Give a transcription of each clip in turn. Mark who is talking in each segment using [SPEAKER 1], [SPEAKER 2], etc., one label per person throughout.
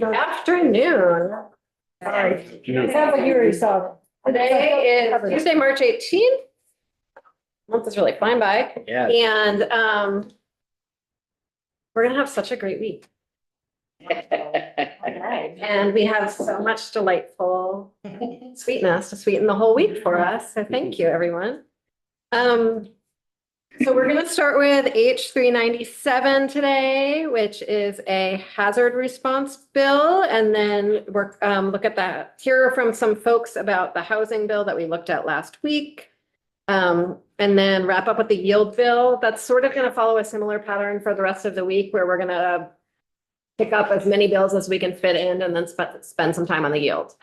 [SPEAKER 1] Afternoon.
[SPEAKER 2] It sounds like you already saw it.
[SPEAKER 1] Today is Tuesday, March 18th. Month is really flying by.
[SPEAKER 3] Yeah.
[SPEAKER 1] And we're gonna have such a great week. And we have so much delightful sweetness to sweeten the whole week for us. So thank you, everyone. So we're gonna start with H 397 today, which is a hazard response bill. And then we're look at that, hear from some folks about the housing bill that we looked at last week. And then wrap up with the yield bill. That's sort of gonna follow a similar pattern for the rest of the week where we're gonna pick up as many bills as we can fit in and then spend some time on the yield.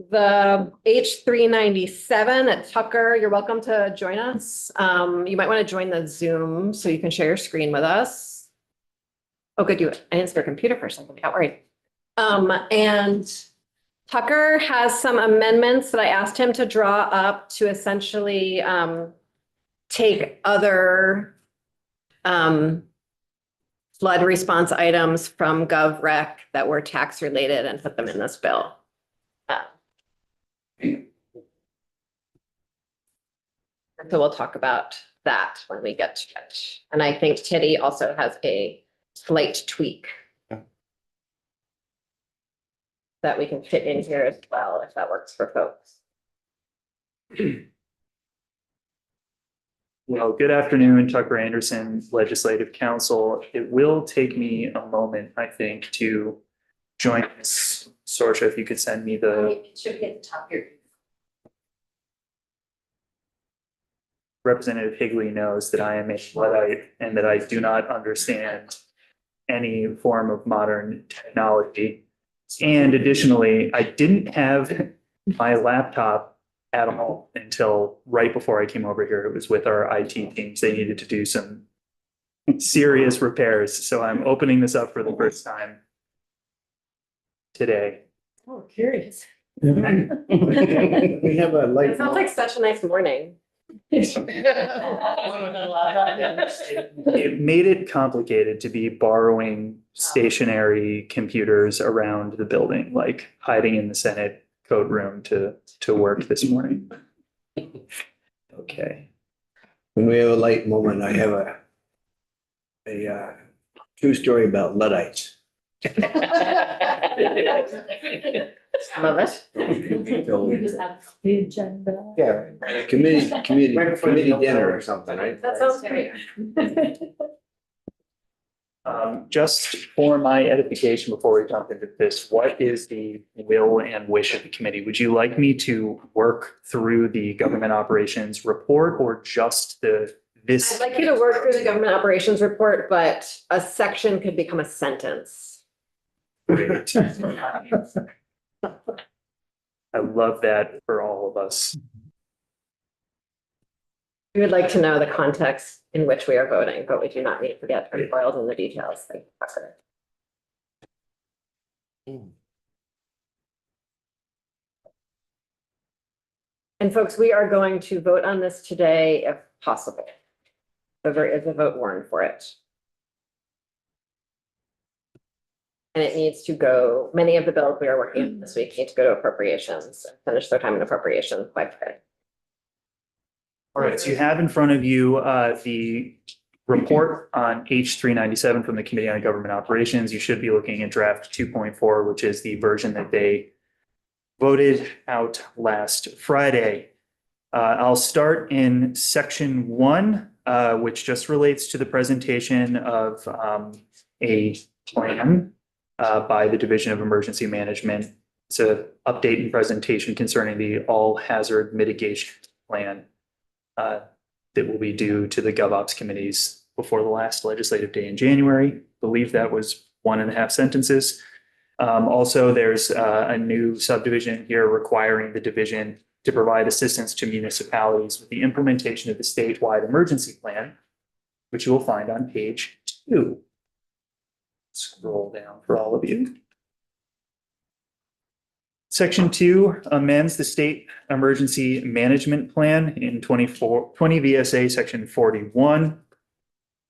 [SPEAKER 1] The H 397 at Tucker, you're welcome to join us. You might want to join the Zoom so you can share your screen with us. Oh, good, I didn't spare computer for a second, got worried. And Tucker has some amendments that I asked him to draw up to essentially take other flood response items from GovRec that were tax related and put them in this bill. So we'll talk about that when we get to it. And I think Teddy also has a slight tweak that we can fit in here as well, if that works for folks.
[SPEAKER 4] Well, good afternoon, Tucker Anderson, Legislative Council. It will take me a moment, I think, to join this. Sorsha, if you could send me the.
[SPEAKER 1] It should be at the top here.
[SPEAKER 4] Representative Higley knows that I am a Luddite and that I do not understand any form of modern technology. And additionally, I didn't have my laptop at all until right before I came over here. It was with our IT teams. They needed to do some serious repairs. So I'm opening this up for the first time today.
[SPEAKER 2] Oh, curious.
[SPEAKER 3] We have a light.
[SPEAKER 1] It sounds like such a nice morning.
[SPEAKER 4] It made it complicated to be borrowing stationary computers around the building, like hiding in the Senate code room to work this morning. Okay.
[SPEAKER 3] When we have a light moment, I have a true story about Luddites.
[SPEAKER 1] Love it.
[SPEAKER 2] The agenda.
[SPEAKER 3] Yeah, committee dinner or something, right?
[SPEAKER 1] That sounds great.
[SPEAKER 4] Just for my edification before we jump into this, what is the will and wish of the committee? Would you like me to work through the government operations report or just this?
[SPEAKER 1] I'd like you to work through the government operations report, but a section could become a sentence.
[SPEAKER 4] Great. I love that for all of us.
[SPEAKER 1] We would like to know the context in which we are voting, but we do not need to get embroiled in the details. Thank you. And folks, we are going to vote on this today if possible. So there is a vote warrant for it. And it needs to go, many of the bills we are working on this week need to go to appropriations and finish their time in appropriations by Friday.
[SPEAKER 4] All right, so you have in front of you the report on H 397 from the Committee on Government Operations. You should be looking at draft 2.4, which is the version that they voted out last Friday. I'll start in section 1, which just relates to the presentation of a plan by the Division of Emergency Management. It's an update and presentation concerning the all hazard mitigation plan that will be due to the GovOps committees before the last legislative day in January. I believe that was 1.5 sentences. Also, there's a new subdivision here requiring the division to provide assistance to municipalities with the implementation of the statewide emergency plan, which you will find on page 2. Scroll down for all of you. Section 2 amends the state emergency management plan in 20 VSA section 41.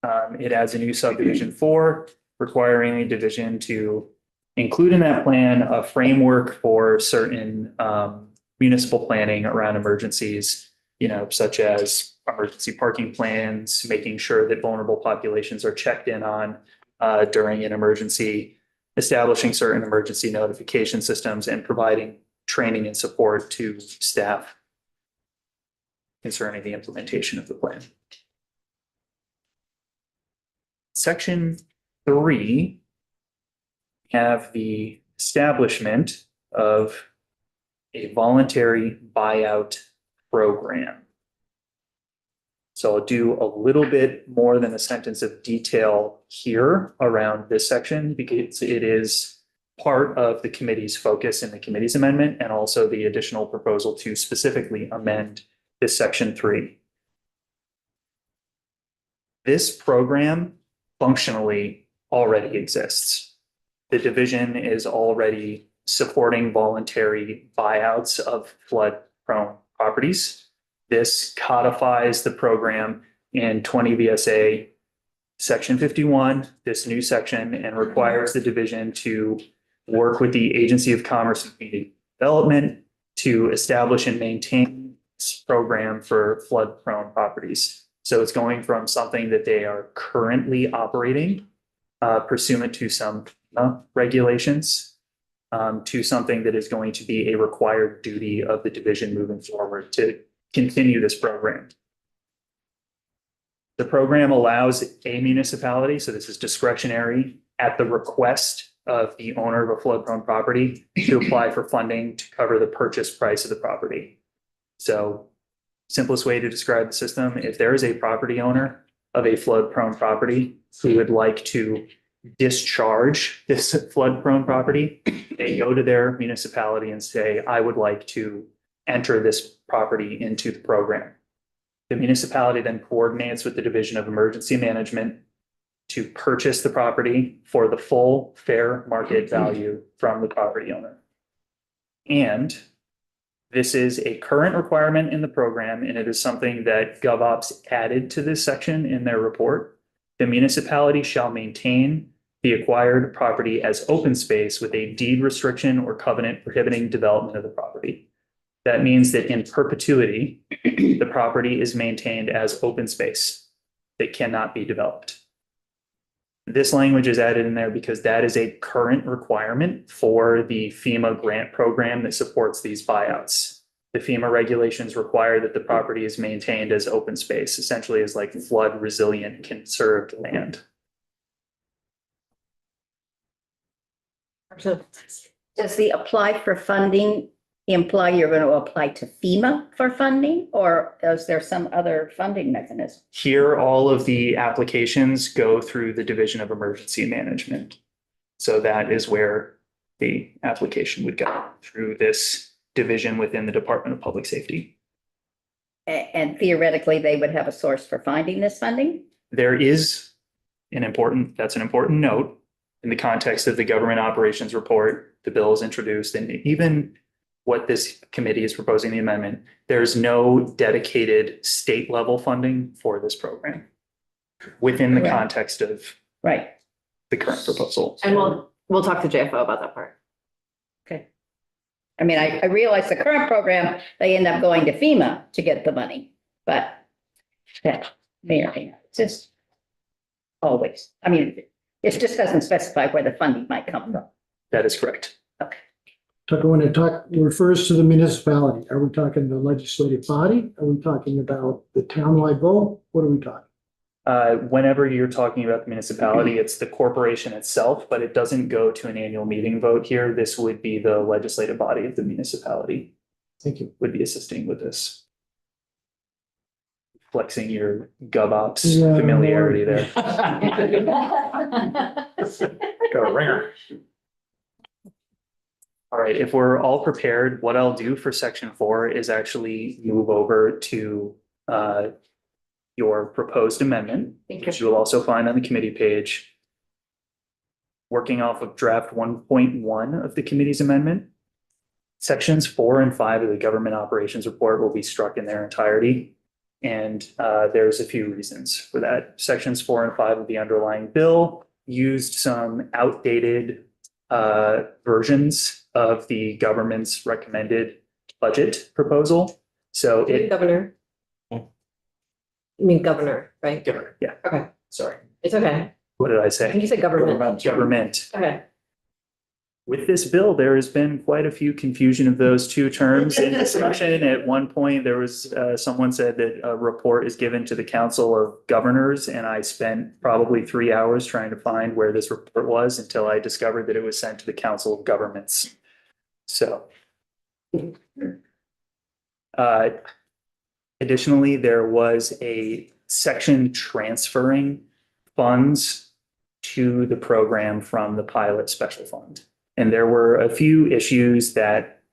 [SPEAKER 4] It adds a new subdivision 4, requiring a division to include in that plan a framework for certain municipal planning around emergencies, such as emergency parking plans, making sure that vulnerable populations are checked in on during an emergency, establishing certain emergency notification systems, and providing training and support to staff concerning the implementation of the plan. Section 3 have the establishment of a voluntary buyout program. So I'll do a little bit more than a sentence of detail here around this section because it is part of the committee's focus in the committee's amendment and also the additional proposal to specifically amend this section 3. This program functionally already exists. The division is already supporting voluntary buyouts of flood-prone properties. This codifies the program in 20 VSA section 51, this new section, and requires the division to work with the Agency of Commerce and Community Development to establish and maintain this program for flood-prone properties. So it's going from something that they are currently operating pursuant to some regulations to something that is going to be a required duty of the division moving forward to continue this program. The program allows a municipality, so this is discretionary, at the request of the owner of a flood-prone property to apply for funding to cover the purchase price of the property. So simplest way to describe the system, if there is a property owner of a flood-prone property who would like to discharge this flood-prone property, they go to their municipality and say, I would like to enter this property into the program. The municipality then coordinates with the Division of Emergency Management to purchase the property for the full fair market value from the property owner. And this is a current requirement in the program, and it is something that GovOps added to this section in their report. The municipality shall maintain the acquired property as open space with a deed restriction or covenant prohibiting development of the property. That means that in perpetuity, the property is maintained as open space that cannot be developed. This language is added in there because that is a current requirement for the FEMA grant program that supports these buyouts. The FEMA regulations require that the property is maintained as open space, essentially as like flood resilient conserved land.
[SPEAKER 5] Does the apply for funding imply you're going to apply to FEMA for funding, or is there some other funding mechanism?
[SPEAKER 4] Here, all of the applications go through the Division of Emergency Management. So that is where the application would go, through this division within the Department of Public Safety.
[SPEAKER 5] And theoretically, they would have a source for finding this funding?
[SPEAKER 4] There is that's an important note in the context of the government operations report, the bill is introduced, and even what this committee is proposing the amendment, there's no dedicated state level funding for this program within the
[SPEAKER 5] Right.
[SPEAKER 4] context of
[SPEAKER 5] Right.
[SPEAKER 4] the current proposal.
[SPEAKER 1] And we'll talk to JFO about that part.
[SPEAKER 5] Okay. I mean, I realize the current program, they end up going to FEMA to get the money, but that may or may not exist. Always. I mean, it just doesn't specify where the funding might come from.
[SPEAKER 4] That is correct.
[SPEAKER 5] Okay.
[SPEAKER 6] Tucker, when it refers to the municipality, are we talking the legislative body? Are we talking about the townwide vote? What are we talking?
[SPEAKER 4] Whenever you're talking about the municipality, it's the corporation itself, but it doesn't go to an annual meeting vote here. This would be the legislative body of the municipality
[SPEAKER 6] Thank you.
[SPEAKER 4] would be assisting with this. Flexing your GovOps
[SPEAKER 6] Yeah,
[SPEAKER 4] familiarity there.
[SPEAKER 3] Got a ringer.
[SPEAKER 4] All right, if we're all prepared, what I'll do for section 4 is actually move over to your proposed amendment, which you will also find on the committee page. Working off of draft 1.1 of the committee's amendment, sections 4 and 5 of the government operations report will be struck in their entirety. And there's a few reasons for that. Sections 4 and 5 of the underlying bill used some outdated versions of the government's recommended budget proposal. So it,
[SPEAKER 1] Governor. You mean governor, right?
[SPEAKER 4] yeah,
[SPEAKER 1] Okay,
[SPEAKER 4] sorry.
[SPEAKER 1] it's okay.
[SPEAKER 4] What did I
[SPEAKER 1] I think
[SPEAKER 4] say?
[SPEAKER 1] you said government.
[SPEAKER 4] Government.
[SPEAKER 1] Okay.
[SPEAKER 4] With this bill, there has been quite a few confusion of those two terms in discussion. At one point, there was, someone said that a report is given to the Council of Governors, and I spent probably 3 hours trying to find where this report was until I discovered that it was sent to the Council of Governments. So. Additionally, there was a section transferring funds to the program from the pilot special fund. And there were a few issues that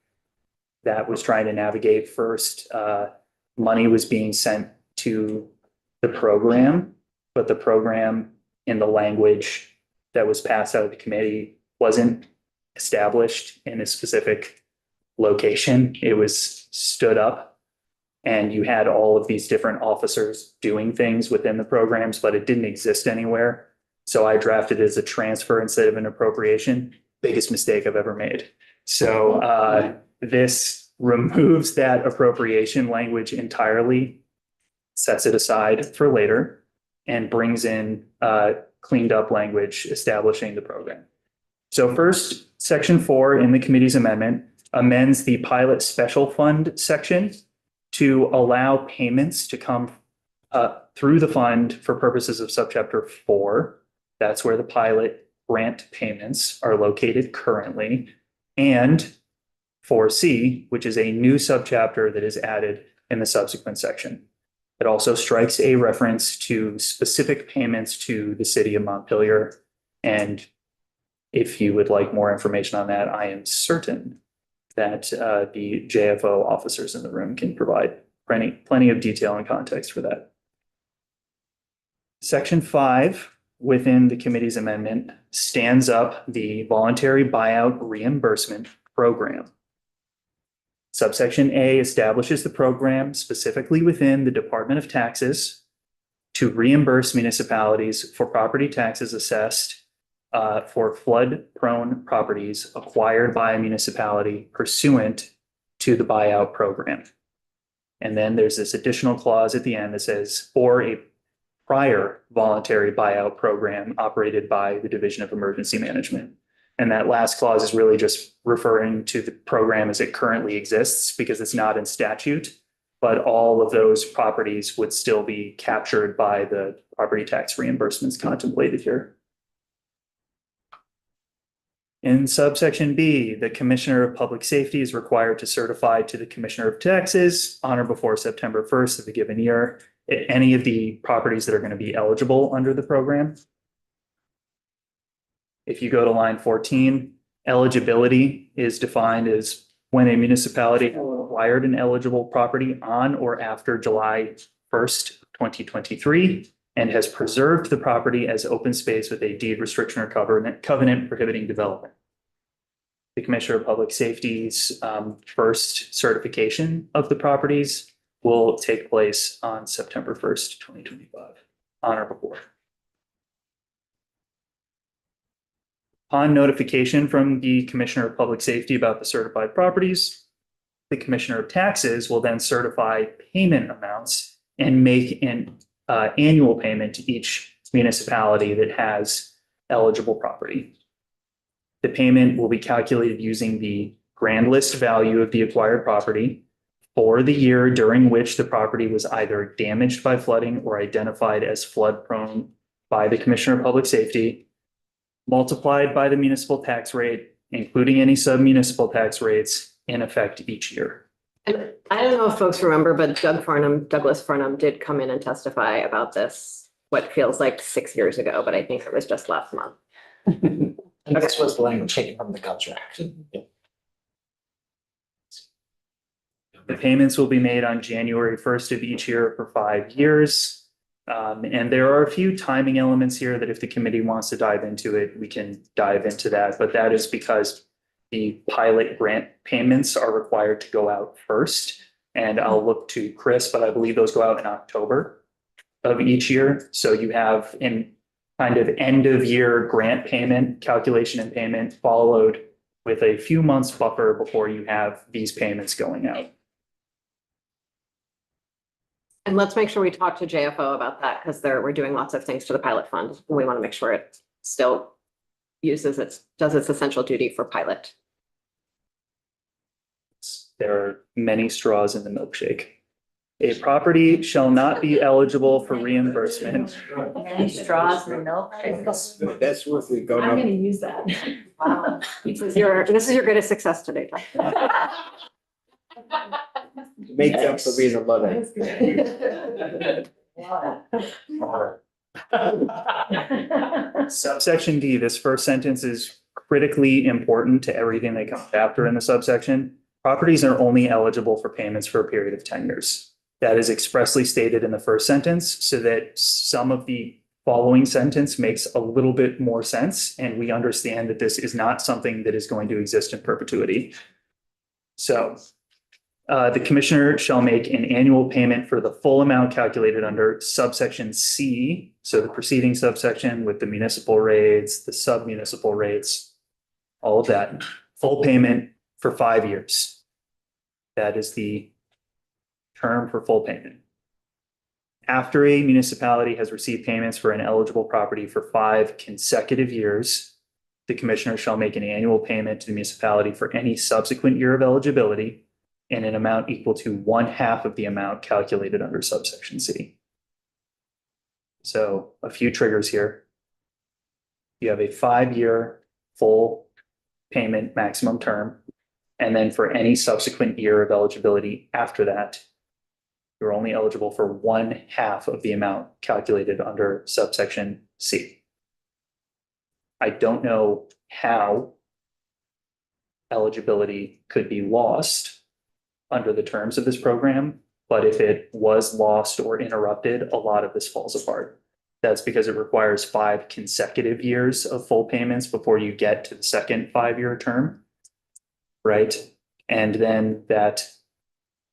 [SPEAKER 4] was trying to navigate. First, money was being sent to the program, but the program in the language that was passed out of the committee wasn't established in a specific location. It was stood up, and you had all of these different officers doing things within the programs, but it didn't exist anywhere. So I drafted it as a transfer instead of an appropriation. Biggest mistake I've ever made. So this removes that appropriation language entirely, sets it aside for later, and brings in cleaned up language establishing the program. So first, section 4 in the committee's amendment amends the pilot special fund section to allow payments to come through the fund for purposes of subchapter 4. That's where the pilot grant payments are located currently, and 4C, which is a new subchapter that is added in the subsequent section. It also strikes a reference to specific payments to the city of Montpelier. And if you would like more information on that, I am certain that the JFO officers in the room can provide plenty of detail and context for that. Section 5 within the committee's amendment stands up the voluntary buyout reimbursement program. Subsection A establishes the program specifically within the Department of Taxes to reimburse municipalities for property taxes assessed for flood-prone properties acquired by a municipality pursuant to the buyout program. And then there's this additional clause at the end that says, or a prior voluntary buyout program operated by the Division of Emergency Management. And that last clause is really just referring to the program as it currently exists because it's not in statute, but all of those properties would still be captured by the property tax reimbursements contemplated here. In subsection B, the Commissioner of Public Safety is required to certify to the Commissioner of Taxes on or before September 1st of the given year any of the properties that are going to be eligible under the program. If you go to line 14, eligibility is defined as when a municipality acquired an eligible property on or after July 1st, 2023, and has preserved the property as open space with a deed restriction or covenant prohibiting development. The Commissioner of Public Safety's first certification of the properties will take place on September 1st, 2025, on or before. Upon notification from the Commissioner of Public Safety about the certified properties, the Commissioner of Taxes will then certify payment amounts and make an annual payment to each municipality that has eligible property. The payment will be calculated using the grand list value of the acquired property for the year during which the property was either damaged by flooding or identified as flood prone by the Commissioner of Public Safety, multiplied by the municipal tax rate, including any sub-municipal tax rates in effect each year.
[SPEAKER 1] And I don't know if folks remember, but Douglas Farnham did come in and testify about this, what feels like 6 years ago, but I think it was just last month.
[SPEAKER 7] And this was the language taken from the contract.
[SPEAKER 4] The payments will be made on January 1st of each year for 5 years. And there are a few timing elements here that if the committee wants to dive into it, we can dive into that. But that is because the pilot grant payments are required to go out first. And I'll look to Chris, but I believe those go out in October of each year. So you have in kind of end of year grant payment, calculation and payment followed with a few months buffer before you have these payments going out.
[SPEAKER 1] And let's make sure we talk to JFO about that because we're doing lots of things to the pilot fund. And we want to make sure it still does its essential duty for pilot.
[SPEAKER 4] There are many straws in the milkshake. A property shall not be eligible for reimbursement.
[SPEAKER 5] Many straws in the milk.
[SPEAKER 3] That's what we go
[SPEAKER 2] I'm
[SPEAKER 3] to.
[SPEAKER 2] gonna use that.
[SPEAKER 5] Wow.
[SPEAKER 1] This is your greatest success today.
[SPEAKER 3] Make up for being a Luddite.
[SPEAKER 4] Subsection D, this first sentence is critically important to everything that comes after in the subsection. Properties are only eligible for payments for a period of 10 years. That is expressly stated in the first sentence so that some of the following sentence makes a little bit more sense. And we understand that this is not something that is going to exist in perpetuity. So the commissioner shall make an annual payment for the full amount calculated under subsection C. So the preceding subsection with the municipal rates, the sub-municipal rates, all of that, full payment for 5 years. That is the term for full payment. After a municipality has received payments for an eligible property for 5 consecutive years, the commissioner shall make an annual payment to the municipality for any subsequent year of eligibility in an amount equal to 1/2 of the amount calculated under subsection C. So a few triggers here. You have a 5-year full payment maximum term. And then for any subsequent year of eligibility after that, you're only eligible for 1/2 of the amount calculated under subsection C. I don't know how eligibility could be lost under the terms of this program, but if it was lost or interrupted, a lot of this falls apart. That's because it requires 5 consecutive years of full payments before you get to the second 5-year term, right? And then that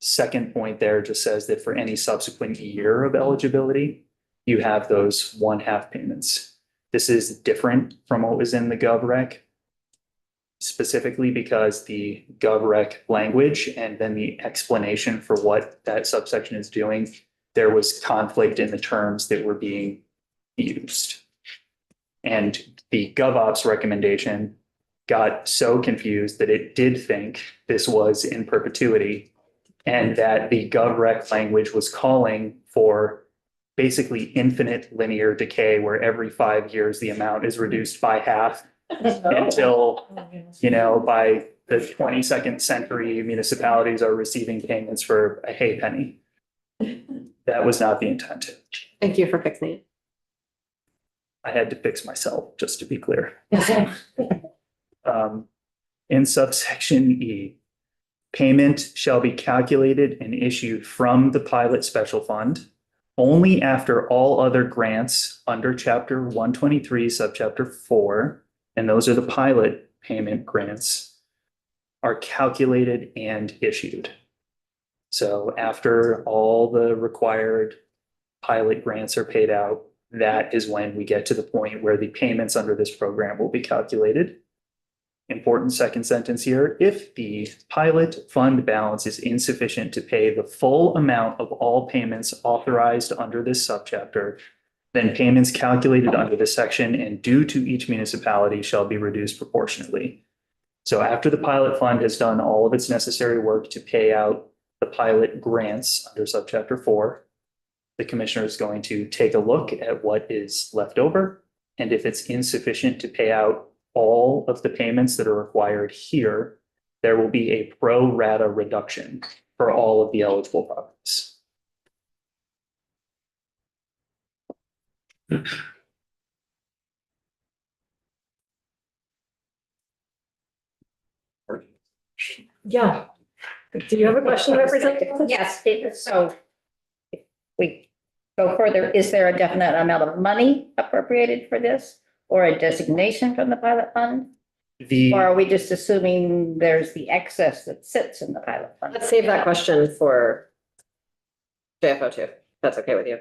[SPEAKER 4] second point there just says that for any subsequent year of eligibility, you have those 1/2 payments. This is different from what was in the GovRec, specifically because the GovRec language and then the explanation for what that subsection is doing, there was conflict in the terms that were being used. And the GovOps recommendation got so confused that it did think this was in perpetuity and that the GovRec language was calling for basically infinite linear decay where every 5 years the amount is reduced by half until, by the 22nd century, municipalities are receiving payments for a hay penny. That was not the intent.
[SPEAKER 1] Thank you for fixing it.
[SPEAKER 4] I had to fix myself, just to be clear. In subsection E, payment shall be calculated and issued from the pilot special fund only after all other grants under chapter 123, subchapter 4, and those are the pilot payment grants, are calculated and issued. So after all the required pilot grants are paid out, that is when we get to the point where the payments under this program will be calculated. Important second sentence here. If the pilot fund balance is insufficient to pay the full amount of all payments authorized under this subchapter, then payments calculated under this section and due to each municipality shall be reduced proportionately. So after the pilot fund has done all of its necessary work to pay out the pilot grants under subchapter 4, the commissioner is going to take a look at what is left over. And if it's insufficient to pay out all of the payments that are required here, there will be a pro rata reduction for all of the eligible properties.
[SPEAKER 2] Yeah. Do you have a question, Representative?
[SPEAKER 5] Yes, so if we go further, is there a definite amount of money appropriated for this or a designation from the pilot fund?
[SPEAKER 4] The,
[SPEAKER 5] Or are we just assuming there's the excess that sits in the pilot fund?
[SPEAKER 1] Let's save that question for JFO two, if that's okay with you.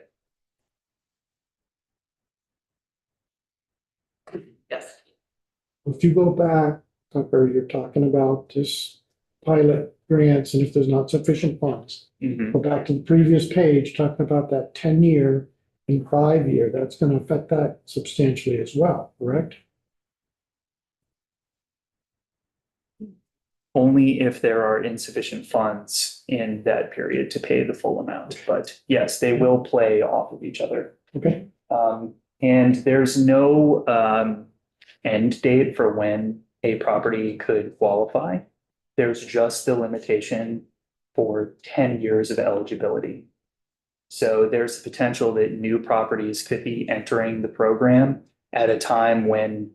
[SPEAKER 1] Yes.
[SPEAKER 6] If you go back, Tucker, you're talking about this pilot grants, and if there's not sufficient funds,
[SPEAKER 4] Mhm.
[SPEAKER 6] go back to the previous page, talking about that 10-year and 5-year, that's gonna affect that substantially as well, correct?
[SPEAKER 4] Only if there are insufficient funds in that period to pay the full amount, but yes, they will play off of each other.
[SPEAKER 6] Okay,
[SPEAKER 4] And there's no end date for when a property could qualify. There's just the limitation for 10 years of eligibility. So there's the potential that new properties could be entering the program at a time when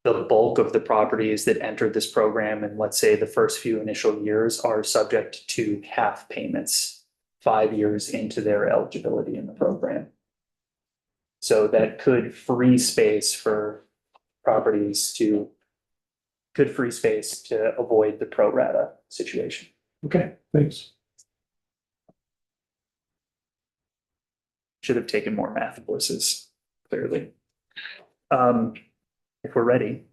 [SPEAKER 4] the bulk of the properties that entered this program in, let's say, the first few initial years are subject to half payments 5 years into their eligibility in the program. So that could free space for properties to avoid the pro rata situation.
[SPEAKER 6] okay, thanks.
[SPEAKER 4] Should have taken more math courses, clearly. If we're ready,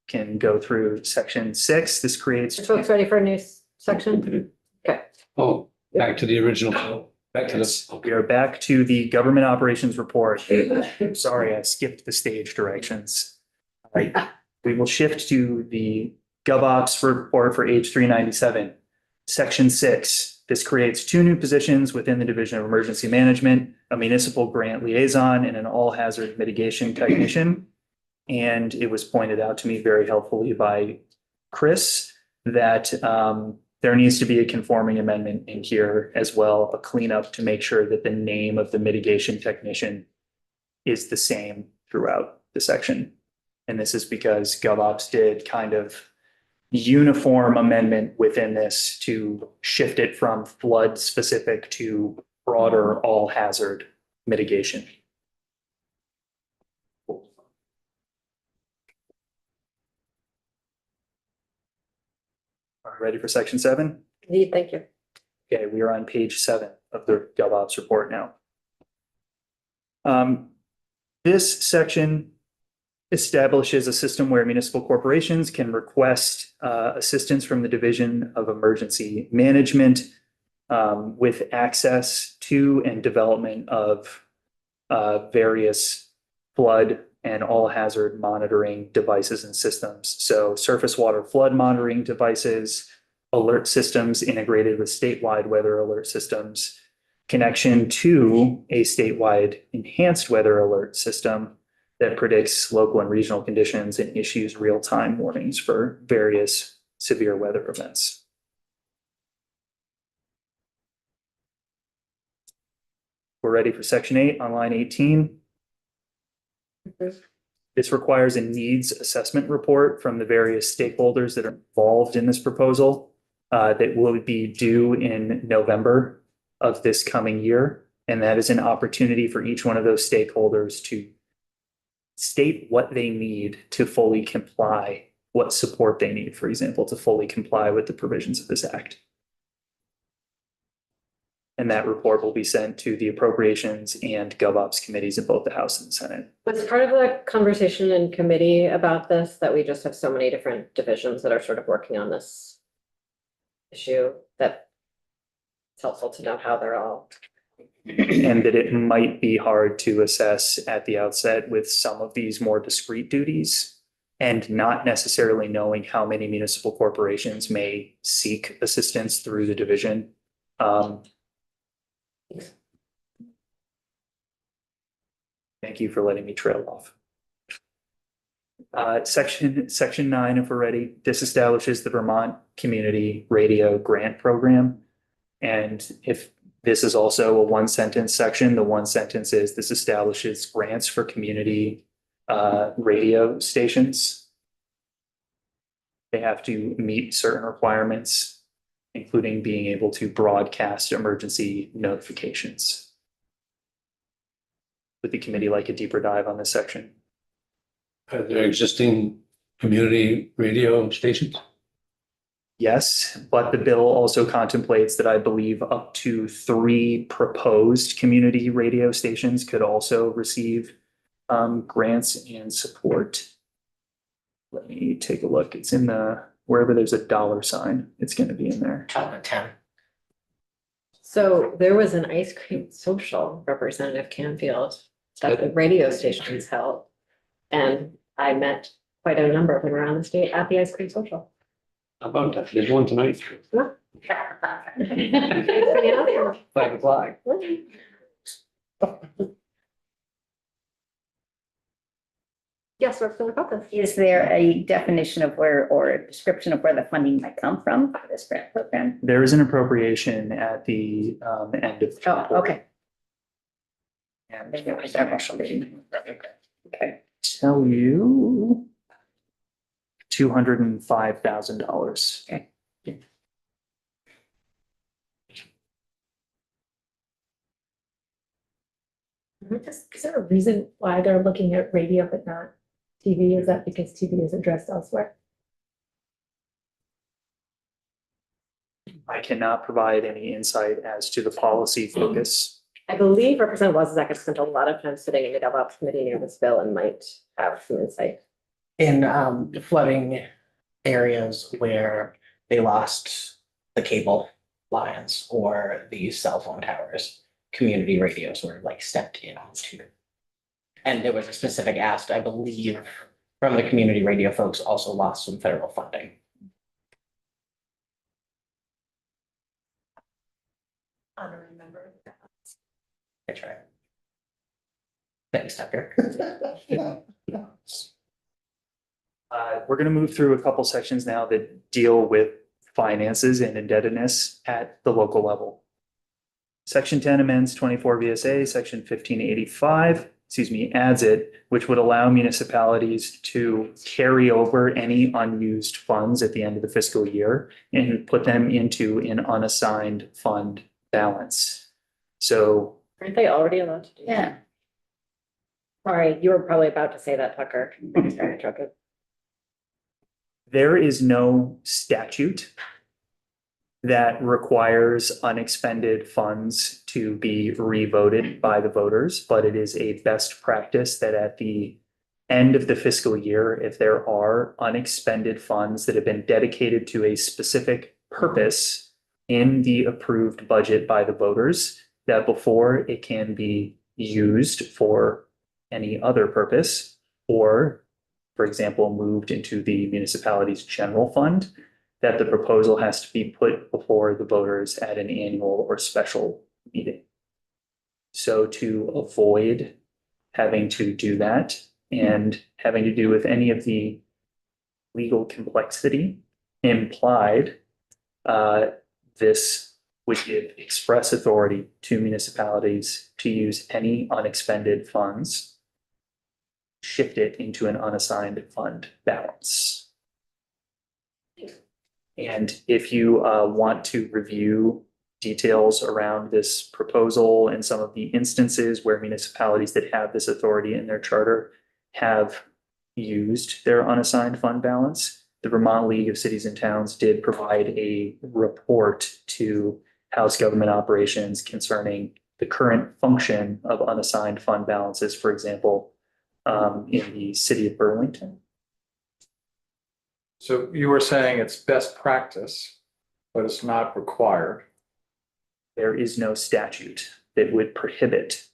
[SPEAKER 4] can go through section 6. This creates.
[SPEAKER 1] Are folks ready for a new section? Okay.
[SPEAKER 8] Oh, back to the original, back to
[SPEAKER 4] Yes,
[SPEAKER 8] the,
[SPEAKER 4] we are back to the government operations report. Sorry, I skipped the stage directions. All right, we will shift to the GovOps report for H397. Section 6, this creates 2 new positions within the Division of Emergency Management, a municipal grant liaison and an all hazard mitigation technician. And it was pointed out to me very helpfully by Chris that there needs to be a conforming amendment in here as well, a cleanup to make sure that the name of the mitigation technician is the same throughout the section. And this is because GovOps did kind of uniform amendment within this to shift it from flood specific to broader all hazard mitigation. Are we ready for section 7?
[SPEAKER 1] Indeed, thank you.
[SPEAKER 4] Okay, we are on page 7 of the GovOps report now. This section establishes a system where municipal corporations can request assistance from the Division of Emergency Management with access to and development of various flood and all hazard monitoring devices and systems. So surface water flood monitoring devices, alert systems integrated with statewide weather alert systems, connection to a statewide enhanced weather alert system that predicts local and regional conditions and issues real-time warnings for various severe weather events. We're ready for section 8 on line 18. This requires a needs assessment report from the various stakeholders that are involved in this proposal that will be due in November of this coming year. And that is an opportunity for each one of those stakeholders to state what they need to fully comply, what support they need, for example, to fully comply with the provisions of this act. And that report will be sent to the appropriations and GovOps committees in both the House and the Senate.
[SPEAKER 1] Was part of the conversation in committee about this, that we just have so many different divisions that are sort of working on this issue, that it's helpful to know how they're all.
[SPEAKER 4] And that it might be hard to assess at the outset with some of these more discrete duties and not necessarily knowing how many municipal corporations may seek assistance through the division. Thank you for letting me trail off. Section 9, if we're ready, this establishes the Vermont Community Radio Grant Program. And if this is also a 1-sentence section, the 1 sentence is this establishes grants for community radio stations. They have to meet certain requirements, including being able to broadcast emergency notifications. Would the committee like a deeper dive on this section?
[SPEAKER 8] are there existing community radio stations?
[SPEAKER 4] Yes, but the bill also contemplates that I believe up to 3 proposed community radio stations could also receive grants and support. Let me take a look. It's in the, wherever there's a dollar sign, it's gonna be in there.
[SPEAKER 7] Out of 10.
[SPEAKER 1] So there was an ice cream social, Representative Canfield, that the radio stations held. And I met quite a number of them around the state at the ice cream social.
[SPEAKER 8] How about that? There's one tonight.
[SPEAKER 7] 5 o'clock.
[SPEAKER 1] Yes, Representative Coppin.
[SPEAKER 5] Is there a definition of where, or a description of where the funding might come from for this grant program?
[SPEAKER 4] There is an appropriation at the end of.
[SPEAKER 5] Oh, okay.
[SPEAKER 4] And
[SPEAKER 5] There was several. Okay.
[SPEAKER 4] tell you $205,000.
[SPEAKER 5] Okay.
[SPEAKER 2] Is there a reason why they're looking at radio but not TV? Is that because TV is addressed elsewhere?
[SPEAKER 4] I cannot provide any insight as to the policy focus.
[SPEAKER 1] I believe Representative Wozniak spent a lot of time sitting in the DevOps committee near this bill and might have some insight.
[SPEAKER 7] In flooding areas where they lost the cable lines or the cell phone towers, community radios were like stepped in to. And there was a specific ask, I believe, from the community radio folks also lost some federal funding.
[SPEAKER 2] I don't remember.
[SPEAKER 7] That's right. Thanks, Tucker.
[SPEAKER 4] We're going to move through a couple sections now that deal with finances and indebtedness at the local level. Section 10 amends 24 VSA, section 1585, adds it, which would allow municipalities to carry over any unused funds at the end of the fiscal year and put them into an unassigned fund balance. So
[SPEAKER 1] Aren't they already allowed to do that?
[SPEAKER 5] Yeah.
[SPEAKER 1] Sorry, you were probably about to say that, Tucker. Sorry, I interrupted.
[SPEAKER 4] there is no statute that requires unexpended funds to be revoted by the voters, but it is a best practice that at the end of the fiscal year, if there are unexpended funds that have been dedicated to a specific purpose in the approved budget by the voters, that before it can be used for any other purpose, or, for example, moved into the municipality's general fund, that the proposal has to be put before the voters at an annual or special meeting. So to avoid having to do that and having to do with any of the legal complexity implied, this would give express authority to municipalities to use any unexpended funds, shift it into an unassigned fund balance. And if you want to review details around this proposal and some of the instances where municipalities that have this authority in their charter have used their unassigned fund balance, the Vermont League of Cities and Towns did provide a report to House Government Operations concerning the current function of unassigned fund balances, for example, in the city of Burlington.
[SPEAKER 9] So you were saying it's best practice, but it's not required.
[SPEAKER 4] There is no statute that would prohibit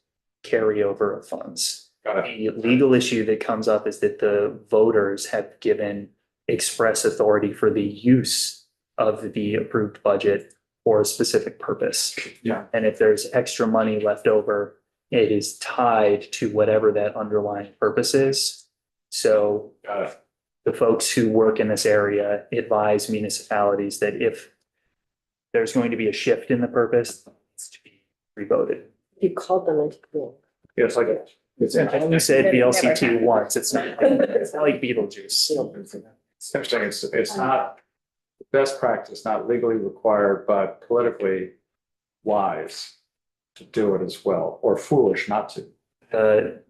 [SPEAKER 4] carryover of funds.
[SPEAKER 9] Got it.
[SPEAKER 4] The legal issue that comes up is that the voters have given express authority for the use of the approved budget for a specific purpose.
[SPEAKER 9] Yeah.
[SPEAKER 4] And if there's extra money left over, it is tied to whatever that underlying purpose is. So
[SPEAKER 9] Got it.
[SPEAKER 4] the folks who work in this area advise municipalities that if there's going to be a shift in the purpose, it needs to be revoted.
[SPEAKER 1] You called them into being.
[SPEAKER 9] Yeah, it's like, it's
[SPEAKER 4] I only
[SPEAKER 9] interesting.
[SPEAKER 4] said
[SPEAKER 5] Never
[SPEAKER 4] VLCT
[SPEAKER 5] happened.
[SPEAKER 4] once, it's not like Beetlejuice.
[SPEAKER 9] It's interesting. It's not best practice, not legally required, but politically wise to do it as well, or foolish not to.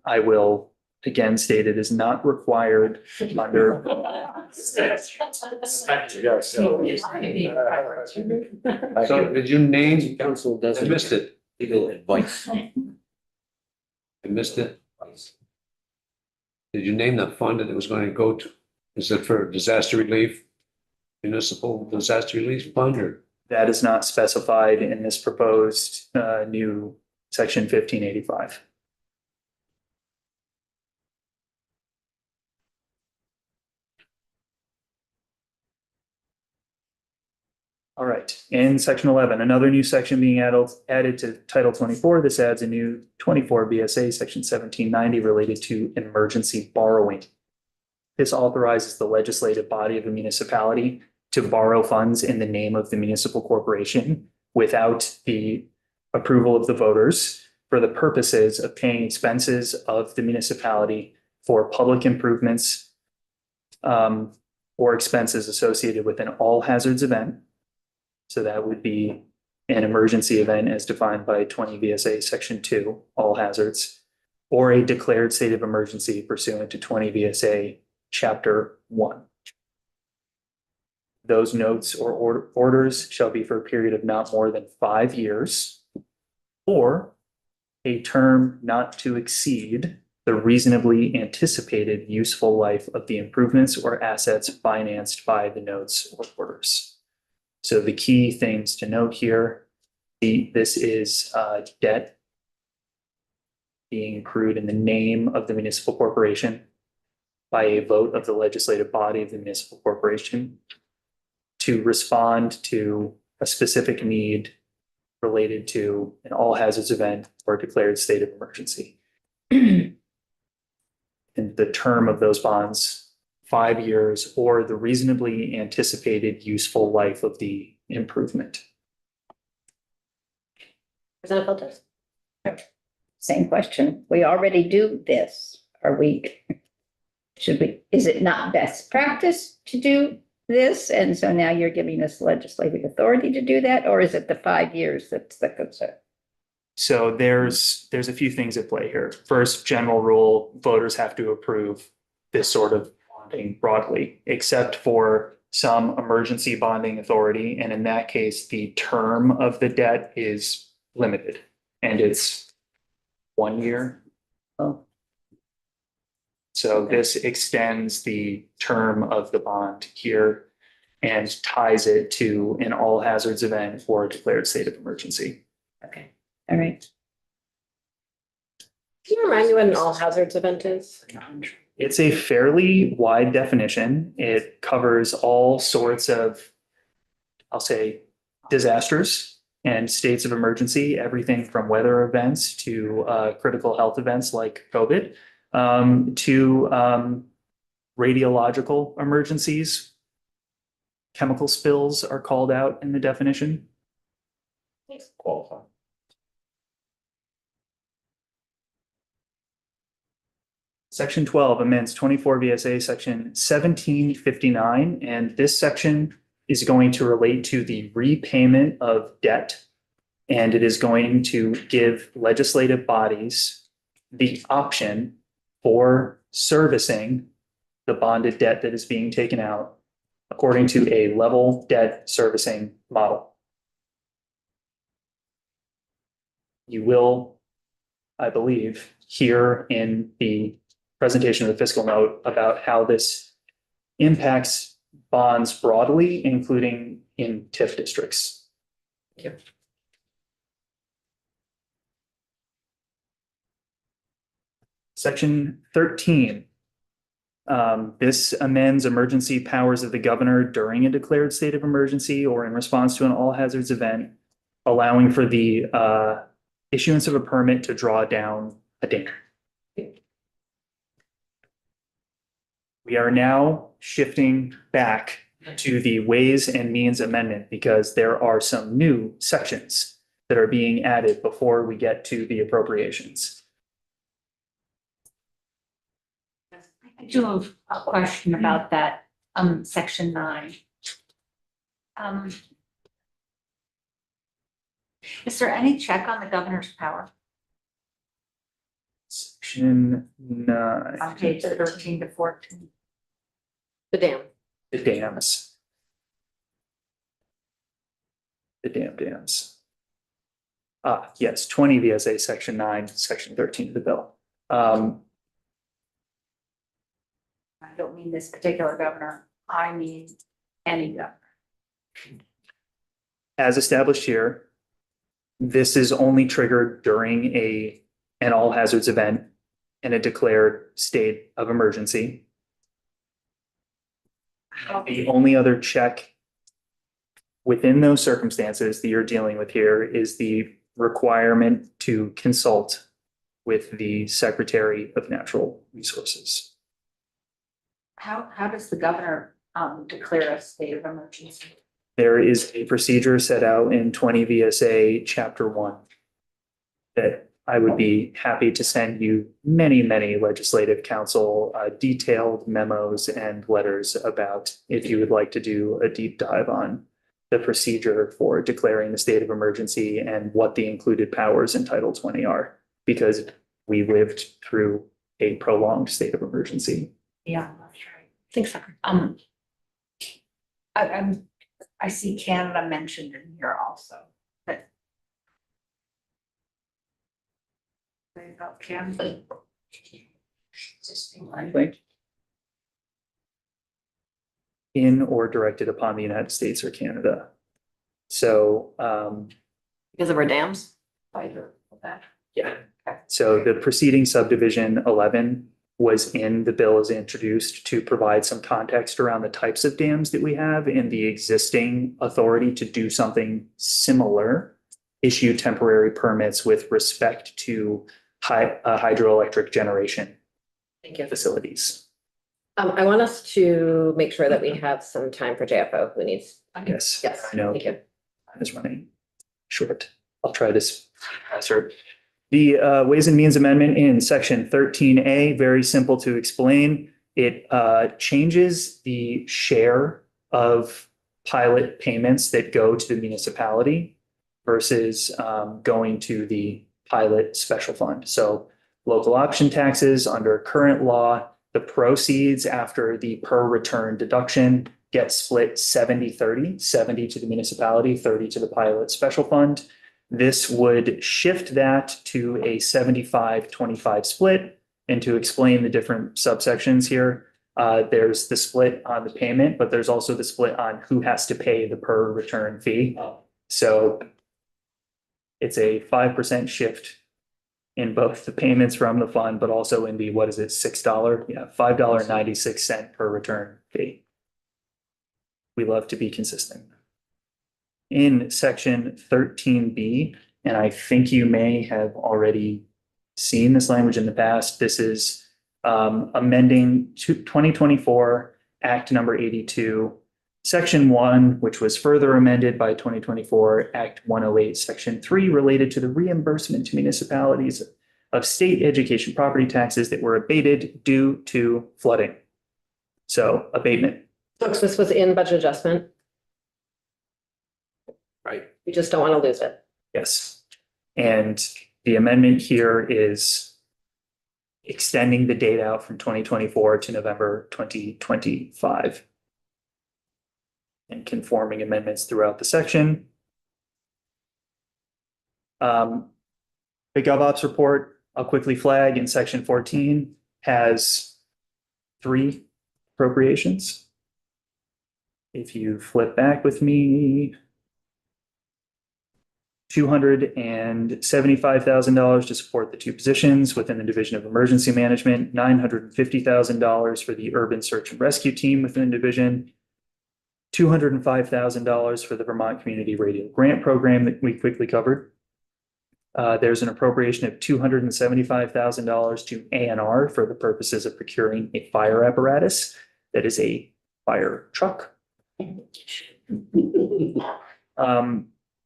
[SPEAKER 4] I will again stated, is not required under.
[SPEAKER 9] Yes.
[SPEAKER 8] So did you name,
[SPEAKER 3] Council
[SPEAKER 8] I
[SPEAKER 3] doesn't.
[SPEAKER 8] missed it,
[SPEAKER 3] Legal advice.
[SPEAKER 8] I missed it. Did you name the fund that it was going to go to? Is it for disaster relief? Municipal disaster relief fund or?
[SPEAKER 4] That is not specified in this proposed new section 1585. All right, in section 11, another new section being added to Title 24. This adds a new 24 BSA, section 1790, related to emergency borrowing. This authorizes the legislative body of a municipality to borrow funds in the name of the municipal corporation without the approval of the voters for the purposes of paying expenses of the municipality for public improvements or expenses associated with an all hazards event. So that would be an emergency event as defined by 20 VSA Section 2, all hazards, or a declared state of emergency pursuant to 20 VSA Chapter 1. Those notes or orders shall be for a period of not more than 5 years or a term not to exceed the reasonably anticipated useful life of the improvements or assets financed by the notes or orders. So the key things to note here, this is debt being accrued in the name of the municipal corporation by a vote of the legislative body of the municipal corporation to respond to a specific need related to an all hazards event or a declared state of emergency. And the term of those bonds, 5 years, or the reasonably anticipated useful life of the improvement.
[SPEAKER 1] Representative Feltes?
[SPEAKER 5] Same question. We already do this. Is it not best practice to do this? And so now you're giving us legislative authority to do that, or is it the 5 years that's the concern?
[SPEAKER 4] So there's a few things at play here. First, general rule, voters have to approve this sort of bonding broadly, except for some emergency bonding authority. And in that case, the term of the debt is limited and it's 1 year.
[SPEAKER 5] Oh,
[SPEAKER 4] So this extends the term of the bond here and ties it to an all hazards event or a declared state of emergency.
[SPEAKER 5] okay. All right.
[SPEAKER 1] Can you remind me what an all hazards event is?
[SPEAKER 4] It's a fairly wide definition. It covers all sorts of, I'll say, disasters and states of emergency, everything from weather events to critical health events like COVID, to radiological emergencies. Chemical spills are called out in the definition.
[SPEAKER 9] Qualify.
[SPEAKER 4] Section 12 amends 24 VSA section 1759, and this section is going to relate to the repayment of debt, and it is going to give legislative bodies the option for servicing the bonded debt that is being taken out according to a level debt servicing model. You will, I believe, hear in the presentation of the fiscal note about how this impacts bonds broadly, including in TIF districts.
[SPEAKER 1] Thank you.
[SPEAKER 4] Section 13. This amends emergency powers of the governor during a declared state of emergency or in response to an all hazards event, allowing for the issuance of a permit to draw down a dam. We are now shifting back to the Ways and Means Amendment because there are some new sections that are being added before we get to the appropriations.
[SPEAKER 10] I do have a question about that, section 9. Is there any check on the governor's power?
[SPEAKER 4] Section
[SPEAKER 10] On
[SPEAKER 4] 9,
[SPEAKER 10] page 13 to 14.
[SPEAKER 1] The dam.
[SPEAKER 4] the dams. The dams. Yes, 20 VSA, Section 9, Section 13 of the bill.
[SPEAKER 10] I don't mean this particular governor, I mean any governor.
[SPEAKER 4] As established here, this is only triggered during an all hazards event in a declared state of emergency. The only other check within those circumstances that you're dealing with here is the requirement to consult with the Secretary of Natural Resources.
[SPEAKER 10] How does the governor declare a state of emergency?
[SPEAKER 4] There is a procedure set out in 20 VSA Chapter 1 that I would be happy to send you many legislative council detailed memos and letters about if you would like to do a deep dive on the procedure for declaring the state of emergency and what the included powers in Title 20 are, because we lived through a prolonged state of emergency.
[SPEAKER 10] Yeah, that's right.
[SPEAKER 1] I think so.
[SPEAKER 10] I see Canada mentioned in here also, but. They got Canada. Existing language.
[SPEAKER 4] In or directed upon the United States or Canada. So,
[SPEAKER 1] Because of our dams?
[SPEAKER 10] Fighter for that.
[SPEAKER 4] yeah. So the preceding subdivision 11 was in the bill as introduced to provide some context around the types of dams that we have and the existing authority to do something similar, issue temporary permits with respect to hydroelectric generation
[SPEAKER 1] Thank you.
[SPEAKER 4] facilities.
[SPEAKER 1] I want us to make sure that we have some time for JFO who needs.
[SPEAKER 4] Yes.
[SPEAKER 1] Yes,
[SPEAKER 4] I know.
[SPEAKER 1] thank you.
[SPEAKER 4] Time is running short. I'll try this faster. The Ways and Means Amendment in Section 13A, very simple to explain. It changes the share of pilot payments that go to the municipality versus going to the pilot special fund. So local option taxes under current law, the proceeds after the per return deduction get split 70-30, 70 to the municipality, 30 to the pilot special fund. This would shift that to a 75-25 split. And to explain the different subsections here, there's the split on the payment, but there's also the split on who has to pay the per return fee. So it's a 5% shift in both the payments from the fund, but also in the, what is it, $6? Yeah, $5.96 per return fee. We love to be consistent. In Section 13B, and I think you may have already seen this language in the past, this is amending 2024 Act number 82, Section 1, which was further amended by 2024 Act 108, Section 3, related to the reimbursement to municipalities of state education property taxes that were abated due to flooding. So abatement.
[SPEAKER 1] Folks, this was in budget adjustment.
[SPEAKER 3] Right.
[SPEAKER 1] We just don't want to lose it.
[SPEAKER 4] Yes. And the amendment here is extending the date out from 2024 to November 2025. And conforming amendments throughout the section. The GovOps report, I'll quickly flag in Section 14, has 3 appropriations. If you flip back with me, $275,000 to support the 2 positions within the Division of Emergency Management, $950,000 for the Urban Search and Rescue Team within the division, $205,000 for the Vermont Community Radio Grant Program that we quickly covered. There's an appropriation of $275,000 to ANR for the purposes of procuring a fire apparatus that is a fire truck.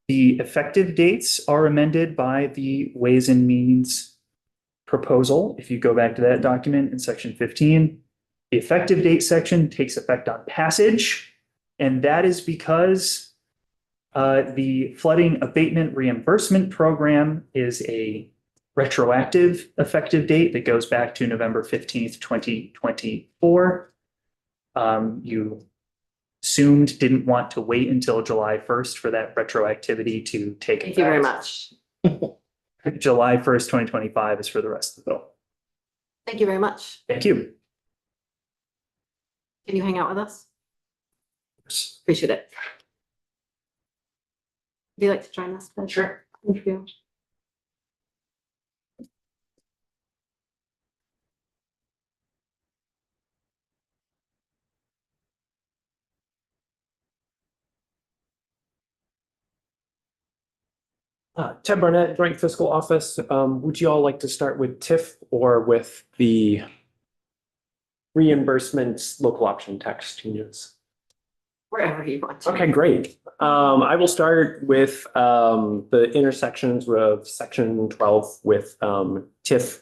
[SPEAKER 4] The effective dates are amended by the Ways and Means proposal. If you go back to that document in Section 15, the effective date section takes effect on passage. And that is because the flooding abatement reimbursement program is a retroactive effective date that goes back to November 15th, 2024. You assumed didn't want to wait until July 1st for that retroactivity to take
[SPEAKER 1] Thank you very
[SPEAKER 4] effect.
[SPEAKER 1] much.
[SPEAKER 4] July 1st, 2025 is for the rest of the bill.
[SPEAKER 1] Thank you very much.
[SPEAKER 4] Thank you.
[SPEAKER 1] Can you hang out with us? Appreciate it. Would you like to join us? Ben?
[SPEAKER 4] Sure.
[SPEAKER 1] Thank you.
[SPEAKER 11] Ted Barnett, Joint Fiscal Office. Would you all like to start with TIF or with the reimbursements local option tax changes?
[SPEAKER 1] Wherever you want to.
[SPEAKER 11] Okay, great. I will start with the intersections of section 12 with TIF,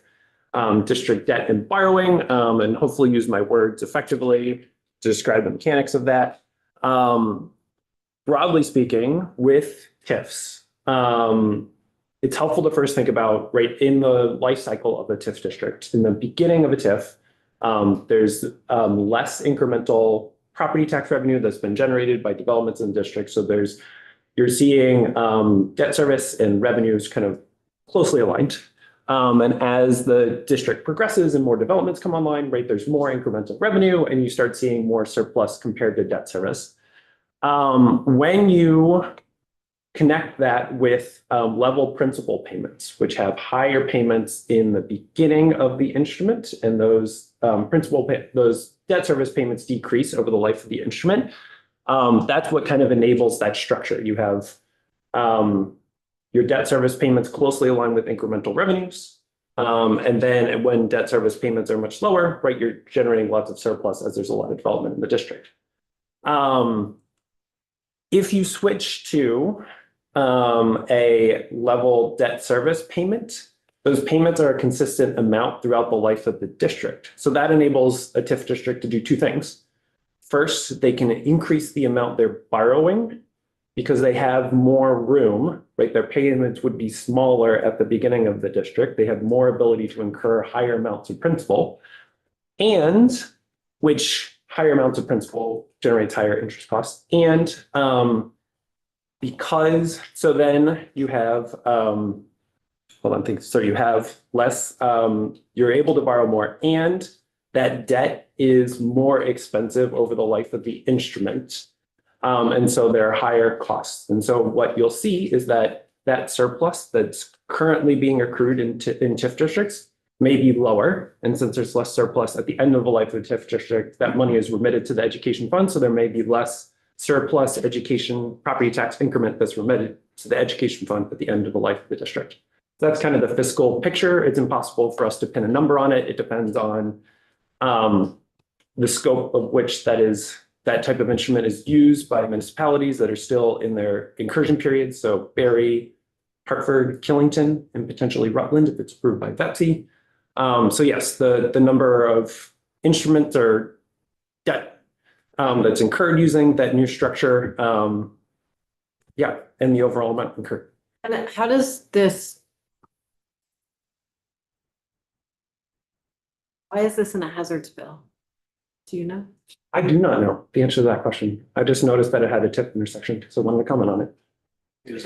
[SPEAKER 11] district debt and borrowing, and hopefully use my words effectively to describe the mechanics of that. Broadly speaking, with TIFs, it's helpful to first think about, right, in the life cycle of a TIF district. In the beginning of a TIF, there's less incremental property tax revenue that's been generated by developments in the district. So you're seeing debt service and revenues kind of closely aligned. And as the district progresses and more developments come online, right, there's more incremental revenue and you start seeing more surplus compared to debt service. When you connect that with level principal payments, which have higher payments in the beginning of the instrument, and those those debt service payments decrease over the life of the instrument. That's what kind of enables that structure. You have your debt service payments closely aligned with incremental revenues. And then when debt service payments are much lower, right, you're generating lots of surplus as there's a lot of development in the district. If you switch to a level debt service payment, those payments are a consistent amount throughout the life of the district. So that enables a TIF district to do two things. First, they can increase the amount they're borrowing because they have more room, right? Their payments would be smaller at the beginning of the district. They have more ability to incur higher amounts of principal, and which higher amounts of principal generates higher interest costs. And because, so then you have, you have less, you're able to borrow more, and that debt is more expensive over the life of the instrument. And so there are higher costs. And so what you'll see is that that surplus that's currently being accrued in TIF districts may be lower. And since there's less surplus at the end of the life of the TIF district, that money is remitted to the education fund. So there may be less surplus education property tax increment that's remitted to the education fund at the end of the life of the district. So that's kind of the fiscal picture. It's impossible for us to pin a number on it. It depends on the scope of which that type of instrument is used by municipalities that are still in their incursion periods. So Barrie, Hartford, Killington, and potentially Rutland if it's approved by VEPSI. So yes, the number of instruments or debt that's incurred using that new structure, and the overall amount incurred.
[SPEAKER 1] And how does this? Why is this in a hazards bill? Do you know?
[SPEAKER 11] I do not know the answer to that question. I just noticed that it had a TIF intersection, so I wanted to comment on it.
[SPEAKER 9] Is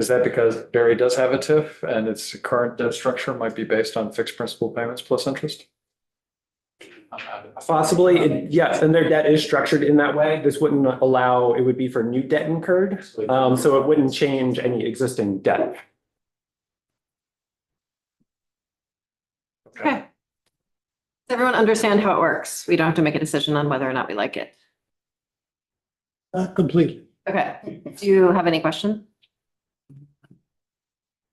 [SPEAKER 9] that because Barrie does have a TIF and its current debt structure might be based on fixed principal payments plus interest?
[SPEAKER 11] Possibly, yes, and their debt is structured in that way. This wouldn't allow, it would be for new debt incurred, so it wouldn't change any existing debt.
[SPEAKER 1] Okay. Does everyone understand how it works? We don't have to make a decision on whether or not we like it.
[SPEAKER 6] Not completely.
[SPEAKER 1] Okay. Do you have any questions?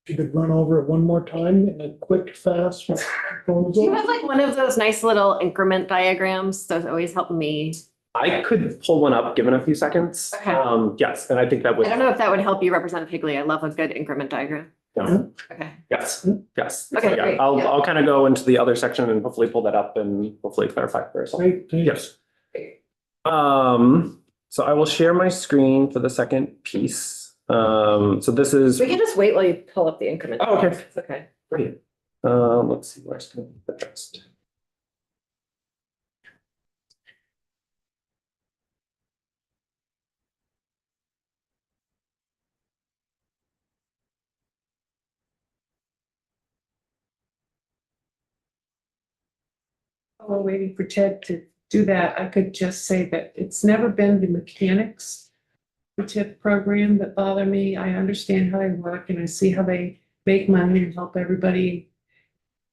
[SPEAKER 6] If you could run over it one more time in a quick, fast
[SPEAKER 1] Do you
[SPEAKER 6] proposal.
[SPEAKER 1] have like one of those nice little increment diagrams? Those always help me.
[SPEAKER 11] I could pull one up, given a few seconds.
[SPEAKER 1] Okay.
[SPEAKER 11] Yes, and I think that would.
[SPEAKER 1] I don't know if that would help you, Representative Higley. I love a good increment diagram.
[SPEAKER 11] Yeah.
[SPEAKER 1] Okay.
[SPEAKER 11] Yes, yes.
[SPEAKER 1] Okay,
[SPEAKER 11] Yeah,
[SPEAKER 1] great.
[SPEAKER 11] I'll,
[SPEAKER 1] Yeah.
[SPEAKER 11] I'll kind of go into the other section and hopefully pull that up and hopefully clarify for us.
[SPEAKER 6] Great, thanks.
[SPEAKER 11] Yes. So I will share my screen for the second piece. So this is,
[SPEAKER 1] We can just wait while you pull up the increment.
[SPEAKER 11] Oh, okay.
[SPEAKER 1] It's okay.
[SPEAKER 11] Great. Let's see where's going to be addressed.
[SPEAKER 12] While we're waiting for Ted to do that, I could just say that it's never been the mechanics, the TIP program that bother me. I understand how they work and I see how they make money and help everybody.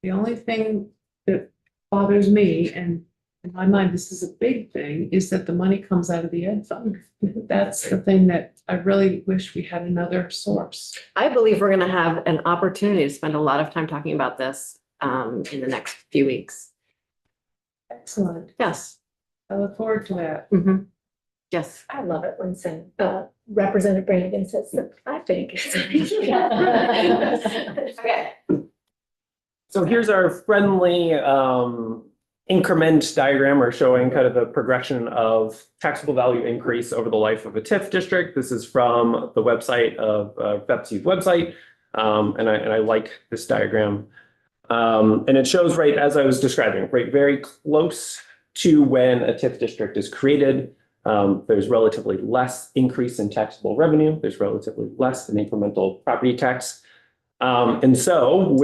[SPEAKER 12] The only thing that bothers me, and in my mind, this is a big thing, is that the money comes out of the ed fund. That's the thing that I really wish we had another source.
[SPEAKER 1] I believe we're gonna have an opportunity to spend a lot of time talking about this in the next few weeks.
[SPEAKER 12] Excellent.
[SPEAKER 1] Yes.
[SPEAKER 12] I look forward to that.
[SPEAKER 1] Mhm. Yes.
[SPEAKER 2] I love it when Representative Brannigan says that I think.
[SPEAKER 1] Okay.
[SPEAKER 11] So here's our friendly increment diagram. We're showing kind of the progression of taxable value increase over the life of a TIF district. This is from the website of VEPSI's website. And I like this diagram. And it shows, right, as I was describing, right, very close to when a TIF district is created. There's relatively less increase in taxable revenue. There's relatively less in incremental property tax. And so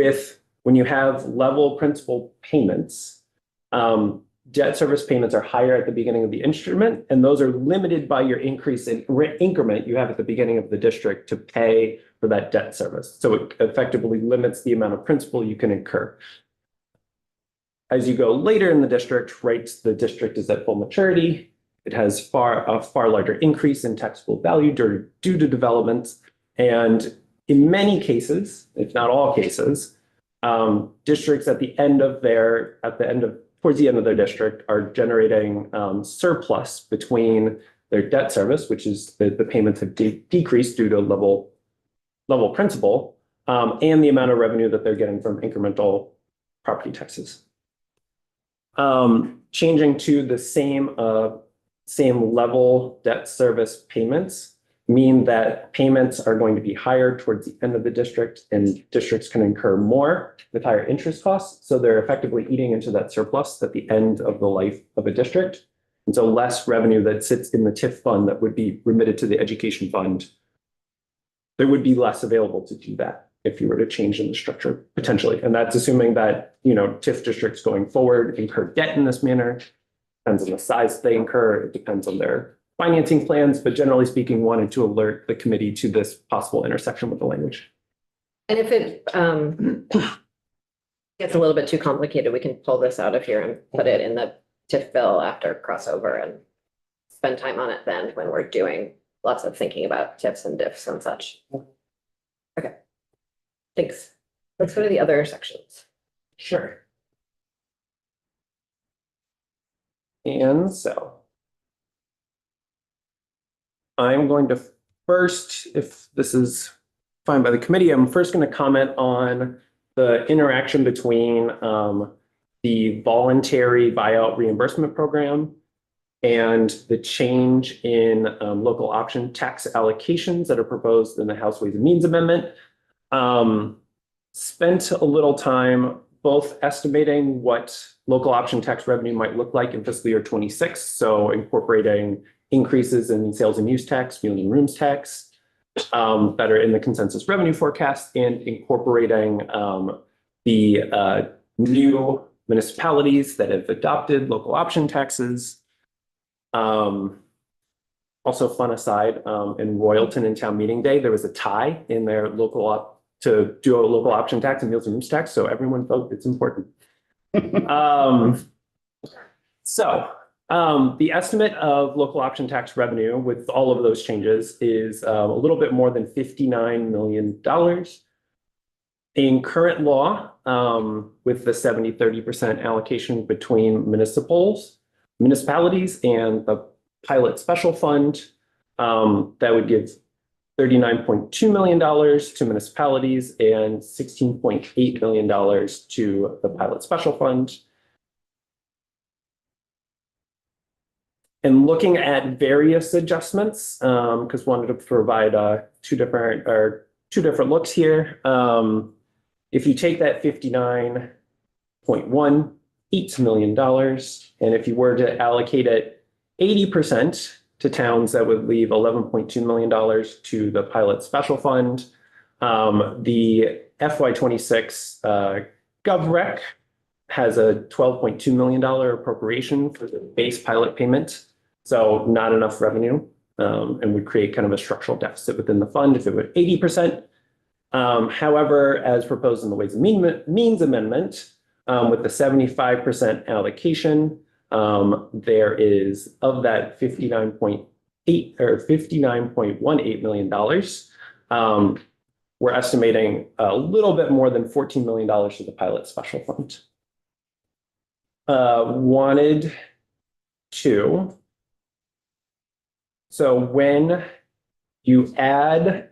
[SPEAKER 11] when you have level principal payments, debt service payments are higher at the beginning of the instrument, and those are limited by your increase in increment you have at the beginning of the district to pay for that debt service. So it effectively limits the amount of principal you can incur. As you go later in the district, right, the district is at full maturity. It has a far larger increase in taxable value due to development. And in many cases, if not all cases, districts towards the end of their district are generating surplus between their debt service, which is the payments have decreased due to level principal, and the amount of revenue that they're getting from incremental property taxes. Changing to the same level debt service payments mean that payments are going to be higher towards the end of the district, and districts can incur more with higher interest costs. So they're effectively eating into that surplus at the end of the life of a district. And so less revenue that sits in the TIF fund that would be remitted to the education fund, there would be less available to do that if you were to change in the structure potentially. And that's assuming that, TIF districts going forward incur debt in this manner. Depends on the size they incur. It depends on their financing plans, but generally speaking, wanted to alert the committee to this possible intersection with the language.
[SPEAKER 1] And if it gets a little bit too complicated, we can pull this out of here and put it in the TIF bill after crossover and spend time on it then when we're doing lots of thinking about TIFs and diffs and such. Okay. Thanks. Let's go to the other sections.
[SPEAKER 11] Sure. And so I'm going to first, if this is fine by the committee, I'm first going to comment on the interaction between the voluntary buyout reimbursement program and the change in local option tax allocations that are proposed in the House Ways and Means Amendment. Spent a little time both estimating what local option tax revenue might look like in fiscal year 26, so incorporating increases in sales and use tax, meals and rooms tax that are in the consensus revenue forecast, and incorporating the new municipalities that have adopted local option taxes. Also, fun aside, in Royalton and Town Meeting Day, there was a tie in their to do a local option tax and meals and rooms tax, so everyone vote, it's important. The estimate of local option tax revenue with all of those changes is a little bit more than $59 million. In current law, with the 70-30% allocation between municipalities and the pilot special fund, that would give $39.2 million to municipalities and $16.8 million to the pilot special fund. And looking at various adjustments, because wanted to provide two different looks here. If you take that $59.18 million, and if you were to allocate it 80% to towns, that would leave $11.2 million to the pilot special fund. The FY26 GovRec has a $12.2 million appropriation for the base pilot payment. So not enough revenue, and would create kind of a structural deficit within the fund if it were 80%. However, as proposed in the Ways and Means Amendment, with the 75% allocation, there is of that $59.18 million. We're estimating a little bit more than $14 million to the pilot special fund. Wanted to. So when you add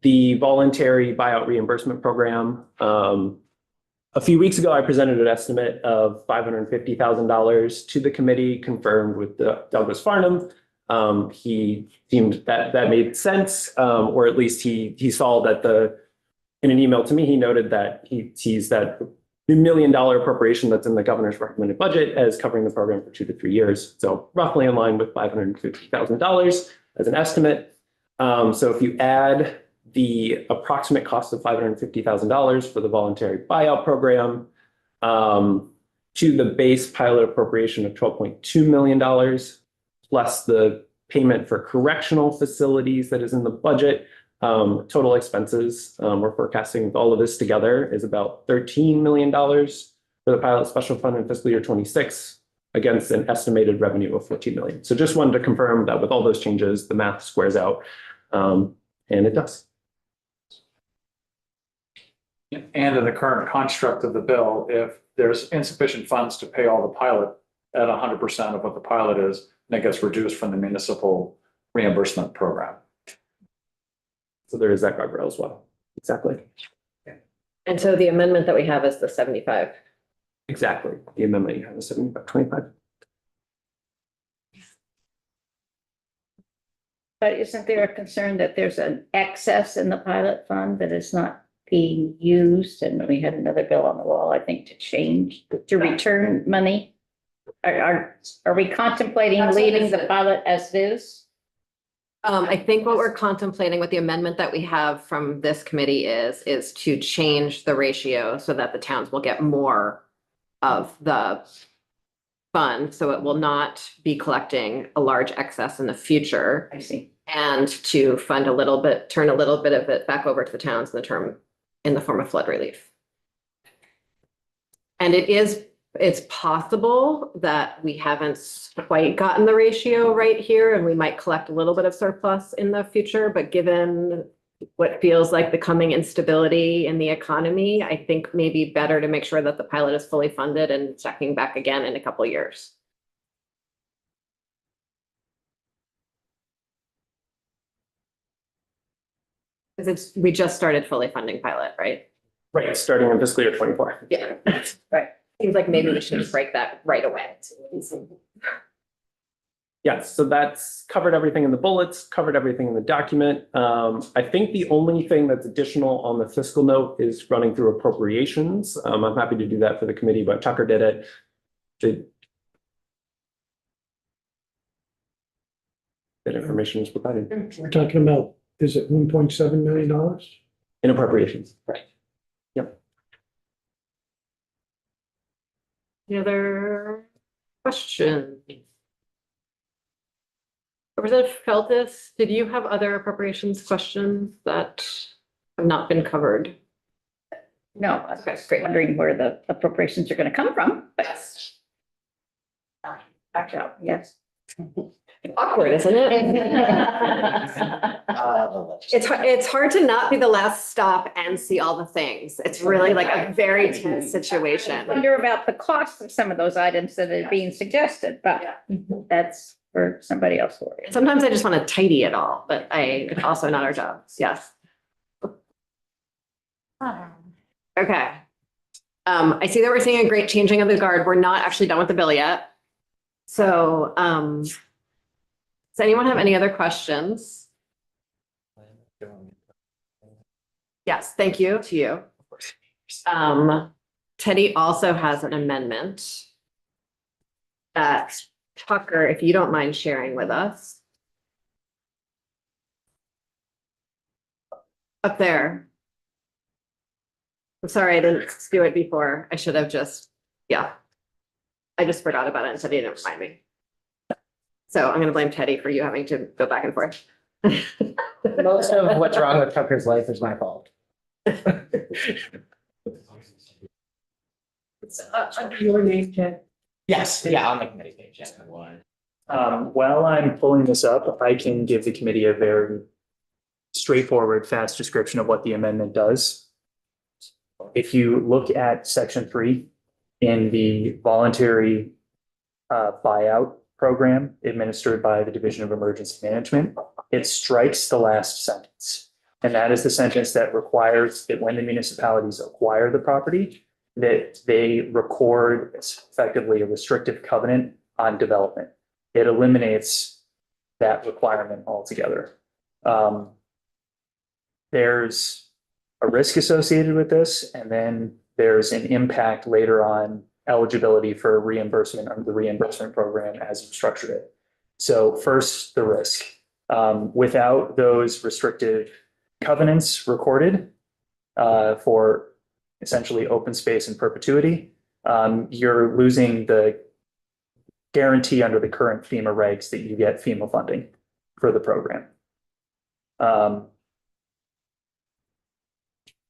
[SPEAKER 11] the voluntary buyout reimbursement program, a few weeks ago, I presented an estimate of $550,000 to the committee, confirmed with Douglas Farnham. He deemed that made sense, or at least he saw that in an email to me, he noted that he sees that the $1 million appropriation that's in the governor's recommended budget as covering the program for 2 to 3 years. So roughly in line with $550,000 as an estimate. So if you add the approximate cost of $550,000 for the voluntary buyout program to the base pilot appropriation of $12.2 million, plus the payment for correctional facilities that is in the budget, total expenses we're forecasting with all of this together is about $13 million for the pilot special fund in fiscal year 26 against an estimated revenue of $14 million. So just wanted to confirm that with all those changes, the math squares out, and it does.
[SPEAKER 9] And in the current construct of the bill, if there's insufficient funds to pay all the pilot at 100% of what the pilot is, then it gets reduced from the municipal reimbursement program.
[SPEAKER 11] So there is that guardrail as well. Exactly.
[SPEAKER 1] And so the amendment that we have is the 75.
[SPEAKER 11] Exactly. The amendment you have is 75.
[SPEAKER 5] But isn't there a concern that there's an excess in the pilot fund that is not being used? And we had another bill on the wall, I think, to return money. Are we contemplating leaving the pilot as is?
[SPEAKER 1] I think what we're contemplating with the amendment that we have from this committee is to change the ratio so that the towns will get more of the fund. So it will not be collecting a large excess in the future.
[SPEAKER 5] I see.
[SPEAKER 1] And to fund a little bit, turn a little bit of it back over to the towns in the form of flood relief. And it's possible that we haven't quite gotten the ratio right here and we might collect a little bit of surplus in the future, but given what feels like the coming instability in the economy, I think maybe better to make sure that the pilot is fully funded and checking back again in a couple of years. Because we just started fully funding pilot, right?
[SPEAKER 11] Right, starting in fiscal year 24.
[SPEAKER 1] Yeah, right. Seems like maybe we should break that right away.
[SPEAKER 11] Yes, so that's covered everything in the bullets, covered everything in the document. I think the only thing that's additional on the fiscal note is running through appropriations. I'm happy to do that for the committee, but Tucker did it. That information is provided
[SPEAKER 6] We're talking about, is it $1.7 million?
[SPEAKER 11] in appropriations. Right. Yep.
[SPEAKER 1] Any other questions? Representative Feltus, did you have other appropriations questions that have not been covered?
[SPEAKER 5] No, I was wondering where the appropriations are going to come from, but back out, yes.
[SPEAKER 1] Awkward, isn't it? It's hard to not be the last stop and see all the things. It's really like a very tense situation.
[SPEAKER 5] Wonder about the cost of some of those items that are being suggested, but that's for somebody else to worry.
[SPEAKER 1] Sometimes I just want to tidy it all, but it's also not our job. Yes. Okay. I see that we're seeing a great changing of the guard. We're not actually done with the bill yet. So, does anyone have any other questions? Yes, thank you to you. Teddy also has an amendment that Tucker, if you don't mind sharing with us. Up there. I'm sorry, I didn't do it before. I should have just, yeah. I just forgot about it and Teddy didn't remind me. So I'm gonna blame Teddy for you having to go back and forth.
[SPEAKER 7] Most of what's wrong with Tucker's life is my fault.
[SPEAKER 12] It's under your name, Jen.
[SPEAKER 7] Yes, yeah, on the committee page, yeah.
[SPEAKER 4] While I'm pulling this up, I can give the committee a very straightforward, fast description of what the amendment does. If you look at section 3 in the voluntary buyout program administered by the Division of Emergency Management, it strikes the last sentence. And that is the sentence that requires that when the municipalities acquire the property, that they record effectively a restrictive covenant on development. It eliminates that requirement altogether. There's a risk associated with this, and then there's an impact later on eligibility for reimbursement under the reimbursement program as you structured it. So first, the risk. Without those restrictive covenants recorded for essentially open space in perpetuity, you're losing the guarantee under the current FEMA regs that you get FEMA funding for the program.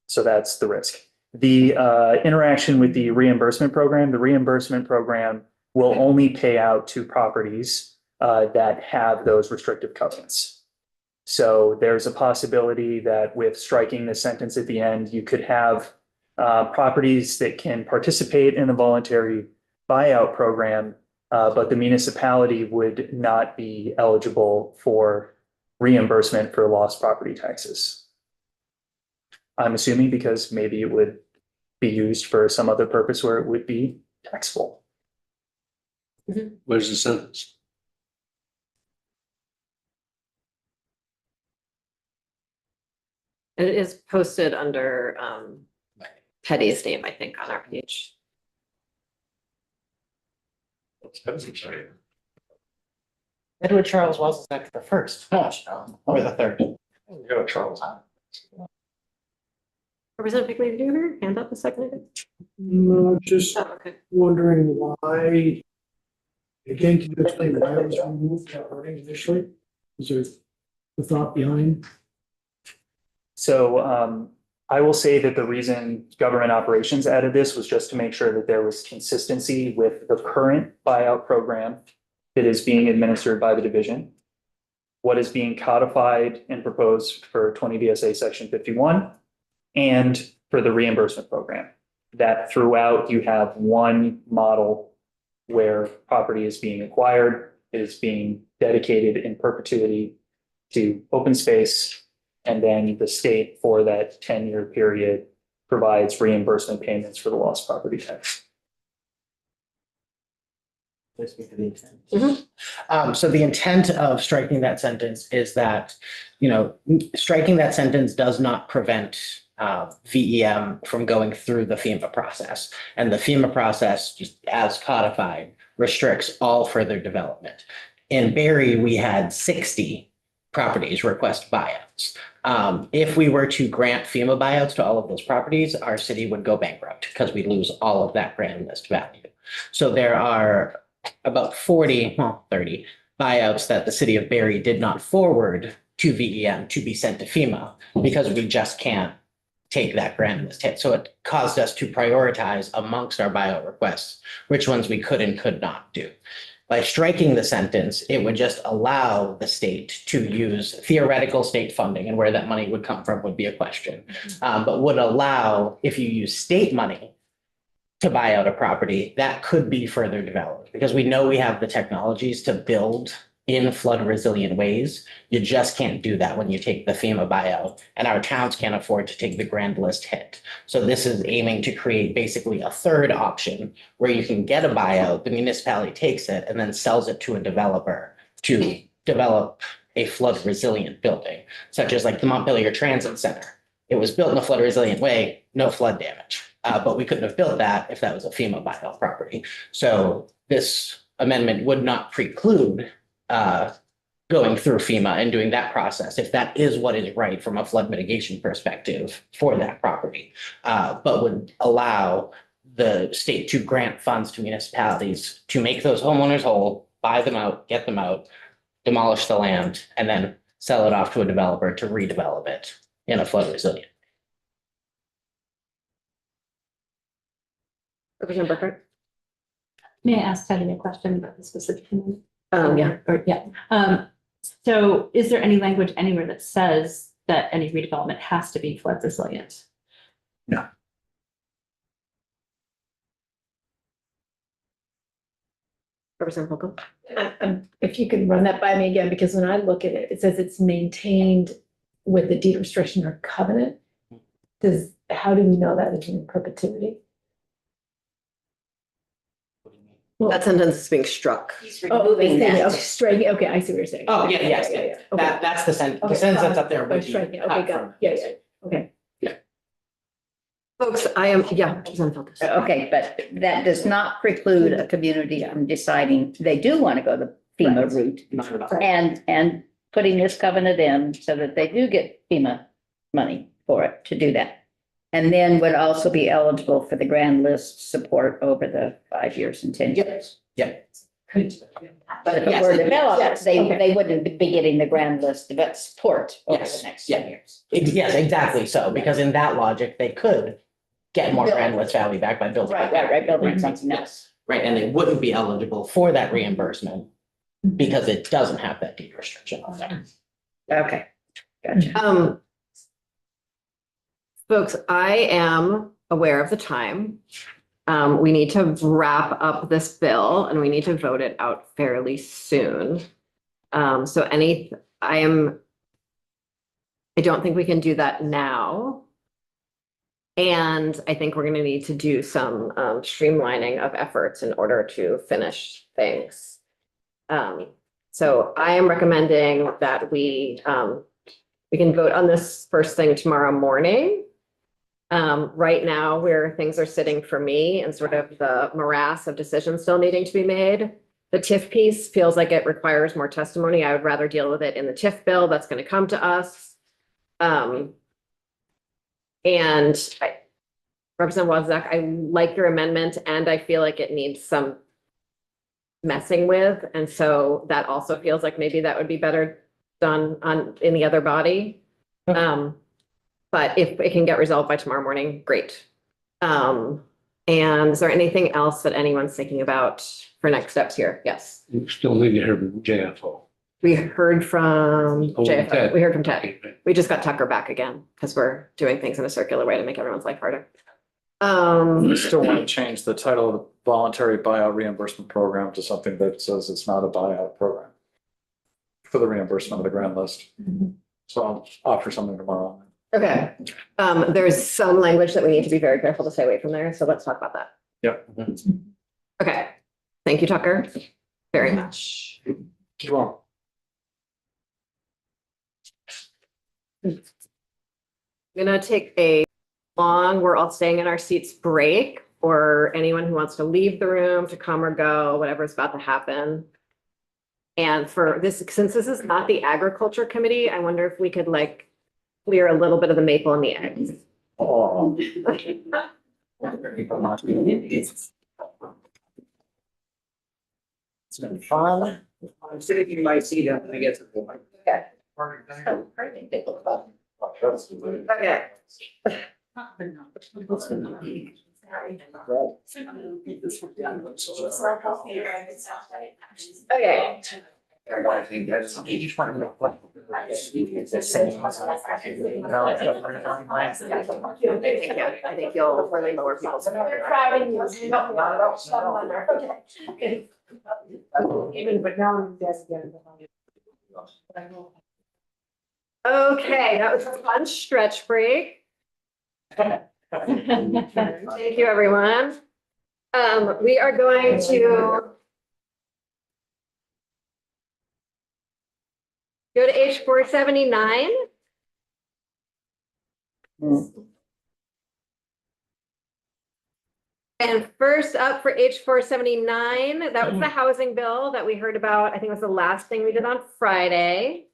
[SPEAKER 4] So that's the risk. The interaction with the reimbursement program will only pay out to properties that have those restrictive covenants. So there's a possibility that with striking the sentence at the end, you could have properties that can participate in the voluntary buyout program, but the municipality would not be eligible for reimbursement for lost property taxes. I'm assuming because maybe it would be used for some other purpose where it would be taxable.
[SPEAKER 8] Where's the sentence?
[SPEAKER 1] It is posted under Teddy's name, I think, on our page.
[SPEAKER 7] Edward Charles Wells is next the first, or the third.
[SPEAKER 9] Go Charles.
[SPEAKER 1] Representative Pigley, did you have your hand up a second ago?
[SPEAKER 6] No, just
[SPEAKER 1] Oh, okay.
[SPEAKER 6] wondering why, again, can you explain why it was removed that wording initially? Is there the thought behind?
[SPEAKER 4] So I will say that the reason government operations added this was just to make sure that there was consistency with the current buyout program that is being administered by the division, what is being codified and proposed for 20 VSA section 51, and for the reimbursement program. That throughout you have one model where property is being acquired, it is being dedicated in perpetuity to open space, and then the state for that 10-year period provides reimbursement payments for the lost property tax.
[SPEAKER 7] So the intent of striking that sentence is that, striking that sentence does not prevent VEM from going through the FEMA process. And the FEMA process, just as codified, restricts all further development. In Barry, we had 60 properties request buyouts. If we were to grant FEMA buyouts to all of those properties, our city would go bankrupt because we lose all of that grand list value. So there are about 30 buyouts that the city of Barry did not forward to VEM to be sent to FEMA because we just can't take that grand list hit. So it caused us to prioritize amongst our buyout requests, which ones we could and could not do. By striking the sentence, it would just allow the state to use theoretical state funding, and where that money would come from would be a question. But would allow, if you use state money to buy out a property, that could be further developed because we know we have the technologies to build in flood resilient ways. You just can't do that when you take the FEMA buyout, and our towns can't afford to take the grand list hit. So this is aiming to create basically a third option where you can get a buyout, the municipality takes it and then sells it to a developer to develop a flood resilient building, such as like the Montpelier Transit Center. It was built in a flood resilient way, no flood damage. But we couldn't have built that if that was a FEMA buyout property. So this amendment would not preclude going through FEMA and doing that process, if that is what is right from a flood mitigation perspective for that property. But would allow the state to grant funds to municipalities to make those homeowners whole, buy them out, get them out, demolish the land, and then sell it off to a developer to redevelop it in a flood resilient.
[SPEAKER 1] Representative Burkhardt?
[SPEAKER 10] May I ask Patty a question about the specific?
[SPEAKER 1] Yeah.
[SPEAKER 10] Or, yeah. So is there any language anywhere that says that any redevelopment has to be flood resilient?
[SPEAKER 1] Representative Holcomb?
[SPEAKER 2] If you could run that by me again, because when I look at it, it says it's maintained with the deed restriction or covenant. How do we know that is in perpetuity? Well,
[SPEAKER 1] That sentence is being struck.
[SPEAKER 5] Removing that.
[SPEAKER 2] Okay, striking, okay, I see what you're saying.
[SPEAKER 7] Oh, yeah, yes,
[SPEAKER 2] Yeah,
[SPEAKER 7] yeah.
[SPEAKER 2] Okay.
[SPEAKER 7] That's the sentence,
[SPEAKER 2] Okay,
[SPEAKER 7] that's up there.
[SPEAKER 2] Oh,
[SPEAKER 7] would be
[SPEAKER 2] striking,
[SPEAKER 7] cut
[SPEAKER 2] okay, got
[SPEAKER 7] from-
[SPEAKER 2] it, yeah, okay.
[SPEAKER 1] Folks, Representative Feltes.
[SPEAKER 5] Okay, but that does not preclude a community from deciding they do want to go the FEMA route
[SPEAKER 7] Not at all.
[SPEAKER 5] and putting this covenant in so that they do get FEMA money for it to do that. And then would also be eligible for the grand list support over the 5 years and 10 years.
[SPEAKER 7] Yep.
[SPEAKER 5] But if it
[SPEAKER 7] Yes,
[SPEAKER 5] were
[SPEAKER 7] it-
[SPEAKER 5] developed,
[SPEAKER 2] yes,
[SPEAKER 5] they
[SPEAKER 2] okay.
[SPEAKER 5] wouldn't be getting the grand list of support over
[SPEAKER 7] Yes,
[SPEAKER 5] the next
[SPEAKER 7] yeah.
[SPEAKER 5] 10 years.
[SPEAKER 7] Yes, exactly so, because in that logic, they could get more grand list value back by building.
[SPEAKER 5] Right, building something else.
[SPEAKER 7] Yes, right, and they wouldn't be eligible for that reimbursement because it doesn't have that deed restriction on there.
[SPEAKER 5] Okay, gotcha.
[SPEAKER 1] Folks, I am aware of the time. We need to wrap up this bill and we need to vote it out fairly soon. I don't think we can do that now. And I think we're gonna need to do some streamlining of efforts in order to finish things. So I am recommending that we can vote on this first thing tomorrow morning. Right now, where things are sitting for me and sort of the morass of decisions still needing to be made. The TIF piece feels like it requires more testimony. I would rather deal with it in the TIF bill that's gonna come to us. Representative Wozniak, I like your amendment and I feel like it needs some messing with. And so that also feels like maybe that would be better done in the other body. But if it can get resolved by tomorrow morning, great. And is there anything else that anyone's thinking about for next steps here? Yes.
[SPEAKER 8] You still need to hear from JFO.
[SPEAKER 1] We heard from
[SPEAKER 8] Oh,
[SPEAKER 1] JFO.
[SPEAKER 8] Ted.
[SPEAKER 1] We heard from Ted. We just got Tucker back again because we're doing things in a circular way to make everyone's life harder.
[SPEAKER 9] We still want to change the title of the voluntary buyout reimbursement program to something that says it's not a buyout program for the reimbursement of the grand list. So I'll offer something tomorrow.
[SPEAKER 1] Okay, there's some language that we need to be very careful to stay away from there, so let's talk about that.
[SPEAKER 9] Yep.
[SPEAKER 1] Okay, thank you, Tucker, very much.
[SPEAKER 9] You're welcome.
[SPEAKER 1] I'm gonna take a we're all staying in our seats break, or anyone who wants to leave the room to come or go, whatever's about to happen. And for this, since this is not the agriculture committee, I wonder if we could clear a little bit of the maple and the eggs.
[SPEAKER 9] Oh.
[SPEAKER 7] It's been fun.
[SPEAKER 3] I'm sitting in my seat, I guess.
[SPEAKER 1] Okay. Okay. Okay.
[SPEAKER 3] I think that's. You just want to know what.
[SPEAKER 1] I think you'll really lower people's.
[SPEAKER 12] Even, but now I'm dead again.
[SPEAKER 1] Okay, that was a fun stretch break. Thank you, everyone. We are going to go to H 479. And first up for H 479, that was the housing bill that we heard about. I think it was the last thing we did on Friday.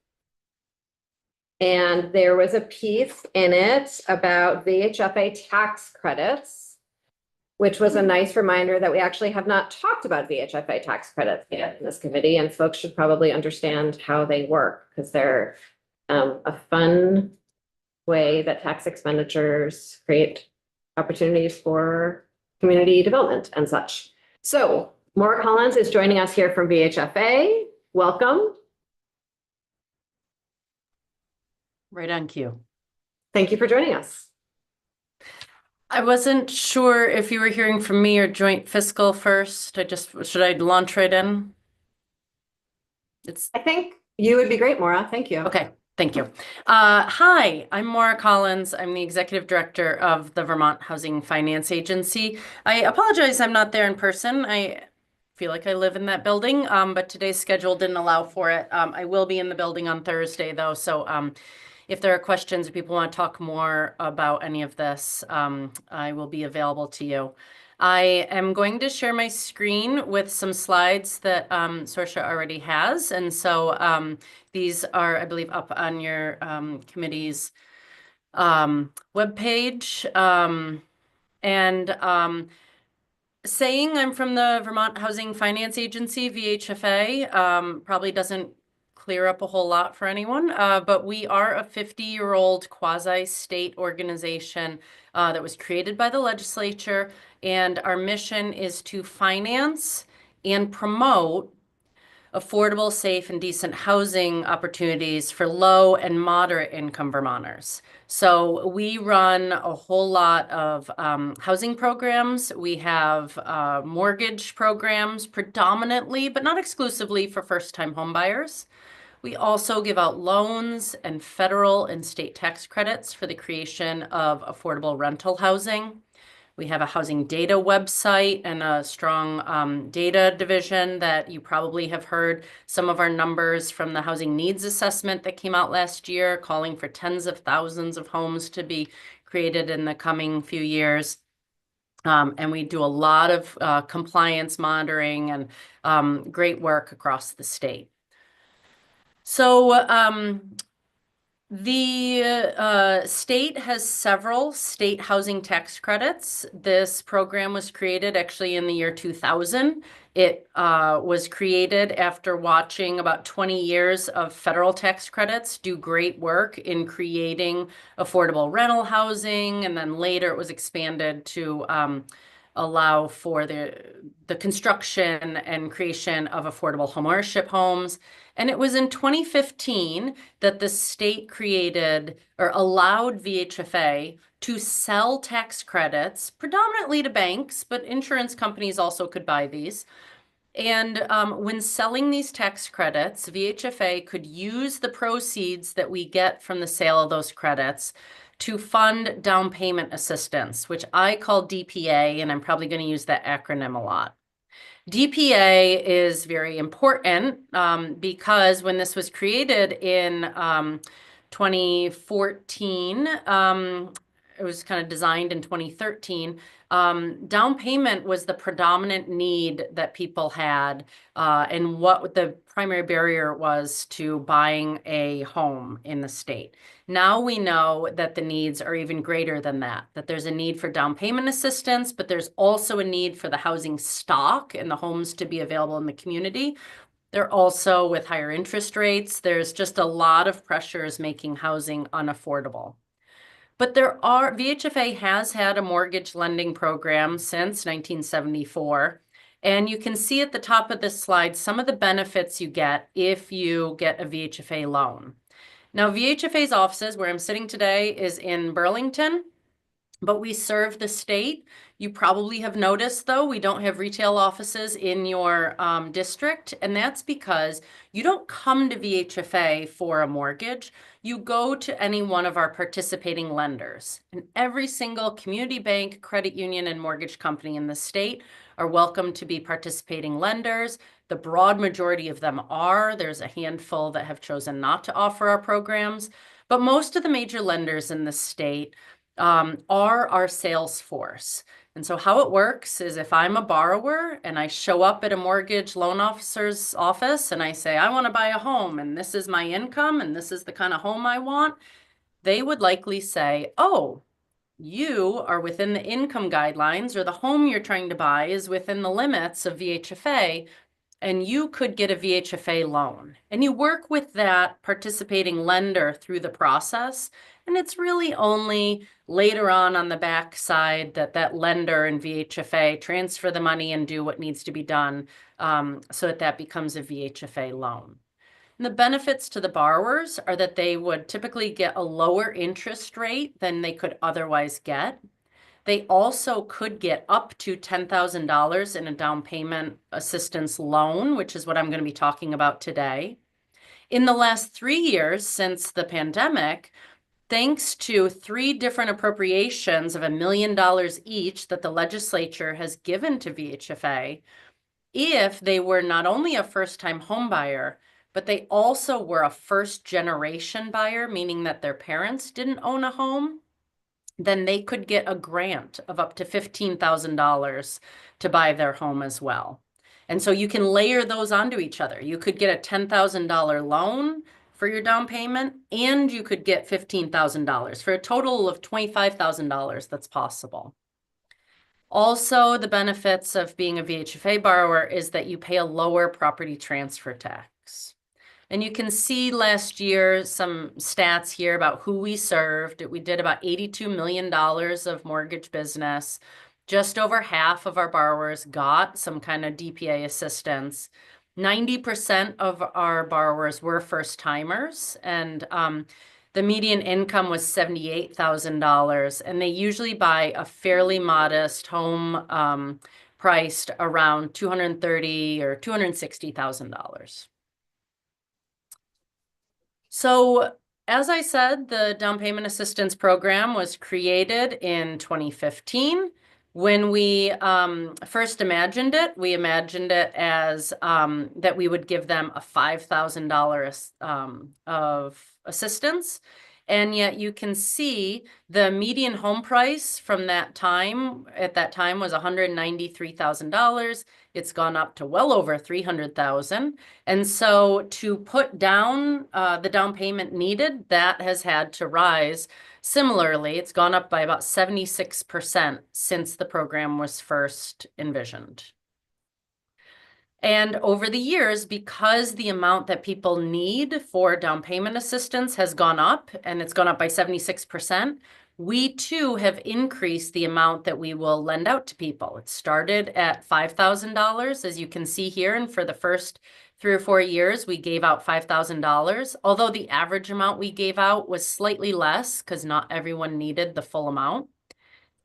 [SPEAKER 1] And there was a piece in it about VHFA tax credits, which was a nice reminder that we actually have not talked about VHFA tax credits yet in this committee, and folks should probably understand how they work, because they're a fun way that tax expenditures create opportunities for community development and such. So Maura Collins is joining us here from VHFA. Welcome.
[SPEAKER 13] Right on cue.
[SPEAKER 1] Thank you for joining us.
[SPEAKER 13] I wasn't sure if you were hearing from me or joint fiscal first. Should I launch right in?
[SPEAKER 1] I think you would be great, Maura. Thank you.
[SPEAKER 13] Okay, thank you. Hi, I'm Maura Collins. I'm the executive director of the Vermont Housing Finance Agency. I apologize I'm not there in person. I feel like I live in that building, but today's schedule didn't allow for it. I will be in the building on Thursday though, so if there are questions or people want to talk more about any of this, I will be available to you. I am going to share my screen with some slides that Saoirse already has. And so these are, I believe, up on your committee's webpage. Saying I'm from the Vermont Housing Finance Agency, VHFA, probably doesn't clear up a whole lot for anyone, but we are a 50-year-old quasi-state organization that was created by the legislature, and our mission is to finance and promote affordable, safe, and decent housing opportunities for low and moderate income Vermonters. So we run a whole lot of housing programs. We have mortgage programs predominantly, but not exclusively, for first-time homebuyers. We also give out loans and federal and state tax credits for the creation of affordable rental housing. We have a housing data website and a strong data division that you probably have heard some of our numbers from the housing needs assessment that came out last year, calling for tens of thousands of homes to be created in the coming few years. And we do a lot of compliance monitoring and great work across the state. So the state has several state housing tax credits. This program was created actually in the year 2000. It was created after watching about 20 years of federal tax credits do great work in creating affordable rental housing. And then later it was expanded to allow for the construction and creation of affordable homeownership homes. And it was in 2015 that the state created or allowed VHFA to sell tax credits, predominantly to banks, but insurance companies also could buy these. And when selling these tax credits, VHFA could use the proceeds that we get from the sale of those credits to fund down payment assistance, which I call DPA, and I'm probably going to use that acronym a lot. DPA is very important because when this was created in 2014, it was kind of designed in 2013. Down payment was the predominant need that people had and what the primary barrier was to buying a home in the state. Now we know that the needs are even greater than that there's a need for down payment assistance, but there's also a need for the housing stock and the homes to be available in the community. They're also, with higher interest rates, there's just a lot of pressures making housing unaffordable. But VHFA has had a mortgage lending program since 1974. And you can see at the top of this slide some of the benefits you get if you get a VHFA loan. Now, VHFA's offices, where I'm sitting today, is in Burlington, but we serve the state. You probably have noticed, though, we don't have retail offices in your district, and that's because you don't come to VHFA for a mortgage. You go to any one of our participating lenders, and every single community bank, credit union, and mortgage company in the state are welcome to be participating lenders. The broad majority of them are. There's a handful that have chosen not to offer our programs, but most of the major lenders in the state are our sales force. And so how it works is if I'm a borrower and I show up at a mortgage loan officer's office and I say, I want to buy a home and this is my income and this is the kind of home I want, they would likely say, oh, you are within the income guidelines, or the home you're trying to buy is within the limits of VHFA, and you could get a VHFA loan. And you work with that participating lender through the process. And it's really only later on the backside that that lender and VHFA transfer the money and do what needs to be done so that that becomes a VHFA loan. And the benefits to the borrowers are that they would typically get a lower interest rate than they could otherwise get. They also could get up to $10,000 in a down payment assistance loan, which is what I'm going to be talking about today. In the last 3 years since the pandemic, thanks to 3 different appropriations of $1 million each that the legislature has given to VHFA, if they were not only a first-time home buyer, but they also were a first-generation buyer, meaning that their parents didn't own a home, then they could get a grant of up to $15,000 to buy their home as well. And so you can layer those onto each other. You could get a $10,000 loan for your down payment, and you could get $15,000 for a total of $25,000 that's possible. Also, the benefits of being a VHFA borrower is that you pay a lower property transfer tax. And you can see last year some stats here about who we served. We did about $82 million of mortgage business. Just over half of our borrowers got some kind of DPA assistance. 90% of our borrowers were first timers, and the median income was $78,000, and they usually buy a fairly modest home priced around $230,000 or $260,000. So as I said, the down payment assistance program was created in 2015. When we first imagined it, we imagined it as that we would give them a $5,000 of assistance. And yet you can see the median home price from that time, at that time, was $193,000. It's gone up to well over $300,000. And so to put down the down payment needed, that has had to rise. Similarly, it's gone up by about 76% since the program was first envisioned. And over the years, because the amount that people need for down payment assistance has gone up, and it's gone up by 76%, we too have increased the amount that we will lend out to people. It started at $5,000, as you can see here, and for the first 3 or 4 years, we gave out $5,000, although the average amount we gave out was slightly less because not everyone needed the full amount.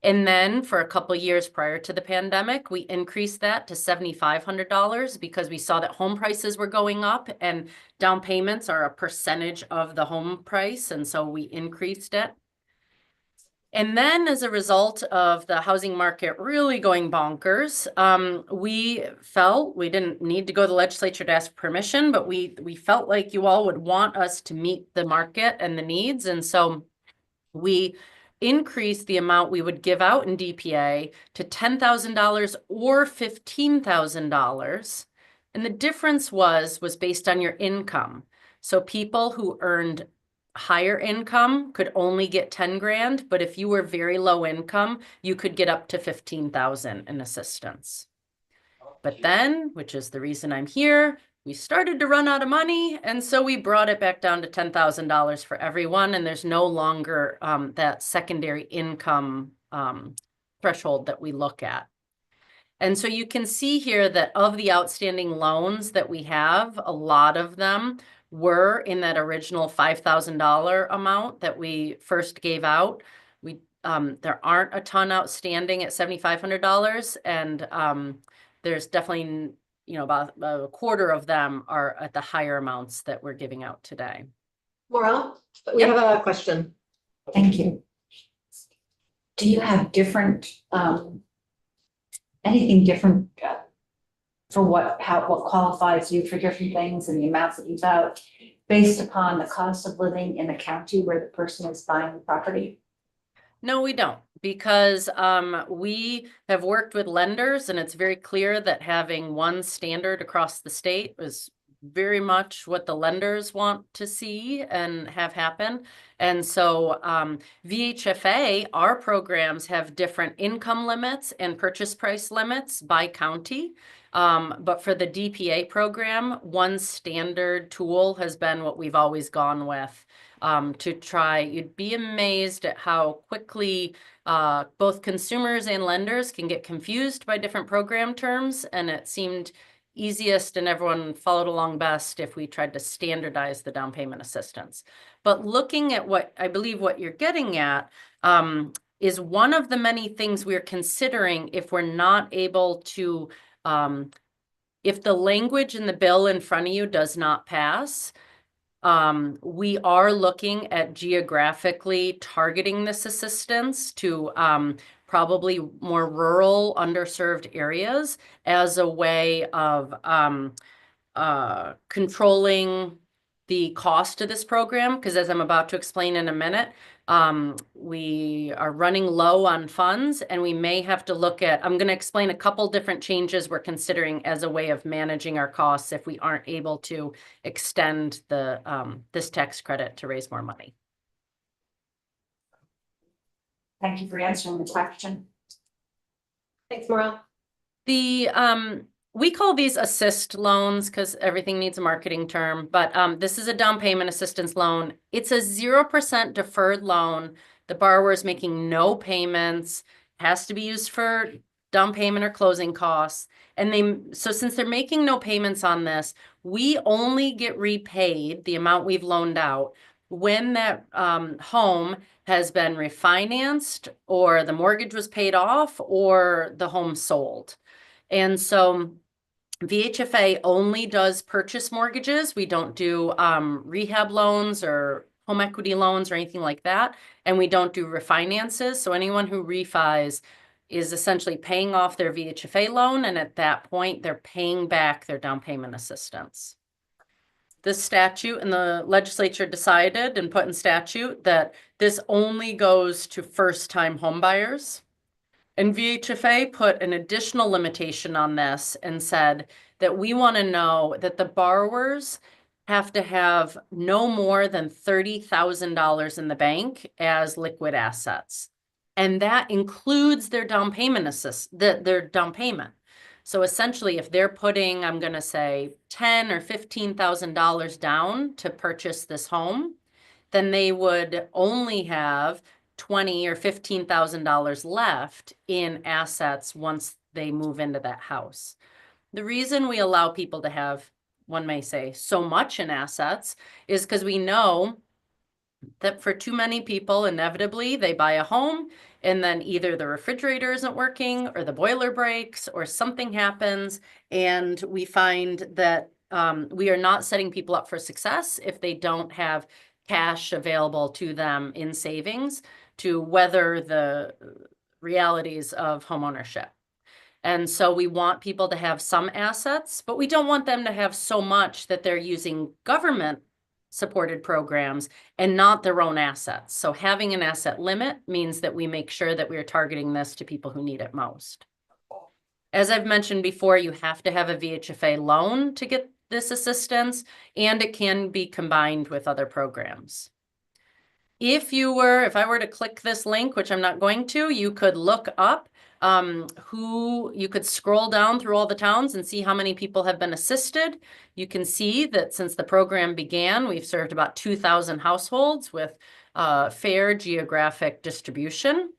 [SPEAKER 13] And then for a couple of years prior to the pandemic, we increased that to $7,500 because we saw that home prices were going up and down payments are a percentage of the home price. And so we increased it. And then as a result of the housing market really going bonkers, we felt we didn't need to go to the legislature to ask permission, but we felt like you all would want us to meet the market and the needs. And so we increase the amount we would give out in DPA to $10,000 or $15,000. And the difference was based on your income. So people who earned higher income could only get 10 grand, but if you were very low income, you could get up to 15,000 in assistance. But then, which is the reason I'm here, we started to run out of money, and so we brought it back down to $10,000 for everyone, and there's no longer that secondary income threshold that we look at. And so you can see here that of the outstanding loans that we have, a lot of them were in that original $5,000 amount that we first gave out. There aren't a ton outstanding at $7,500, and there's definitely about a quarter of them are at the higher amounts that we're giving out today.
[SPEAKER 1] Maurel, we have a question.
[SPEAKER 14] Thank you. Do you have different, anything different for what qualifies you for different things and the amounts that you give out based upon the cost of living in the county where the person is buying the property?
[SPEAKER 13] No, we don't. because we have worked with lenders and it's very clear that having one standard across the state is very much what the lenders want to see and have happen. And so VHFA, our programs have different income limits and purchase price limits by county. But for the DPA program, one standard tool has been what we've always gone with to try. You'd be amazed at how quickly both consumers and lenders can get confused by different program terms. And it seemed easiest and everyone followed along best if we tried to standardize the down payment assistance. But looking at what I believe what you're getting at is one of the many things we're considering if we're not able to, if the language in the bill in front of you does not pass, we are looking at geographically targeting this assistance to probably more rural, underserved areas as a way of controlling the cost of this program. Because as I'm about to explain in a minute, we are running low on funds and we may have to look at, I'm going to explain a couple different changes we're considering as a way of managing our costs if we aren't able to extend the this tax credit to raise more money.
[SPEAKER 14] Thank you for answering the question.
[SPEAKER 1] Thanks, Maureen.
[SPEAKER 13] The we call these assist loans because everything needs a marketing term, but this is a down payment assistance loan. It's a 0% deferred loan. The borrower is making no payments, has to be used for down payment or closing costs. And so since they're making no payments on this, we only get repaid the amount we've loaned out when that home has been refinanced or the mortgage was paid off or the home sold. And so VHFA only does purchase mortgages. We don't do rehab loans or home equity loans or anything like that. And we don't do refinances. So anyone who refis is essentially paying off their VHFA loan. And at that point, they're paying back their down payment assistance. This statute and the legislature decided and put in statute that this only goes to first-time home buyers. And VHFA put an additional limitation on this and said that we want to know that the borrowers have to have no more than $30,000 in the bank as liquid assets. And that includes their down payment their down payment. So essentially, if they're putting, I'm going to say $10,000 or $15,000 down to purchase this home, then they would only have $20,000 or $15,000 left in assets once they move into that house. The reason we allow people to have, one may say, so much in assets is because we know that for too many people, inevitably, they buy a home and then either the refrigerator isn't working or the boiler breaks or something happens. And we find that we are not setting people up for success if they don't have cash available to them in savings to weather the realities of homeownership. And so we want people to have some assets, but we don't want them to have so much that they're using government supported programs and not their own assets. So having an asset limit means that we make sure that we are targeting this to people who need it most. As I've mentioned before, you have to have a VHFA loan to get this assistance, and it can be combined with other programs. If I were to click this link, which I'm not going to, you could look up you could scroll down through all the towns and see how many people have been assisted. You can see that since the program began, we've served about 2,000 households with fair geographic distribution.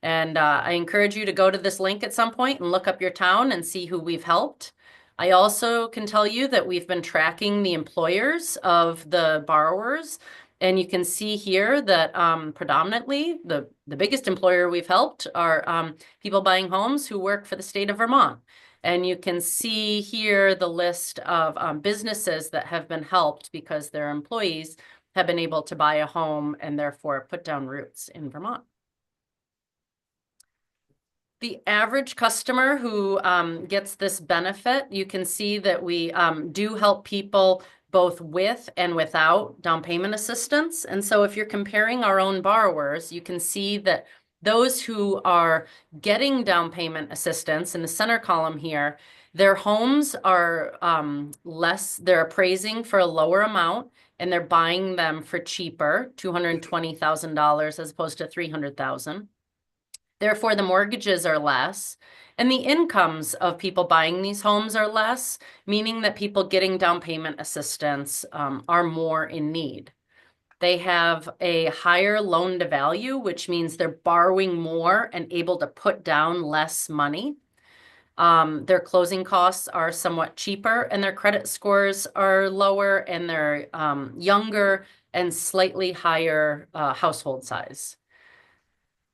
[SPEAKER 13] And I encourage you to go to this link at some point and look up your town and see who we've helped. I also can tell you that we've been tracking the employers of the borrowers. And you can see here that predominantly the biggest employer we've helped are people buying homes who work for the state of Vermont. And you can see here the list of businesses that have been helped because their employees have been able to buy a home and therefore put down roots in Vermont. The average customer who gets this benefit, you can see that we do help people both with and without down payment assistance. And so if you're comparing our own borrowers, you can see that Those who are getting down payment assistance in the center column here, their homes are they're appraising for a lower amount and they're buying them for cheaper, $220,000 as opposed to $300,000. Therefore, the mortgages are less and the incomes of people buying these homes are less, meaning that people getting down payment assistance are more in need. They have a higher loan to value, which means they're borrowing more and able to put down less money. Their closing costs are somewhat cheaper and their credit scores are lower and they're younger and slightly higher household size.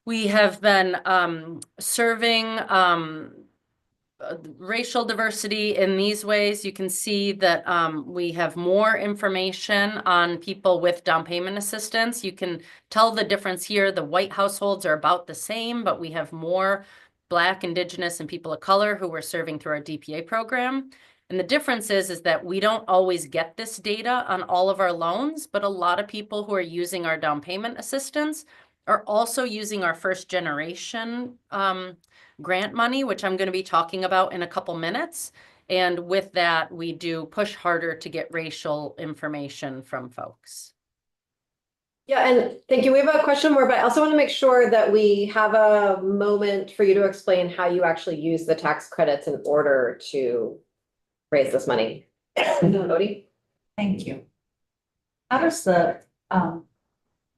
[SPEAKER 13] We have been serving racial diversity in these ways. You can see that we have more information on people with down payment assistance. You can tell the difference here. The white households are about the same, but we have more Black, Indigenous, and people of color who we're serving through our DPA program. And the difference is that we don't always get this data on all of our loans, but a lot of people who are using our down payment assistance are also using our first generation grant money, which I'm going to be talking about in a couple minutes. And with that, we do push harder to get racial information from folks.
[SPEAKER 1] Yeah, and thank you. We have a question more, but I also want to make sure that we have a moment for you to explain how you actually use the tax credits in order to raise this money. Odie?
[SPEAKER 14] Thank you. How does the,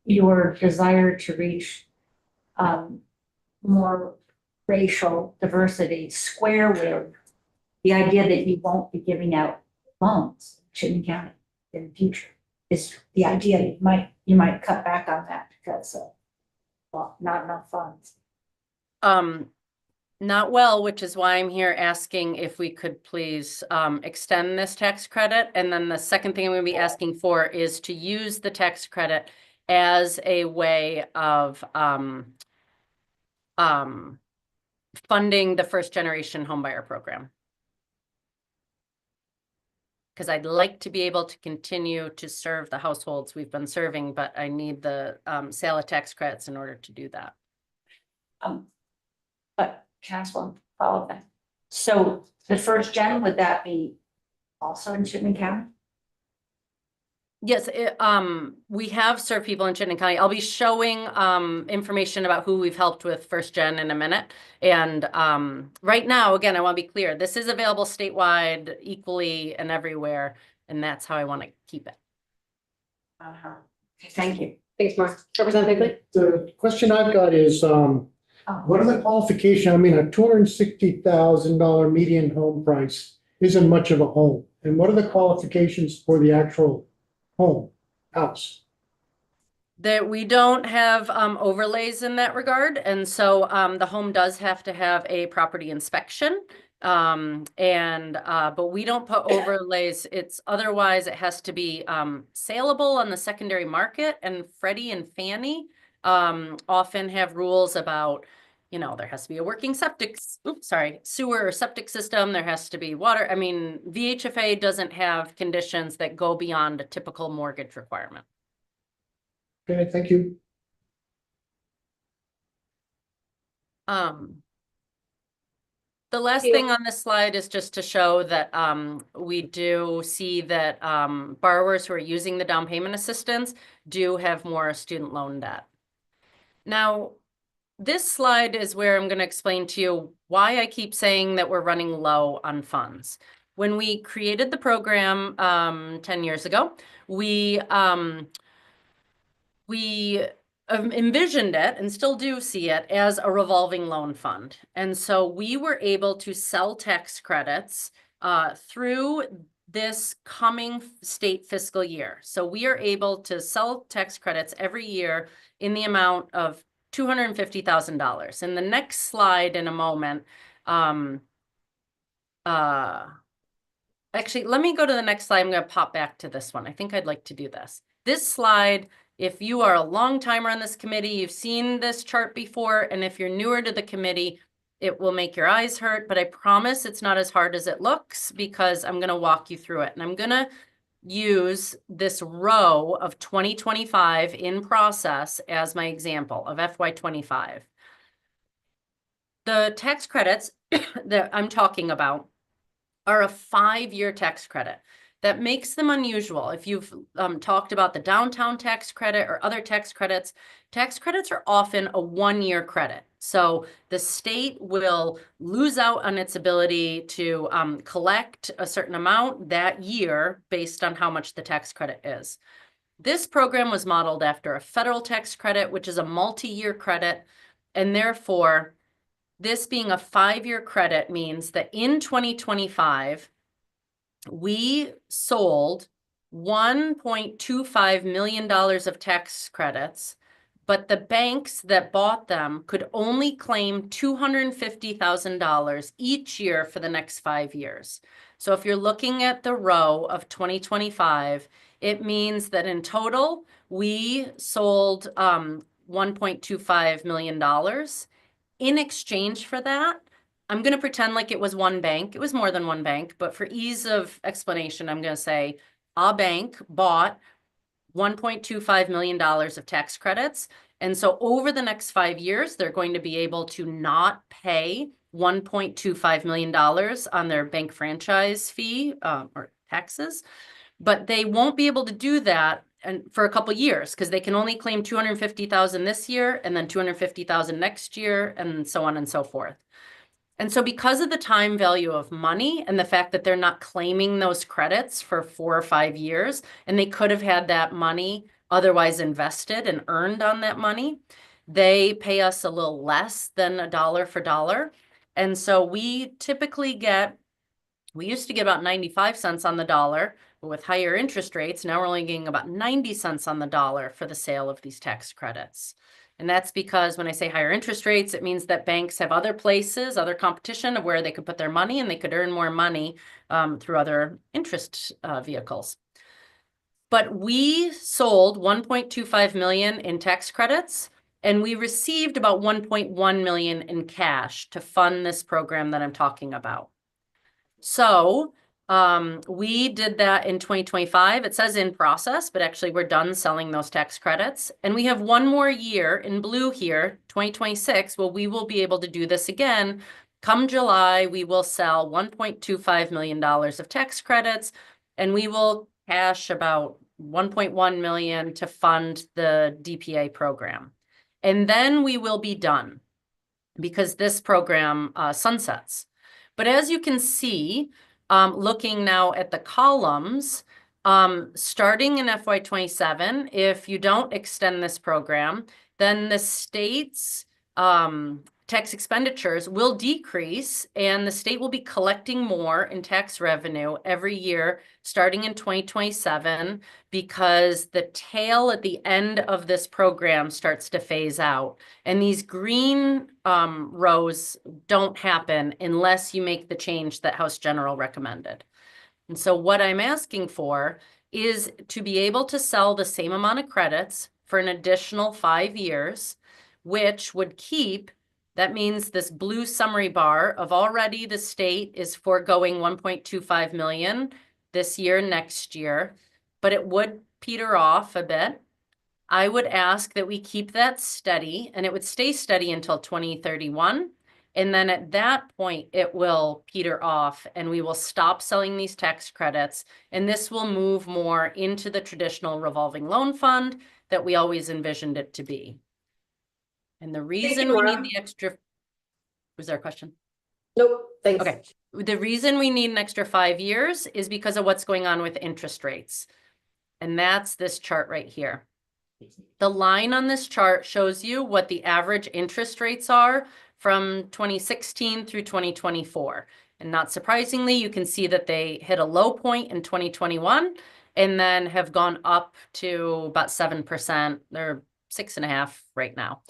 [SPEAKER 14] your desire to reach, more racial diversity square with the idea that you won't be giving out loans in Chittenden County in the future? Is the idea you might cut back on that because of, well, not enough funds?
[SPEAKER 13] Not well, which is why I'm here asking if we could please extend this tax credit. And then the second thing I'm going to be asking for is to use the tax credit as a way of funding the first generation homebuyer program. Because I'd like to be able to continue to serve the households we've been serving, but I need the sale of tax credits in order to do that.
[SPEAKER 14] But can I ask one follow-up then? So the first gen, would that be also in Chittenden County?
[SPEAKER 13] Yes, we have served people in Chittenden County. I'll be showing information about who we've helped with first gen in a minute. And right now, again, I want to be clear, this is available statewide equally and everywhere. And that's how I want to keep it.
[SPEAKER 14] Okay, thank you.
[SPEAKER 1] Thanks, Mark. Representative Bigley?
[SPEAKER 6] The question I've got is, what are the qualifications? I mean, a $260,000 median home price isn't much of a home. And what are the qualifications for the actual house?
[SPEAKER 13] That we don't have overlays in that regard. And so the home does have to have a property inspection. But we don't put overlays. It's otherwise it has to be saleable on the secondary market, and Freddie and Fannie often have rules about, you know, there has to be a working sewer or septic system. There has to be water. I mean, VHFA doesn't have conditions that go beyond a typical mortgage requirement.
[SPEAKER 6] Okay, thank you.
[SPEAKER 13] The last thing on this slide is just to show that we do see that borrowers who are using the down payment assistance do have more student loan debt. Now, this slide is where I'm going to explain to you why I keep saying that we're running low on funds. When we created the program 10 years ago, we envisioned it and still do see it as a revolving loan fund. And so we were able to sell tax credits through this coming state fiscal year. So we are able to sell tax credits every year in the amount of $250,000. In the next slide in a moment, actually, let me go to the next slide. I'm going to pop back to this one. I think I'd like to do this. This slide, if you are a long timer on this committee, you've seen this chart before. And if you're newer to the committee, it will make your eyes hurt. But I promise it's not as hard as it looks, because I'm going to walk you through it. And I'm going to use this row of 2025 in process as my example of FY25. The tax credits that I'm talking about are a 5-year tax credit. That makes them unusual. If you've talked about the downtown tax credit or other tax credits are often a 1-year credit. So the state will lose out on its ability to collect a certain amount that year based on how much the tax credit is. This program was modeled after a federal tax credit, which is a multi-year credit, and therefore this being a 5-year credit means that in 2025, we sold $1.25 million of tax credits, but the banks that bought them could only claim $250,000 each year for the next 5 years. So if you're looking at the row of 2025, it means that in total, we sold $1.25 million. In exchange for that, I'm going to pretend like it was one bank. It was more than one bank, but for ease of explanation, I'm going to say a bank bought $1.25 million of tax credits. And so over the next 5 years, they're going to be able to not pay $1.25 million on their bank franchise fee or taxes, but they won't be able to do that and for a couple of years because they can only claim $250,000 this year and then $250,000 next year and so on and so forth. And so because of the time value of money and the fact that they're not claiming those credits for 4 or 5 years, and they could have had that money otherwise invested and earned on that money, they pay us a little less than a dollar for dollar. And so we typically we used to get about 95 cents on the dollar, but with higher interest rates, now we're only getting about 90 cents on the dollar for the sale of these tax credits. And that's because when I say higher interest rates, it means that banks have other places, other competition of where they could put their money and they could earn more money through other interest vehicles. But we sold 1.25 million in tax credits, and we received about 1.1 million in cash to fund this program that I'm talking about. So we did that in 2025. It says in process, but actually we're done selling those tax credits. And we have one more year in blue here, 2026, where we will be able to do this again. Come July, we will sell $1.25 million of tax credits, and we will cash about 1.1 million to fund the DPA program. And then we will be done because this program sunsets. But as you can see, looking now at the columns, starting in FY27, if you don't extend this program, then the state's tax expenditures will decrease and the state will be collecting more in tax revenue every year starting in 2027 because the tail at the end of this program starts to phase out. And these green rows don't happen unless you make the change that House General recommended. And so what I'm asking for is to be able to sell the same amount of credits for an additional 5 years, which would keep. That means this blue summary bar of already the state is foregoing 1.25 million this year, next year, but it would peter off a bit. I would ask that we keep that steady and it would stay steady until 2031. And then at that point, it will peter off and we will stop selling these tax credits. And this will move more into the traditional revolving loan fund that we always envisioned it to be. And the reason we need the extra, was there a question?
[SPEAKER 1] Nope, thanks.
[SPEAKER 13] Okay, the reason we need an extra 5 years is because of what's going on with interest rates. And that's this chart right here. The line on this chart shows you what the average interest rates are from 2016 through 2024. And not surprisingly, you can see that they hit a low point in 2021 and then have gone up to about 7%. They're 6.5% right now.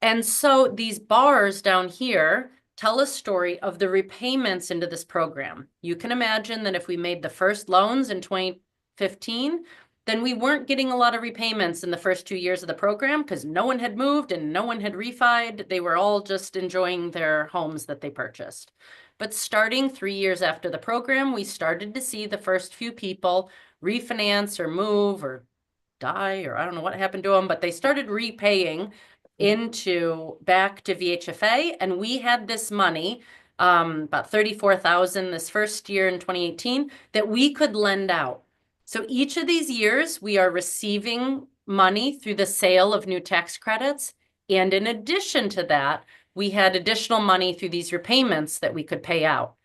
[SPEAKER 13] And so these bars down here tell a story of the repayments into this program. You can imagine that if we made the first loans in 2015, then we weren't getting a lot of repayments in the first 2 years of the program because no one had moved and no one had refied. They were all just enjoying their homes that they purchased. But starting 3 years after the program, we started to see the first few people refinance or move or die, or I don't know what happened to them, but they started repaying back to VHFA, and we had this money, about 34,000 this first year in 2018, that we could lend out. So each of these years, we are receiving money through the sale of new tax credits. And in addition to that, we had additional money through these repayments that we could pay out.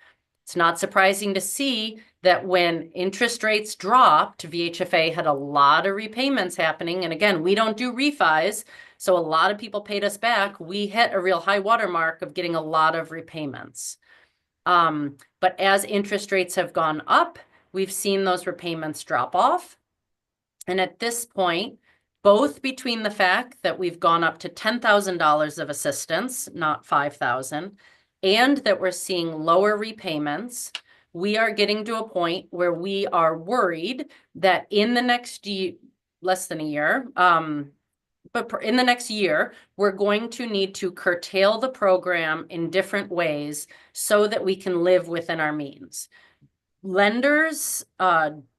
[SPEAKER 13] It's not surprising to see that when interest rates dropped, VHFA had a lot of repayments happening. And again, we don't do refis, so a lot of people paid us back. We hit a real high watermark of getting a lot of repayments. But as interest rates have gone up, we've seen those repayments drop off. And at this point, both between the fact that we've gone up to $10,000 of assistance, not $5,000, and that we're seeing lower repayments, we are getting to a point where we are worried that in the next year, less than a year, but in the next year, we're going to need to curtail the program in different ways so that we can live within our means. Lenders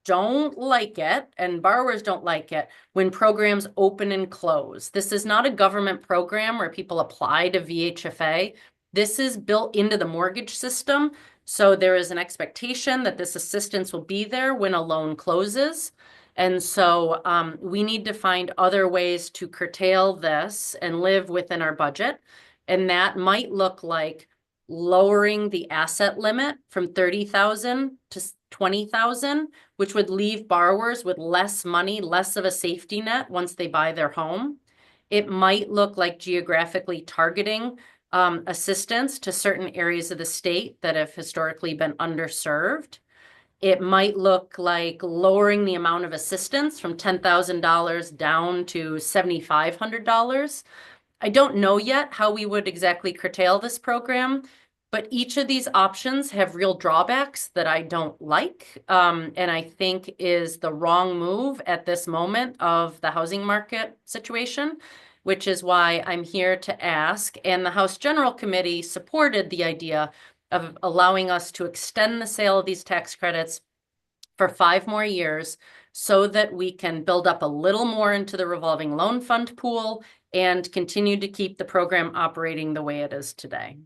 [SPEAKER 13] don't like it, and borrowers don't like it when programs open and close. This is not a government program where people apply to VHFA. This is built into the mortgage system. So there is an expectation that this assistance will be there when a loan closes. And so we need to find other ways to curtail this and live within our budget. And that might look like lowering the asset limit from 30,000 to 20,000, which would leave borrowers with less money, less of a safety net once they buy their home. It might look like geographically targeting assistance to certain areas of the state that have historically been underserved. It might look like lowering the amount of assistance from $10,000 down to $7,500. I don't know yet how we would exactly curtail this program, but each of these options have real drawbacks that I don't like, and I think is the wrong move at this moment of the housing market situation, which is why I'm here to ask. And the House General Committee supported the idea of allowing us to extend the sale of these tax credits for 5 more years so that we can build up a little more into the revolving loan fund pool and continue to keep the program operating the way it is today.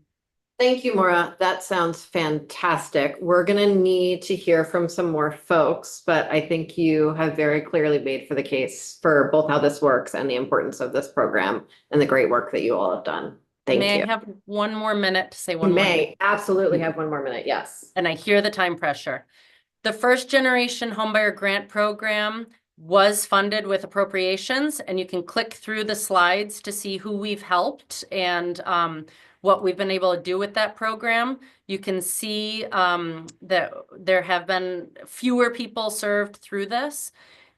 [SPEAKER 1] Thank you, Maura. That sounds fantastic. We're going to need to hear from some more folks, but I think you have very clearly made for the case for both how this works and the importance of this program and the great work that you all have done. Thank you.
[SPEAKER 13] May I have 1 more minute to say one
[SPEAKER 1] You
[SPEAKER 13] more?
[SPEAKER 1] may absolutely have 1 more minute. Yes.
[SPEAKER 13] And I hear the time pressure. The First Generation Homebuyer Grant Program was funded with appropriations, and you can click through the slides to see who we've helped and what we've been able to do with that program. You can see that there have been fewer people served through this.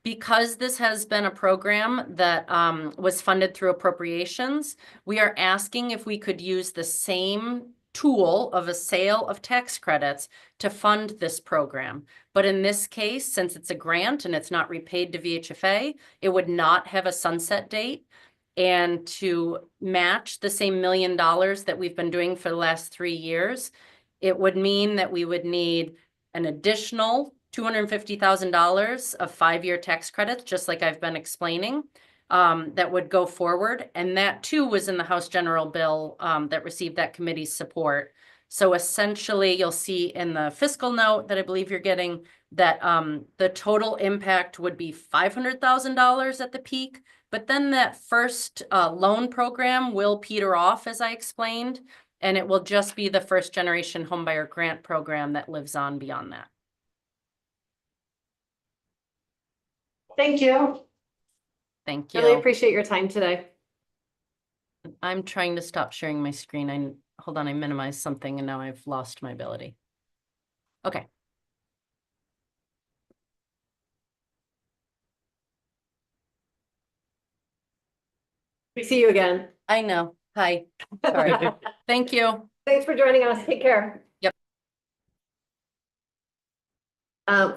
[SPEAKER 13] Because this has been a program that was funded through appropriations, we are asking if we could use the same tool of a sale of tax credits to fund this program. But in this case, since it's a grant and it's not repaid to VHFA, it would not have a sunset date. And to match the same $1 million that we've been doing for the last 3 years, it would mean that we would need an additional $250,000 of 5-year tax credits, just like I've been explaining, that would go forward. And that too was in the House General Bill that received that committee's support. So essentially, you'll see in the fiscal note that I believe you're getting that the total impact would be $500,000 at the peak. But then that first loan program will peter off, as I explained, and it will just be the First Generation Homebuyer Grant Program that lives on beyond that.
[SPEAKER 1] Thank you.
[SPEAKER 13] Thank you.
[SPEAKER 1] Really appreciate your time today.
[SPEAKER 13] I'm trying to stop sharing my screen. Hold on, I minimized something and now I've lost my ability. Okay.
[SPEAKER 1] We see you again.
[SPEAKER 13] I know. Hi. Sorry. Thank you.
[SPEAKER 1] Thanks for joining us. Take care.
[SPEAKER 13] Yep.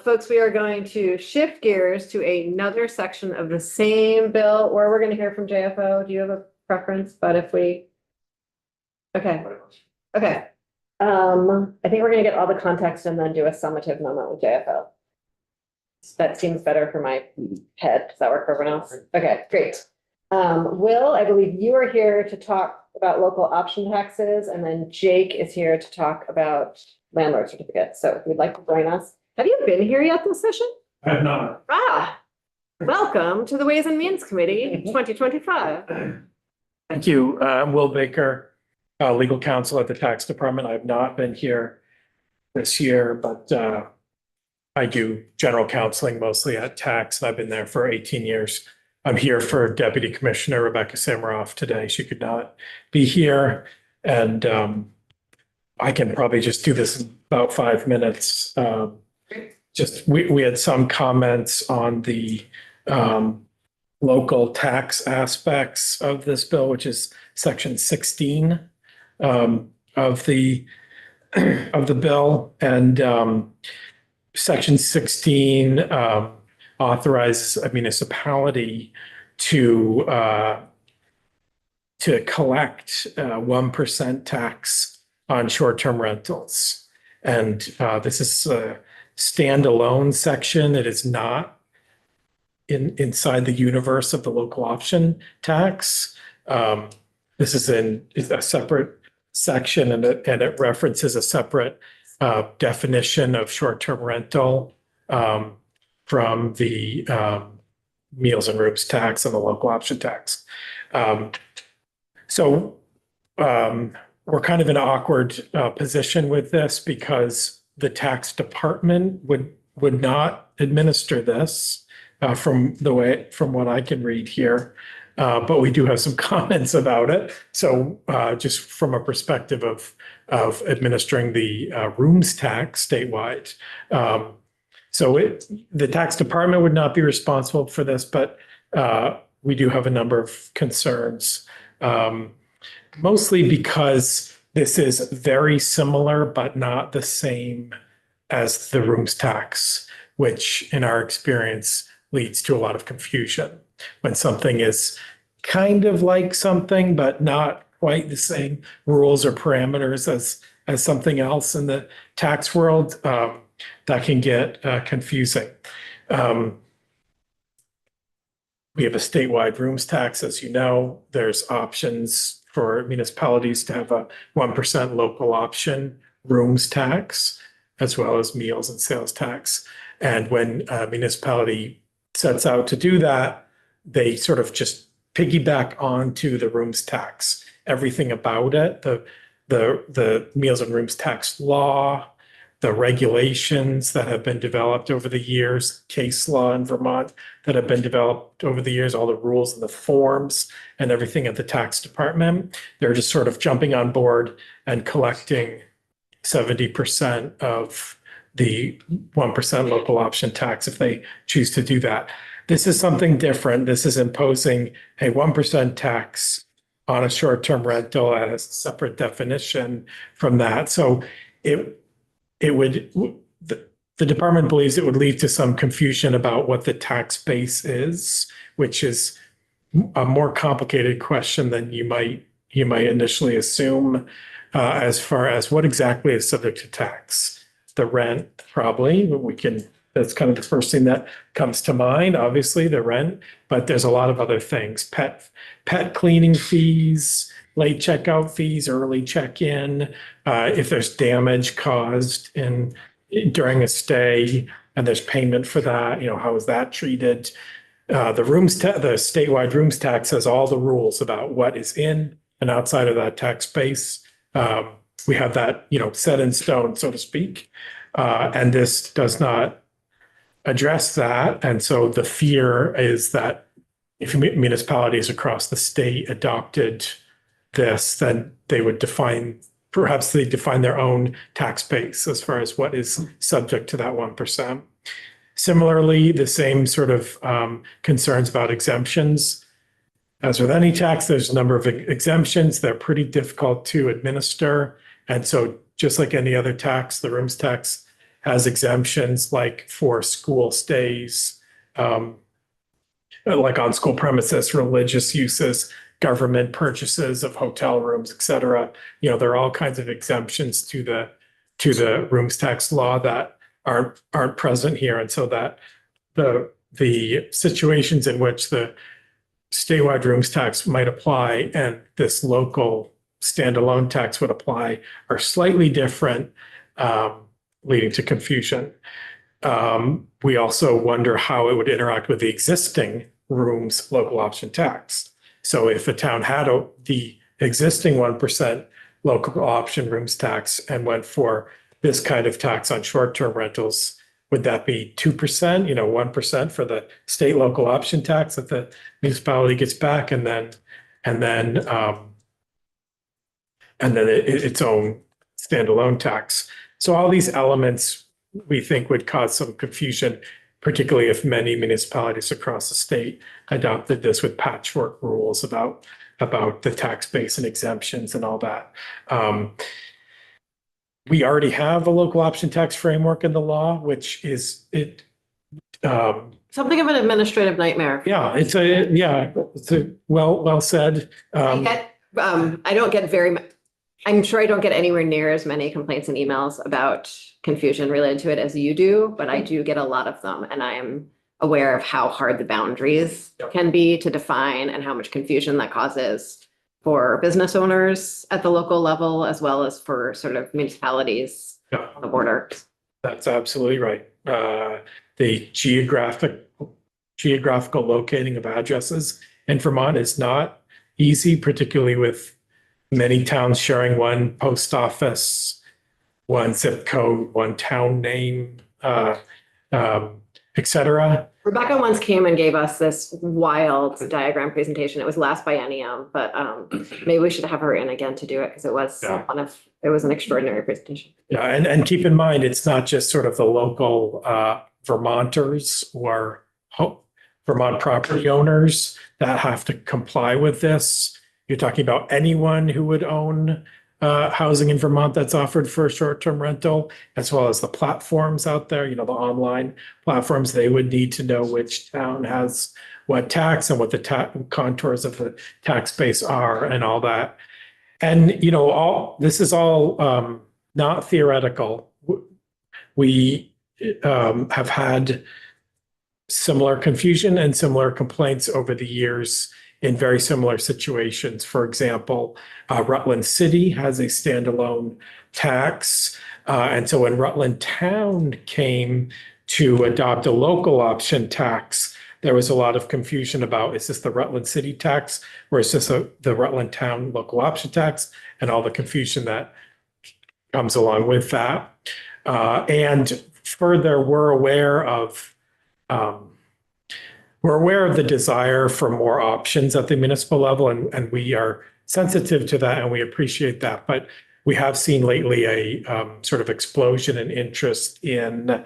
[SPEAKER 1] Folks, we are going to shift gears to another section of the same bill, or we're going to hear from JFO. Do you have a preference? But if we, okay. Okay. I think we're going to get all the context and then do a summative moment with JFO. That seems better for my head. Does that work for everyone else? Okay, great. Will, I believe you are here to talk about local option taxes, and then Jake is here to talk about landlord certificates. So if you'd like to join us. Have you been here yet this session?
[SPEAKER 9] I have not.
[SPEAKER 1] Welcome to the Ways and Means Committee 2025.
[SPEAKER 11] Thank you. I'm Will Baker, legal counsel at the tax department. I've not been here this year, but I do general counseling mostly at tax, and I've been there for 18 years. I'm here for Deputy Commissioner Rebecca Samaroff today. She could not be here, and I can probably just do this in about 5 minutes. We had some comments on the local tax aspects of this bill, which is section 16 of the bill, and section 16 authorizes a municipality to collect 1% tax on short-term rentals. And this is a standalone section. It is not inside the universe of the local option tax. This is a separate section, and it references a separate definition of short-term rental from the meals and rooms tax and the local option tax. So we're kind of in an awkward position with this because the tax department would not administer this from what I can read here. But we do have some comments about it. So just from a perspective of administering the rooms tax statewide. The tax department would not be responsible for this, but we do have a number of concerns. Mostly because this is very similar, but not the same as the rooms tax, which in our experience leads to a lot of confusion. When something is kind of like something, but not quite the same rules or parameters as something else in the tax world, that can get confusing. We have a statewide rooms tax, as you know. There's options for municipalities to have a 1% local option rooms tax, as well as meals and sales tax. And when a municipality sets out to do that, they sort of just piggyback onto the rooms tax. Everything about it, the meals and rooms tax law, the regulations that have been developed over the years, case law in Vermont that have been developed over the years, all the rules and the forms and everything at the tax department, they're just sort of jumping on board and collecting 70% of the 1% local option tax if they choose to do that. This is something different. This is imposing a 1% tax on a short-term rental at a separate definition from that. So the department believes it would lead to some confusion about what the tax base is, which is a more complicated question than you might initially assume, as far as what exactly is subject to tax. The rent, probably, that's kind of the first thing that comes to mind, obviously, the rent, but there's a lot of other things, pet cleaning fees, late checkout fees, early check-in, if there's damage caused during a stay and there's payment for that, how is that treated? The statewide rooms tax has all the rules about what is in and outside of that tax base. We have that, set in stone, so to speak. And this does not address that. And so the fear is that if municipalities across the state adopted this, then they would define their own tax base as far as what is subject to that 1%. Similarly, the same sort of concerns about exemptions. As with any tax, there's a number of exemptions. They're pretty difficult to administer. And so just like any other tax, the rooms tax has exemptions like for school stays, like on school premises, religious uses, government purchases of hotel rooms, et cetera. There are all kinds of exemptions to the rooms tax law that aren't present here. And so that the situations in which the
[SPEAKER 15] statewide rooms tax might apply and this local standalone tax would apply are slightly different, leading to confusion. We also wonder how it would interact with the existing rooms local option tax. So if a town had the existing 1% local option rooms tax and went for this kind of tax on short-term rentals, would that be 2%, 1% for the state local option tax that the municipality gets back and then its own standalone tax? So all these elements we think would cause some confusion, particularly if many municipalities across the state adopted this with patchwork rules about the tax base and exemptions and all that. We already have a local option tax framework in the law, which is
[SPEAKER 1] Something of an administrative nightmare.
[SPEAKER 15] yeah, it's a well said.
[SPEAKER 1] I don't get I'm sure I don't get anywhere near as many complaints and emails about confusion related to it as you do, but I do get a lot of them, and I am aware of how hard the boundaries can be to define and how much confusion that causes for business owners at the local level, as well as for sort of municipalities on the border.
[SPEAKER 15] That's absolutely right. The geographical locating of addresses in Vermont is not easy, particularly with many towns sharing one post office, one zip code, one town name, et cetera.
[SPEAKER 1] Rebecca once came and gave us this wild diagram presentation. It was last biennium, but maybe we should have her in again to do it because it was it was an extraordinary presentation.
[SPEAKER 15] Yeah, and keep in mind, it's not just sort of the local Vermonters or Vermont property owners that have to comply with this. You're talking about anyone who would own housing in Vermont that's offered for a short-term rental, as well as the platforms out there, the online platforms. They would need to know which town has what tax and what the contours of the tax base are and all that. And, this is all not theoretical. We have had similar confusion and similar complaints over the years in very similar situations. For example, Rutland City has a standalone tax. And so when Rutland Town came to adopt a local option tax, there was a lot of confusion about, is this the Rutland City tax or is this the Rutland Town local option tax, and all the confusion that comes along with that. And further, we're aware of the desire for more options at the municipal level, and we are sensitive to that and we appreciate that. But we have seen lately a sort of explosion in interest in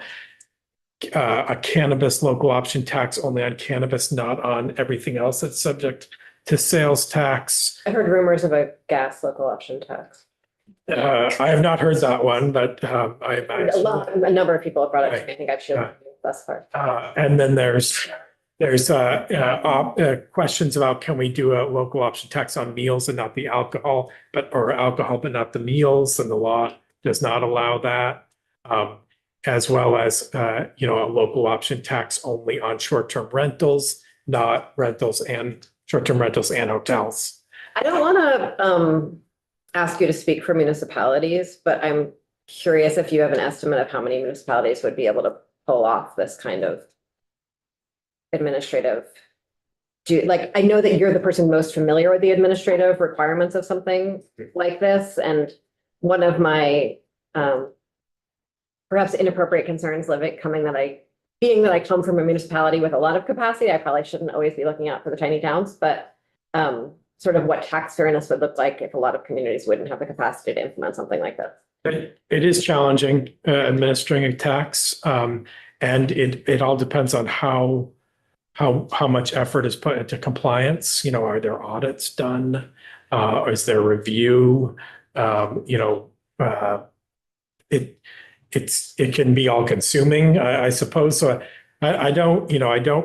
[SPEAKER 15] a cannabis local option tax only on cannabis, not on everything else that's subject to sales tax.
[SPEAKER 1] I heard rumors of a gas local option tax.
[SPEAKER 15] I have not heard that one, but I imagine.
[SPEAKER 1] A number of people have brought it to me. I think I've shared it thus far.
[SPEAKER 15] And then there's questions about, can we do a local option tax on meals and not the alcohol, or alcohol but not the meals, and the law does not allow that. As well as a local option tax only on short-term rentals, not rentals and short-term rentals and hotels.
[SPEAKER 1] I don't want to ask you to speak for municipalities, but I'm curious if you have an estimate of how many municipalities would be able to pull off this kind of administrative. I know that you're the person most familiar with the administrative requirements of something like this, and one of my perhaps inappropriate concerns being that I come from a municipality with a lot of capacity, I probably shouldn't always be looking out for the tiny towns, but sort of what tax fairness would look like if a lot of communities wouldn't have the capacity to implement something like this.
[SPEAKER 15] It is challenging administering a tax, and it all depends on how much effort is put into compliance. Are there audits done? Or is there review? It can be all consuming, I suppose. So I don't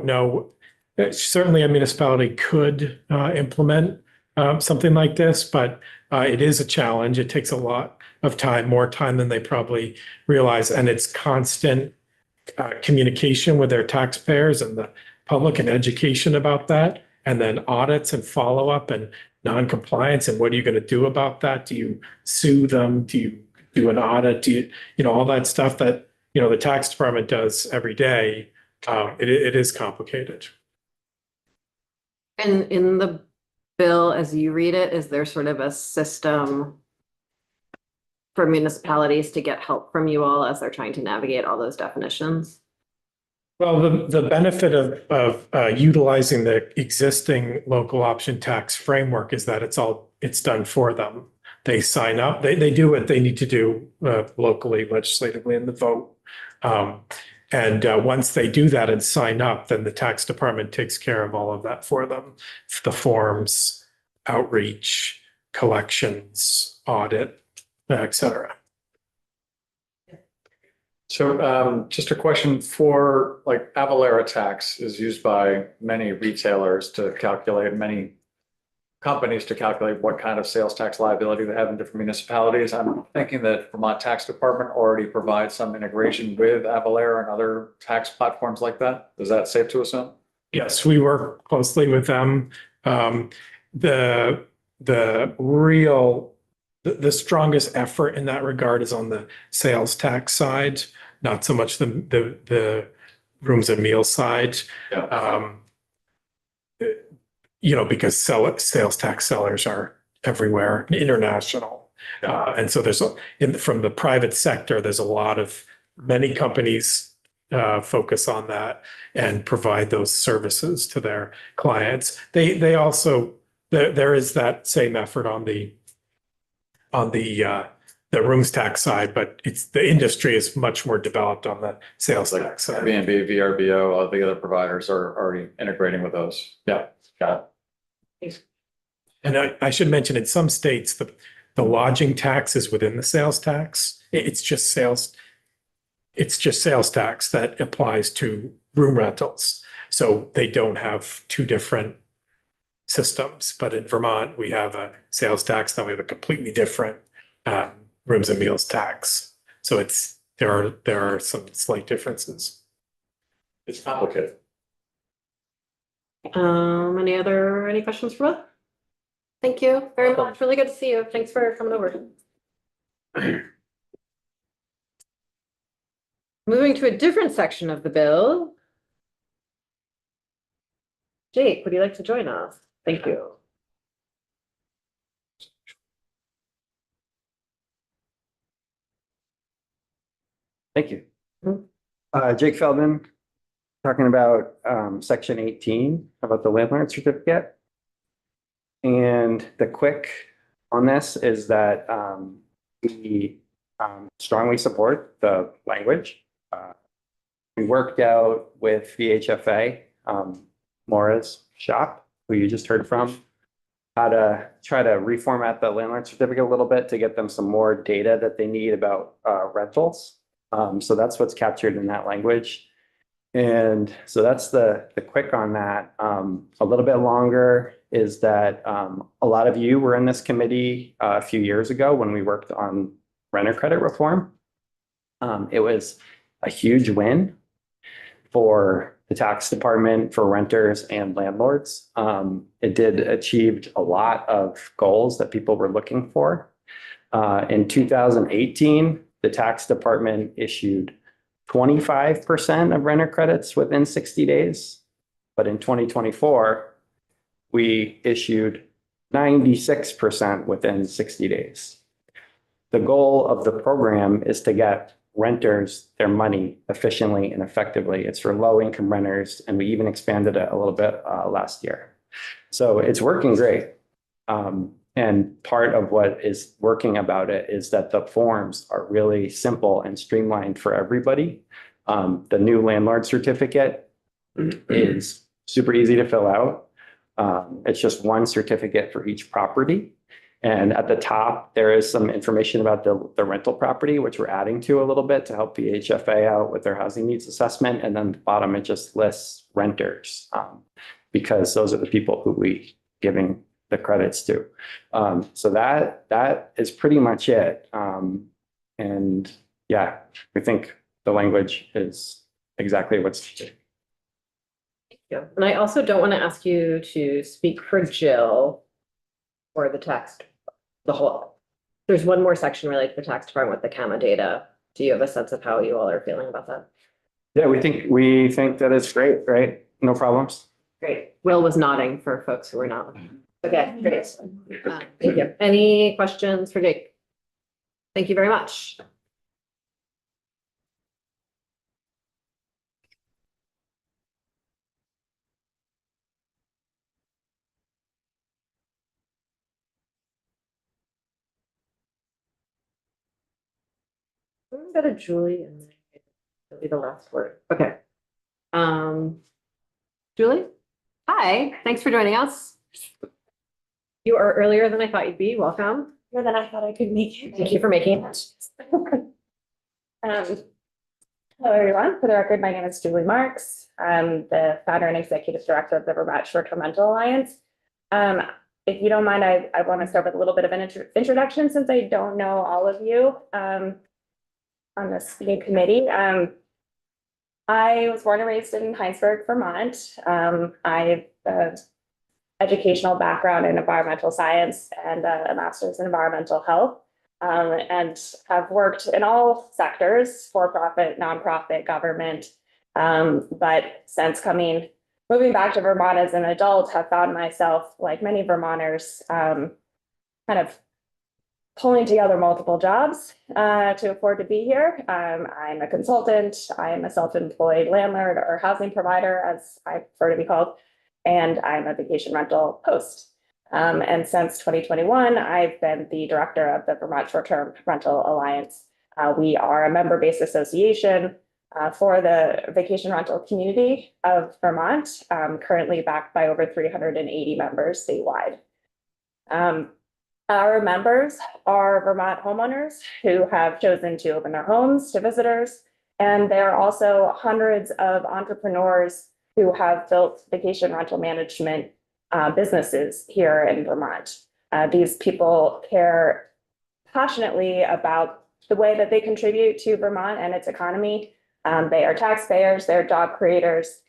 [SPEAKER 15] know. Certainly a municipality could implement something like this, but it is a challenge. It takes a lot of time, more time than they probably realize. And it's constant communication with their taxpayers and the public and education about that. and then audits and follow-up and non-compliance, and what are you going to do about that? Do you sue them? Do you do an audit? Do you know, all that stuff that, the tax department does every day. It is complicated.
[SPEAKER 1] And in the bill, as you read it, is there sort of a system for municipalities to get help from you all as they're trying to navigate all those definitions?
[SPEAKER 15] Well, the benefit of utilizing the existing local option tax framework is that it's done for them. They sign up, they do what they need to do locally, legislatively in the vote. And once they do that and sign up, then the tax department takes care of all of that for them. The forms, outreach, collections, audit, et cetera.
[SPEAKER 9] So just a question for like Avalara tax is used by many retailers to calculate, many companies to calculate what kind of sales tax liability they have in different municipalities. I'm thinking that Vermont Tax Department already provides some integration with Avalara and other tax platforms like that. Is that safe to assume?
[SPEAKER 15] Yes, we work closely with them. The strongest effort in that regard is on the sales tax side, not so much the rooms and meals side.
[SPEAKER 9] Yeah.
[SPEAKER 15] Because sales tax sellers are everywhere, international. And so from the private sector, there's many companies focus on that and provide those services to their clients. They also, there is that same effort on the rooms tax side, but the industry is much more developed on the sales tax side.
[SPEAKER 9] Airbnb, VRBO, all the other providers are already integrating with those. Yeah, got it.
[SPEAKER 15] And I should mention, in some states, the lodging tax is within the sales tax. It's just sales tax that applies to room rentals. So they don't have two different systems. But in Vermont, we have a sales tax, then we have a completely different rooms and meals tax. So there are some slight differences.
[SPEAKER 9] It's complicated.
[SPEAKER 1] Any questions for Will? Thank you very much. Really good to see you. Thanks for coming over. Moving to a different section of the bill. Jake, would you like to join us? Thank you.
[SPEAKER 16] Thank you. Jake Feldman, talking about section 18, about the landlord certificate. And the quick on this is that we strongly support the language. We worked out with VHFA, Maura's shop, who you just heard from, how to try to reformat the landlord certificate a little bit to get them some more data that they need about rentals. So that's what's captured in that language. And so that's the quick on that. A little bit longer is that a lot of you were in this committee a few years ago when we worked on renter credit reform. It was a huge win for the tax department, for renters and landlords. It did achieved a lot of goals that people were looking for. In 2018, the tax department issued 25% of renter credits within 60 days. But in 2024, we issued 96% within 60 days. The goal of the program is to get renters their money efficiently and effectively. It's for low income renters, and we even expanded it a little bit last year. So it's working great. And part of what is working about it is that the forms are really simple and streamlined for everybody. The new landlord certificate is super easy to fill out. It's just one certificate for each property. And at the top, there is some information about the rental property, which we're adding to a little bit to help the HFA out with their housing needs assessment. And then at the bottom, it just lists renters because those are the people who we giving the credits to. So that is pretty much it. And yeah, we think the language is exactly what's needed.
[SPEAKER 1] Thank Yeah, and I also don't want to ask you to speak for Jill or the text, the whole. There's one more section related to the tax department with the CAMA data. Do you have a sense of how you all are feeling about that?
[SPEAKER 16] Yeah, we think that it's great, right? No problems.
[SPEAKER 1] Great. Will was nodding for folks who were not. Okay, great. Thank you. Any questions for Jake? Thank you very much. Go to Julie and then it'll be the last word. Okay. Julie? Hi, thanks for joining us. You are earlier than I thought you'd be. Welcome.
[SPEAKER 17] More than I thought I could make it.
[SPEAKER 1] Thank you for making it.
[SPEAKER 17] Hello, everyone. For the record, my name is Julie Marks. I'm the founder and executive director of the Vermont Short-Term Rental Alliance. If you don't mind, I want to start with a little bit of an introduction since I don't know all of you on this new committee. I was born and raised in Heinsberg, Vermont. I have educational background in environmental science and a master's in environmental health, and have worked in all sectors, for-profit, nonprofit, government. But since moving back to Vermont as an adult, have found myself, like many Vermonters, kind of pulling together multiple jobs to afford to be here. I'm a consultant, I'm a self-employed landlord or housing provider, as I prefer to be called, and I'm a vacation rental host. And since 2021, I've been the director of the Vermont Short-Term Rental Alliance. We are a member-based association for the vacation rental community of Vermont, currently backed by over 380 members statewide. Our members are Vermont homeowners who have chosen to open their homes to visitors, and there are also hundreds of entrepreneurs who have built vacation rental management businesses here in Vermont. These people care passionately about the way that they contribute to Vermont and its economy. They are taxpayers, they're job creators,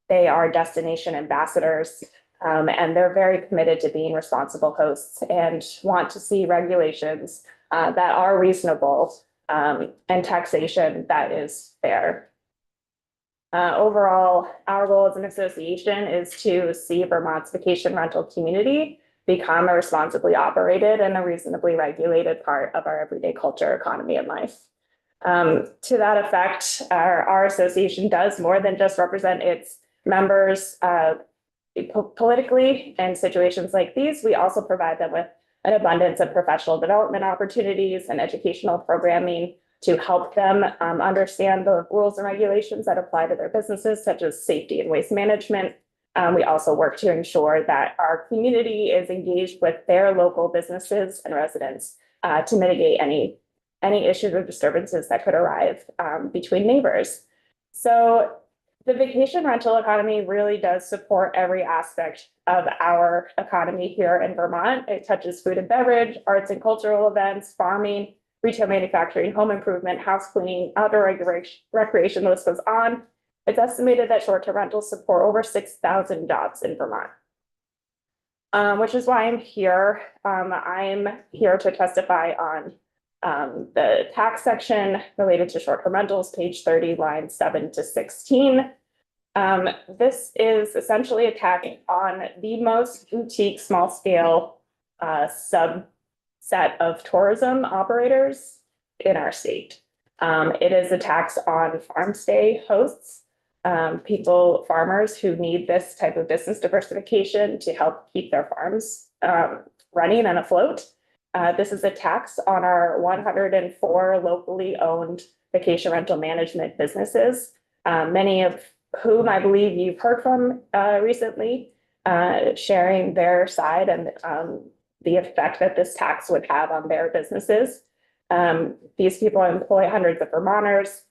[SPEAKER 17] they are destination ambassadors, and they're very committed to being responsible hosts and want to see regulations that are reasonable and taxation that is fair. Overall, our goal as an association is to see Vermont's vacation rental community become a responsibly operated and a reasonably regulated part of our everyday culture, economy, and life. To that effect, our association does more than just represent its members politically in situations like these. We also provide them with an abundance of professional development opportunities and educational programming to help them understand the rules and regulations that apply to their businesses, such as safety and waste management. We also work to ensure that our community is engaged with their local businesses and residents to mitigate any issues or disturbances that could arise between neighbors. So the vacation rental economy really does support every aspect of our economy here in Vermont. It touches food and beverage, arts and cultural events, farming, retail manufacturing, home improvement, house cleaning, outdoor recreation, the list goes on. It's estimated that short-term rentals support over 6,000 jobs in Vermont, which is why I'm here. I'm here to testify on the tax section related to short-term rentals, page 30, lines 7 to 16. This is essentially a tax on the most boutique, small-scale subset of tourism operators in our state. It is a tax on farm stay hosts, farmers who need this type of business diversification to help keep their farms running and afloat. This is a tax on our 104 locally owned vacation rental management businesses, many of whom I believe you've heard from recently, sharing their side and the effect that this tax would have on their businesses. These people employ hundreds of Vermonters.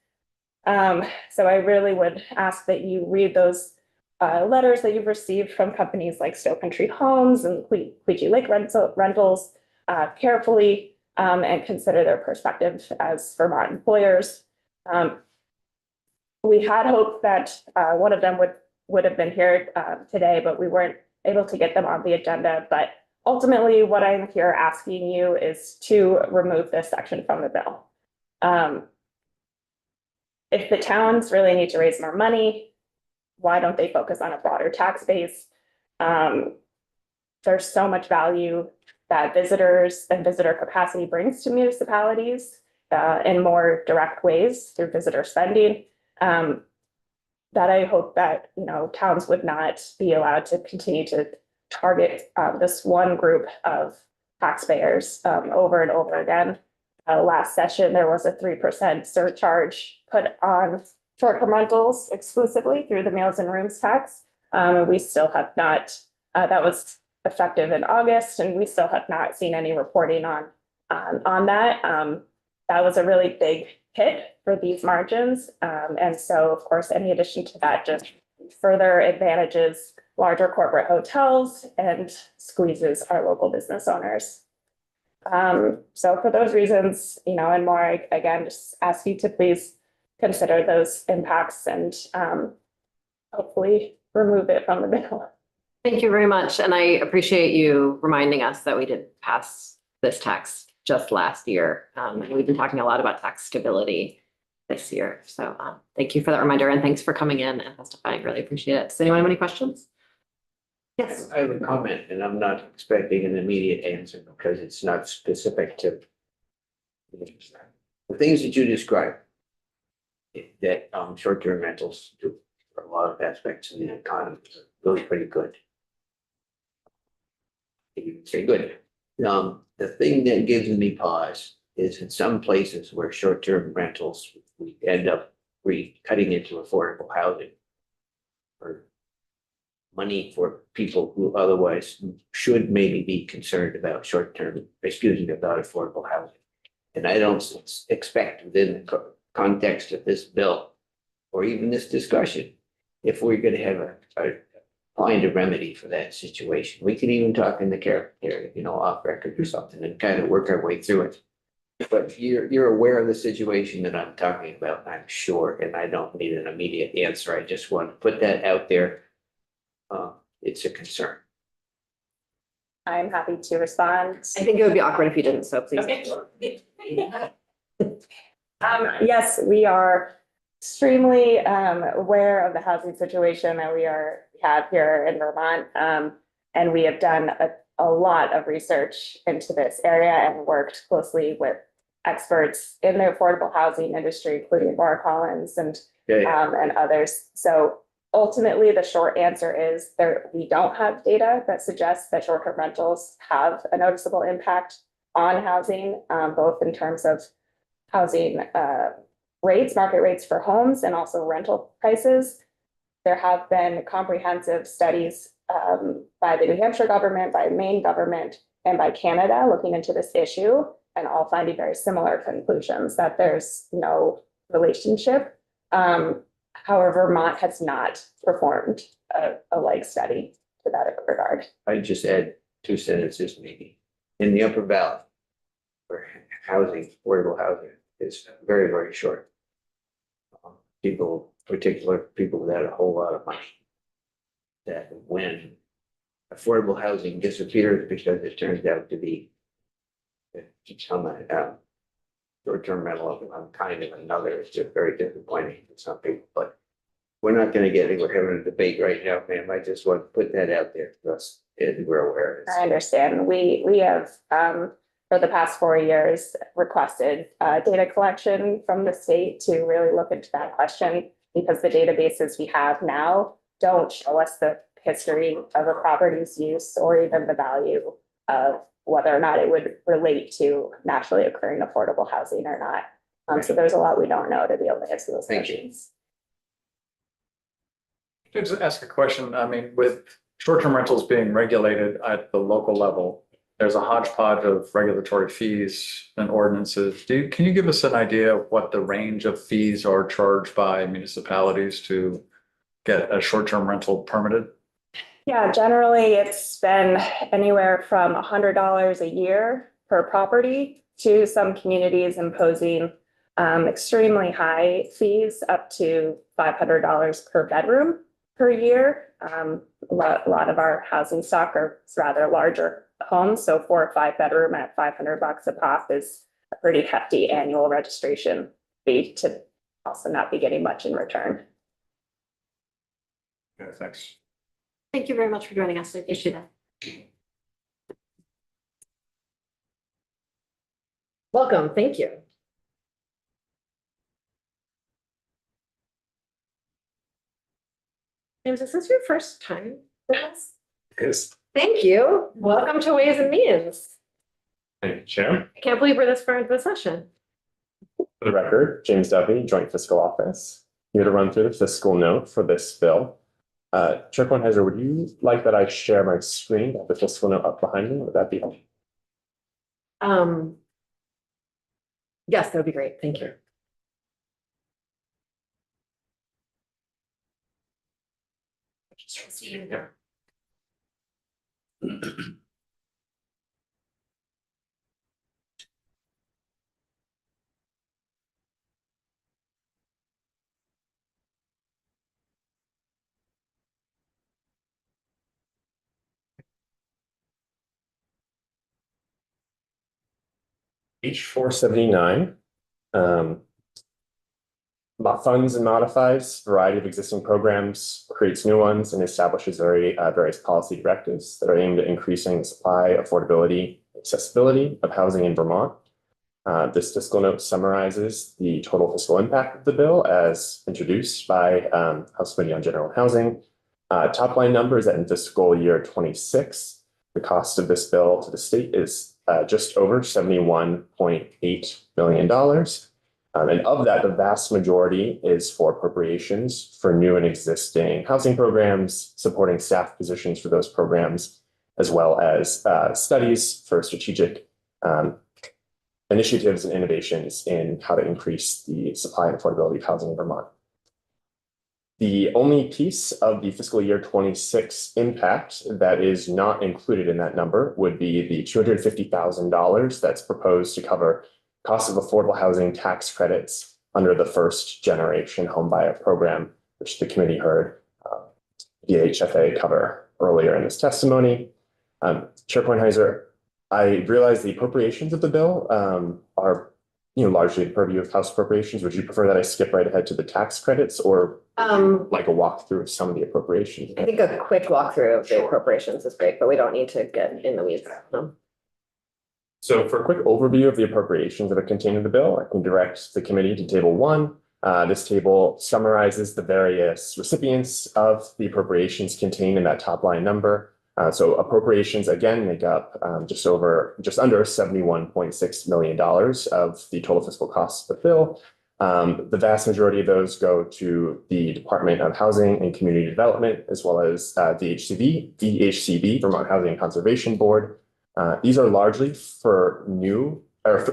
[SPEAKER 17] So I really would ask that you read those letters that you've received from companies like Stowe Country Homes and Quechee Lake Rentals carefully and consider their perspective as Vermont employers. We had hoped that one of them would would have been here today, but we weren't able to get them on the agenda. But ultimately, what I'm here asking you is to remove this section from the bill. If the towns really need to raise more money, why don't they focus on a broader tax base? There's so much value that visitors and visitor capacity brings to municipalities in more direct ways through visitor spending. That I hope that, towns would not be allowed to continue to target this one group of taxpayers over and over again. Last session, there was a 3% surcharge put on short-term rentals exclusively through the meals and rooms tax. We still have not, that was effective in August, and we still have not seen any reporting on that. That was a really big hit for these margins. And so, of course, any addition to that just further advantages larger corporate hotels and squeezes our local business owners. So for those reasons, and more, I again, just ask you to please consider those impacts and hopefully remove it from the bill.
[SPEAKER 1] Thank you very much. And I appreciate you reminding us that we did pass this tax just last year. And we've been talking a lot about tax stability this year. So thank you for that reminder, and thanks for coming in and testifying. Really appreciate it. Does anyone have any questions? Yes.
[SPEAKER 3] I have a comment, and I'm not expecting an immediate answer because it's not specific to the things that you described. That short-term rentals do for a lot of aspects of the economy are really pretty good. Very good. The thing that gives me pause is in some places where short-term rentals, we end up cutting into affordable housing. Or money for people who otherwise should maybe be concerned about about affordable housing. And I don't expect within the context of this bill, or even this discussion, if we're gonna have find a remedy for that situation. We could even talk in the area, off record or something, and kind of work our way through it. But you're aware of the situation that I'm talking about, I'm sure, and I don't need an immediate answer. I just want to put that out there. It's a concern.
[SPEAKER 17] I'm happy to respond.
[SPEAKER 1] I think it would be awkward if you didn't, so please.
[SPEAKER 17] Okay. Yes, we are extremely aware of the housing situation that we have here in Vermont. And we have done a lot of research into this area and worked closely with experts in the affordable housing industry, including Laura Collins and others. So ultimately, the short answer is we don't have data that suggests that short-term rentals have a noticeable impact on housing, both in terms of housing rates, market rates for homes, and also rental prices. There have been comprehensive studies by the New Hampshire government, by Maine government, and by Canada looking into this issue, and all finding very similar conclusions that there's no relationship. However, Vermont has not performed a like study to that regard.
[SPEAKER 3] I just add 2 sentences maybe. In the Upper Valley, where affordable housing is very, very short. Particular people without a whole lot of money. That when affordable housing disappears because it turns out to be short-term rental of kind of another, it's just very disappointing to some people, but we're not gonna get anywhere. We're having a debate right now, ma'am. I just want to put that out there for us, and we're aware of it.
[SPEAKER 17] I understand. We have, for the past 4 years, requested data collection from the state to really look into that question, because the databases we have now don't show us the history of a property's use or even the value of whether or not it would relate to naturally occurring affordable housing or not. So there's a lot we don't know to be able to answer those questions.
[SPEAKER 9] Can I just ask a question? I mean, with short-term rentals being regulated at the local level, there's a hodgepodge of regulatory fees and ordinances. Can you give us an idea of what the range of fees are charged by municipalities to get a short-term rental permitted?
[SPEAKER 17] Yeah, generally it's been anywhere from $100 a year per property to some communities imposing extremely high fees up to $500 per bedroom. per year. A lot of our housing stock are rather larger homes, so 4 or 5 bedroom at $500 a pop is a pretty hefty annual registration fee to also not be getting much in return.
[SPEAKER 9] Yeah, thanks.
[SPEAKER 1] Thank you very much for joining us. I appreciate that. Welcome, thank you. James, is this your first time with us?
[SPEAKER 11] Yes.
[SPEAKER 1] Thank you. Welcome to Ways and Means.
[SPEAKER 18] Thank you, Chair.
[SPEAKER 1] I can't believe we're this far into the session.
[SPEAKER 18] For the record, James Duffy, Joint Fiscal Office, here to run through the fiscal note for this bill. Chair Kornheiser, would you like that I share my screen, the fiscal note up behind me? Would that be helpful?
[SPEAKER 1] Yes, that would be great. Thank you. See you there.
[SPEAKER 18] H479 funds and modifies a variety of existing programs, creates new ones, and establishes various policy directives that are aimed at increasing the supply, affordability, accessibility of housing in Vermont. This fiscal note summarizes the total fiscal impact of the bill as introduced by House Committee on General Housing. Top line number is that in fiscal year 26, the cost of this bill to the state is just over $71.8 million. And of that, the vast majority is for appropriations for new and existing housing programs, supporting staff positions for those programs, as well as studies for strategic initiatives and innovations in how to increase the supply and affordability of housing in Vermont. The only piece of the fiscal year 26 impact that is not included in that number would be the $250,000 that's proposed to cover cost of affordable housing tax credits under the first generation homebuyer program, which the committee heard the HFA cover earlier in this testimony. Chair Kornheiser, I realize the appropriations of the bill are largely the purview of House appropriations. Would you prefer that I skip right ahead to the tax credits or like a walkthrough of some of the appropriations?
[SPEAKER 1] I think a quick walkthrough of the appropriations is great, but we don't need to get in the weeds.
[SPEAKER 18] So for a quick overview of the appropriations that are contained in the bill, I can direct the committee to Table 1. This table summarizes the various recipients of the appropriations contained in that top line number. So appropriations, again, make up just under $71.6 million of the total fiscal costs of the bill. The vast majority of those go to the Department of Housing and Community Development, as well as DHCD, Vermont Housing and Conservation Board. These are largely for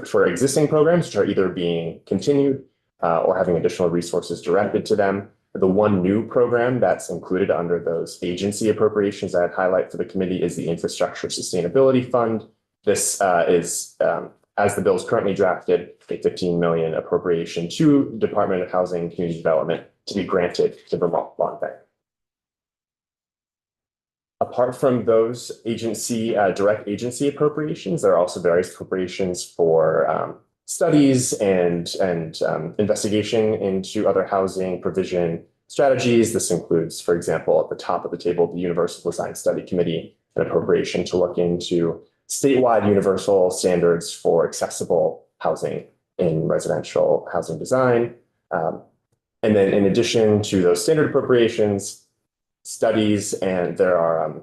[SPEAKER 18] for existing programs, which are either being continued or having additional resources directed to them. The one new program that's included under those agency appropriations that I'd highlight for the committee is the Infrastructure Sustainability Fund. This is, as the bill is currently drafted, a $15 million appropriation to Department of Housing and Community Development to be granted to Vermont Bond Bank. Apart from those direct agency appropriations, there are also various appropriations for studies and investigation into other housing provision strategies. This includes, for example, at the top of the table, the Universal Design Study Committee, an appropriation to look into statewide universal standards for accessible housing in residential housing design. And then in addition to those standard appropriations, studies, and there are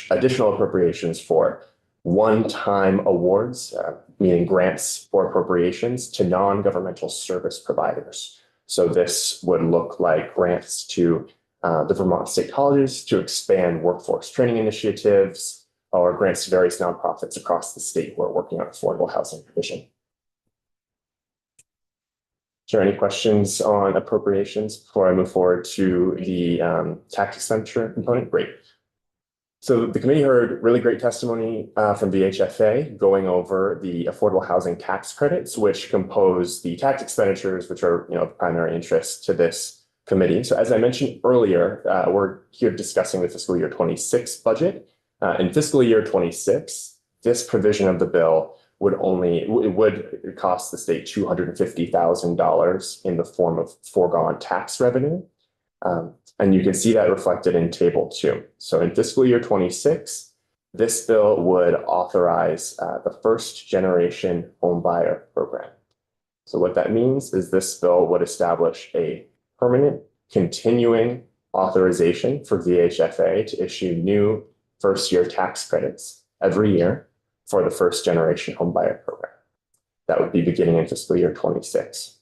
[SPEAKER 18] additional appropriations for one-time awards, meaning grants for appropriations to non-governmental service providers. So this would look like grants to the Vermont State Colleges to expand workforce training initiatives, or grants to various nonprofits across the state who are working on affordable housing provision. Are there any questions on appropriations before I move forward to the tax expenditure component? Great. So the committee heard really great testimony from VHFA going over the affordable housing tax credits, which compose the tax expenditures, which are of primary interest to this committee. So as I mentioned earlier, we're here discussing the fiscal year 26 budget. In fiscal year 26, this provision of the bill would cost the state $250,000 in the form of foregone tax revenue. And you can see that reflected in table 2. So in fiscal year 26, this bill would authorize the first generation home buyer program. So what that means is this bill would establish a permanent continuing authorization for VHFA to issue new first year tax credits every year for the first generation home buyer program. That would be beginning in fiscal year 26.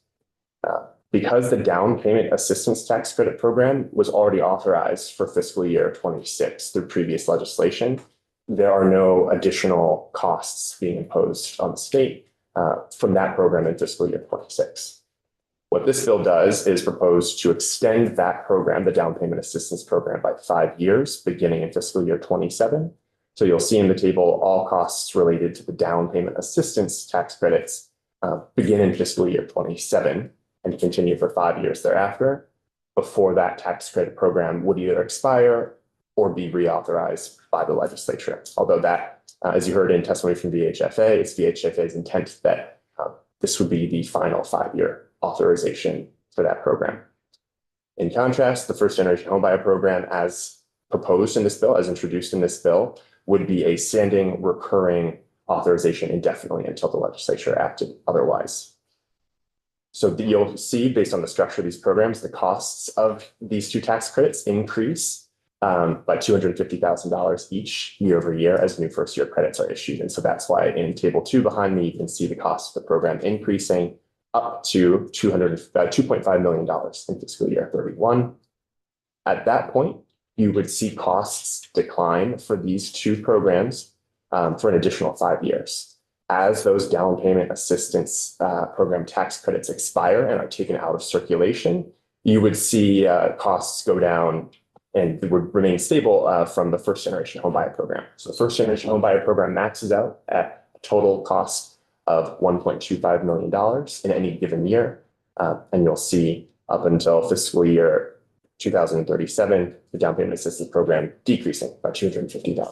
[SPEAKER 18] Because the down payment assistance tax credit program was already authorized for fiscal year 26 through previous legislation, there are no additional costs being imposed on the state from that program in fiscal year 26. What this bill does is propose to extend that program, the down payment assistance program, by 5 years, beginning in fiscal year 27. So you'll see in the table all costs related to the down payment assistance tax credits begin in fiscal year 27 and continue for 5 years thereafter, before that tax credit program would either expire or be reauthorized by the legislature. Although that, as you heard in testimony from VHFA, it's VHFA's intent that this would be the final 5-year authorization for that program. In contrast, the first generation homebuyer program, as proposed in this bill, as introduced in this bill, would be a standing recurring authorization indefinitely until the legislature acted otherwise. So you'll see, based on the structure of these programs, the costs of these two tax credits increase by $250,000 each year over year as new first year credits are issued. And so that's why in table 2 behind me, you can see the cost of the program increasing up to $2.5 million in fiscal year 31. At that point, you would see costs decline for these two programs for an additional 5 years. As those down payment assistance program tax credits expire and are taken out of circulation, you would see costs go down and would remain stable from the first generation homebuyer program. So the first generation homebuyer program maxes out at a total cost of $1.25 million in any given year. And you'll see up until fiscal year 2037, the down payment assistance program decreasing by $250,000.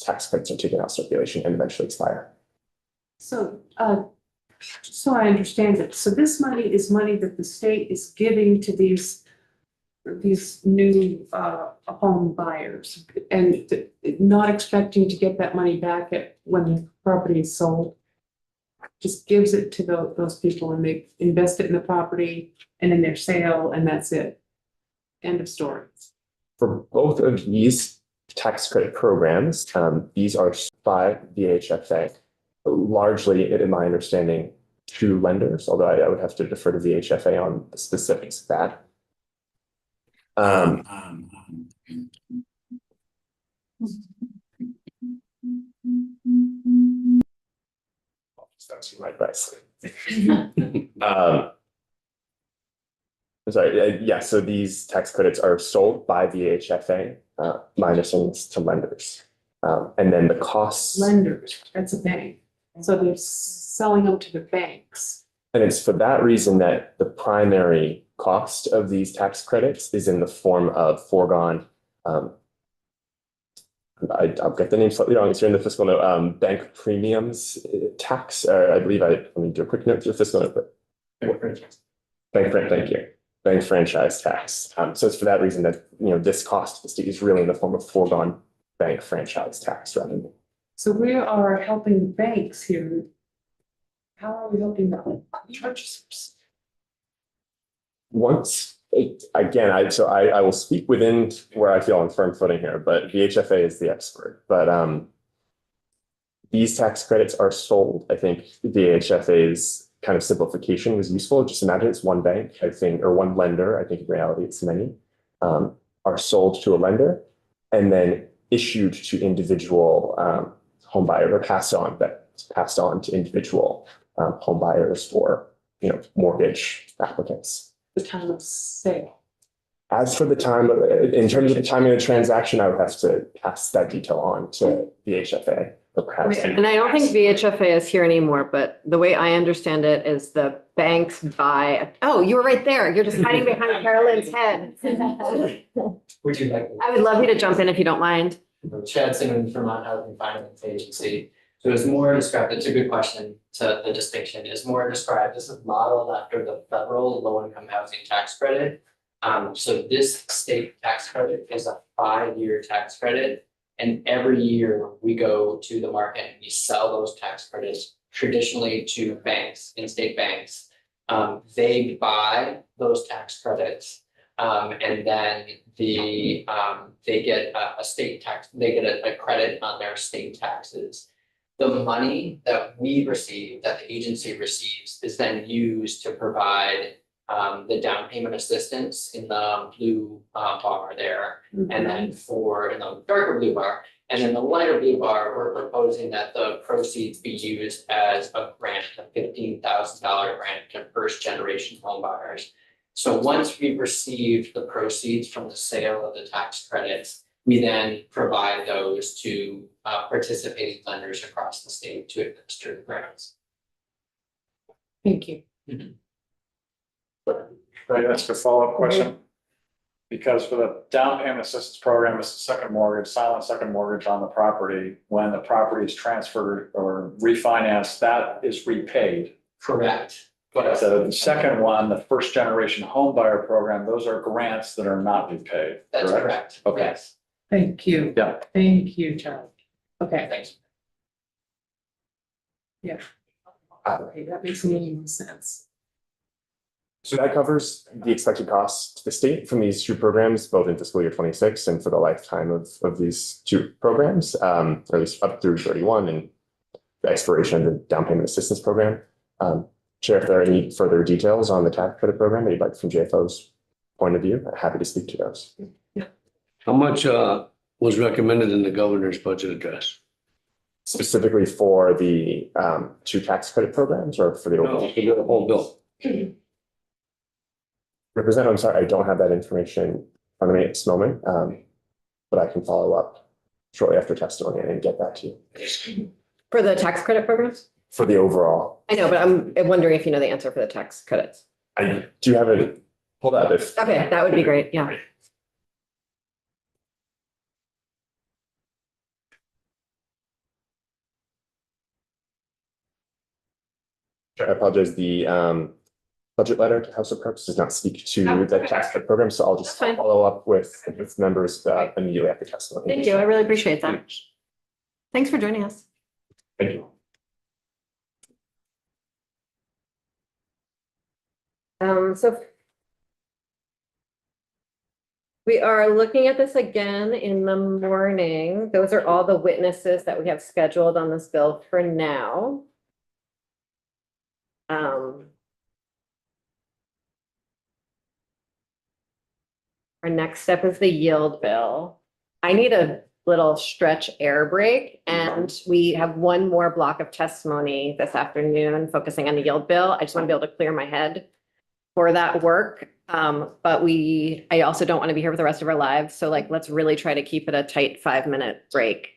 [SPEAKER 18] Tax credits are taken out of circulation and eventually expire.
[SPEAKER 12] So, so I understand it. So this money is money that the state is giving to these new home buyers and not expecting to get that money back when the property is sold. Just gives it to those people and they invest it in the property and in their sale, and that's it. End of story.
[SPEAKER 18] For both of these tax credit programs, these are by VHFA. Largely, in my understanding, to lenders, although I would have to defer to VHFA on the specifics of that. That's my advice. Sorry, yeah, so these tax credits are sold by VHFA, my understanding is to lenders. And then the costs.
[SPEAKER 12] Lenders, that's a bank. So they're selling them to the banks.
[SPEAKER 18] And it's for that reason that the primary cost of these tax credits is in the form of foregone, I'll get the name slightly wrong, it's here in the fiscal note, bank premiums tax, I believe let me do a quick note to the fiscal note, but thank you. Bank franchise tax. So it's for that reason that, this cost to the state is really in the form of foregone bank franchise tax revenue.
[SPEAKER 12] So we are helping the banks here. How are we helping the purchasers?
[SPEAKER 18] Again, I will speak within where I feel on firm footing here, but VHFA is the expert. But these tax credits are sold. I think VHFA's kind of simplification was useful. Just imagine it's one bank, I think, or one lender. I think in reality it's many, are sold to a lender and then issued to individual home buyers or passed on to individual home buyers or mortgage applicants.
[SPEAKER 12] The time of sale.
[SPEAKER 18] As for the time, in terms of the timing of the transaction, I would have to pass that detail on to the HFA. But perhaps.
[SPEAKER 1] And I don't think VHFA is here anymore, but the way I understand it is the banks buy, oh, you were right there. You're just hiding behind Carolyn's head.
[SPEAKER 19] Would you like?
[SPEAKER 1] I would love you to jump in if you don't mind.
[SPEAKER 19] Chad Simmons, Vermont Housing Finance Agency. So it's more described, it's a good question to the distinction, is more described, this is modeled after the federal low-income housing tax credit. So this state tax credit is a 5-year tax credit. And every year we go to the market and we sell those tax credits traditionally to banks, in-state banks. They buy those tax credits. And then they get a state tax, they get a credit on their state taxes. The money that we receive, that the agency receives, is then used to provide the down payment assistance in the blue bar there. And then in the darker blue bar, and in the lighter blue bar, we're proposing that the proceeds be used as a grant, a $15,000 grant to first generation home buyers. So once we've received the proceeds from the sale of the tax credits, we then provide those to participating lenders across the state to administer the grants.
[SPEAKER 12] Thank you.
[SPEAKER 9] Right, that's a follow-up question. Because for the down payment assistance program, it's a second mortgage, silent second mortgage on the property. When the property is transferred or refinanced, that is repaid.
[SPEAKER 19] Correct.
[SPEAKER 9] But the second one, the first generation home buyer program, those are grants that are not repaid.
[SPEAKER 19] That's correct.
[SPEAKER 9] Okay.
[SPEAKER 19] Yes.
[SPEAKER 12] Thank you.
[SPEAKER 9] Yeah.
[SPEAKER 12] Thank you, Charlie. Okay.
[SPEAKER 19] Thanks.
[SPEAKER 12] Yeah. Okay, that makes a little more sense.
[SPEAKER 18] So that covers the expected costs to the state from these two programs, both in fiscal year 26 and for the lifetime of these two programs, or at least up through 31 and the expiration of the down payment assistance program. Chair, if there are any further details on the tax credit program that you'd like from JFO's point of view, I'm happy to speak to those.
[SPEAKER 8] How much was recommended in the governor's budget address?
[SPEAKER 18] Specifically for the two tax credit programs or for the overall?
[SPEAKER 8] The whole bill.
[SPEAKER 18] Representative, I'm sorry, I don't have that information in front of me at this moment, but I can follow up shortly after testimony and get that to you.
[SPEAKER 1] For the tax credit programs?
[SPEAKER 18] For the overall,
[SPEAKER 1] I know, but I'm wondering if you know the answer for the tax credits.
[SPEAKER 18] I do have it pulled up if.
[SPEAKER 1] Okay, that would be great, yeah.
[SPEAKER 18] I apologize, the budget letter to House of Reps does not speak to the tax credit program, so I'll just follow up with members immediately after testimony.
[SPEAKER 1] Thank you, I really appreciate that. Thanks for joining us.
[SPEAKER 18] Thank you.
[SPEAKER 1] So we are looking at this again in the morning. Those are all the witnesses that we have scheduled on this bill for now. Our next step is the yield bill. I need a little stretch air break, and we have one more block of testimony this afternoon focusing on the yield bill. I just want to be able to clear my head for that work. But I also don't want to be here for the rest of our lives. So let's really try to keep it a tight 5-minute break.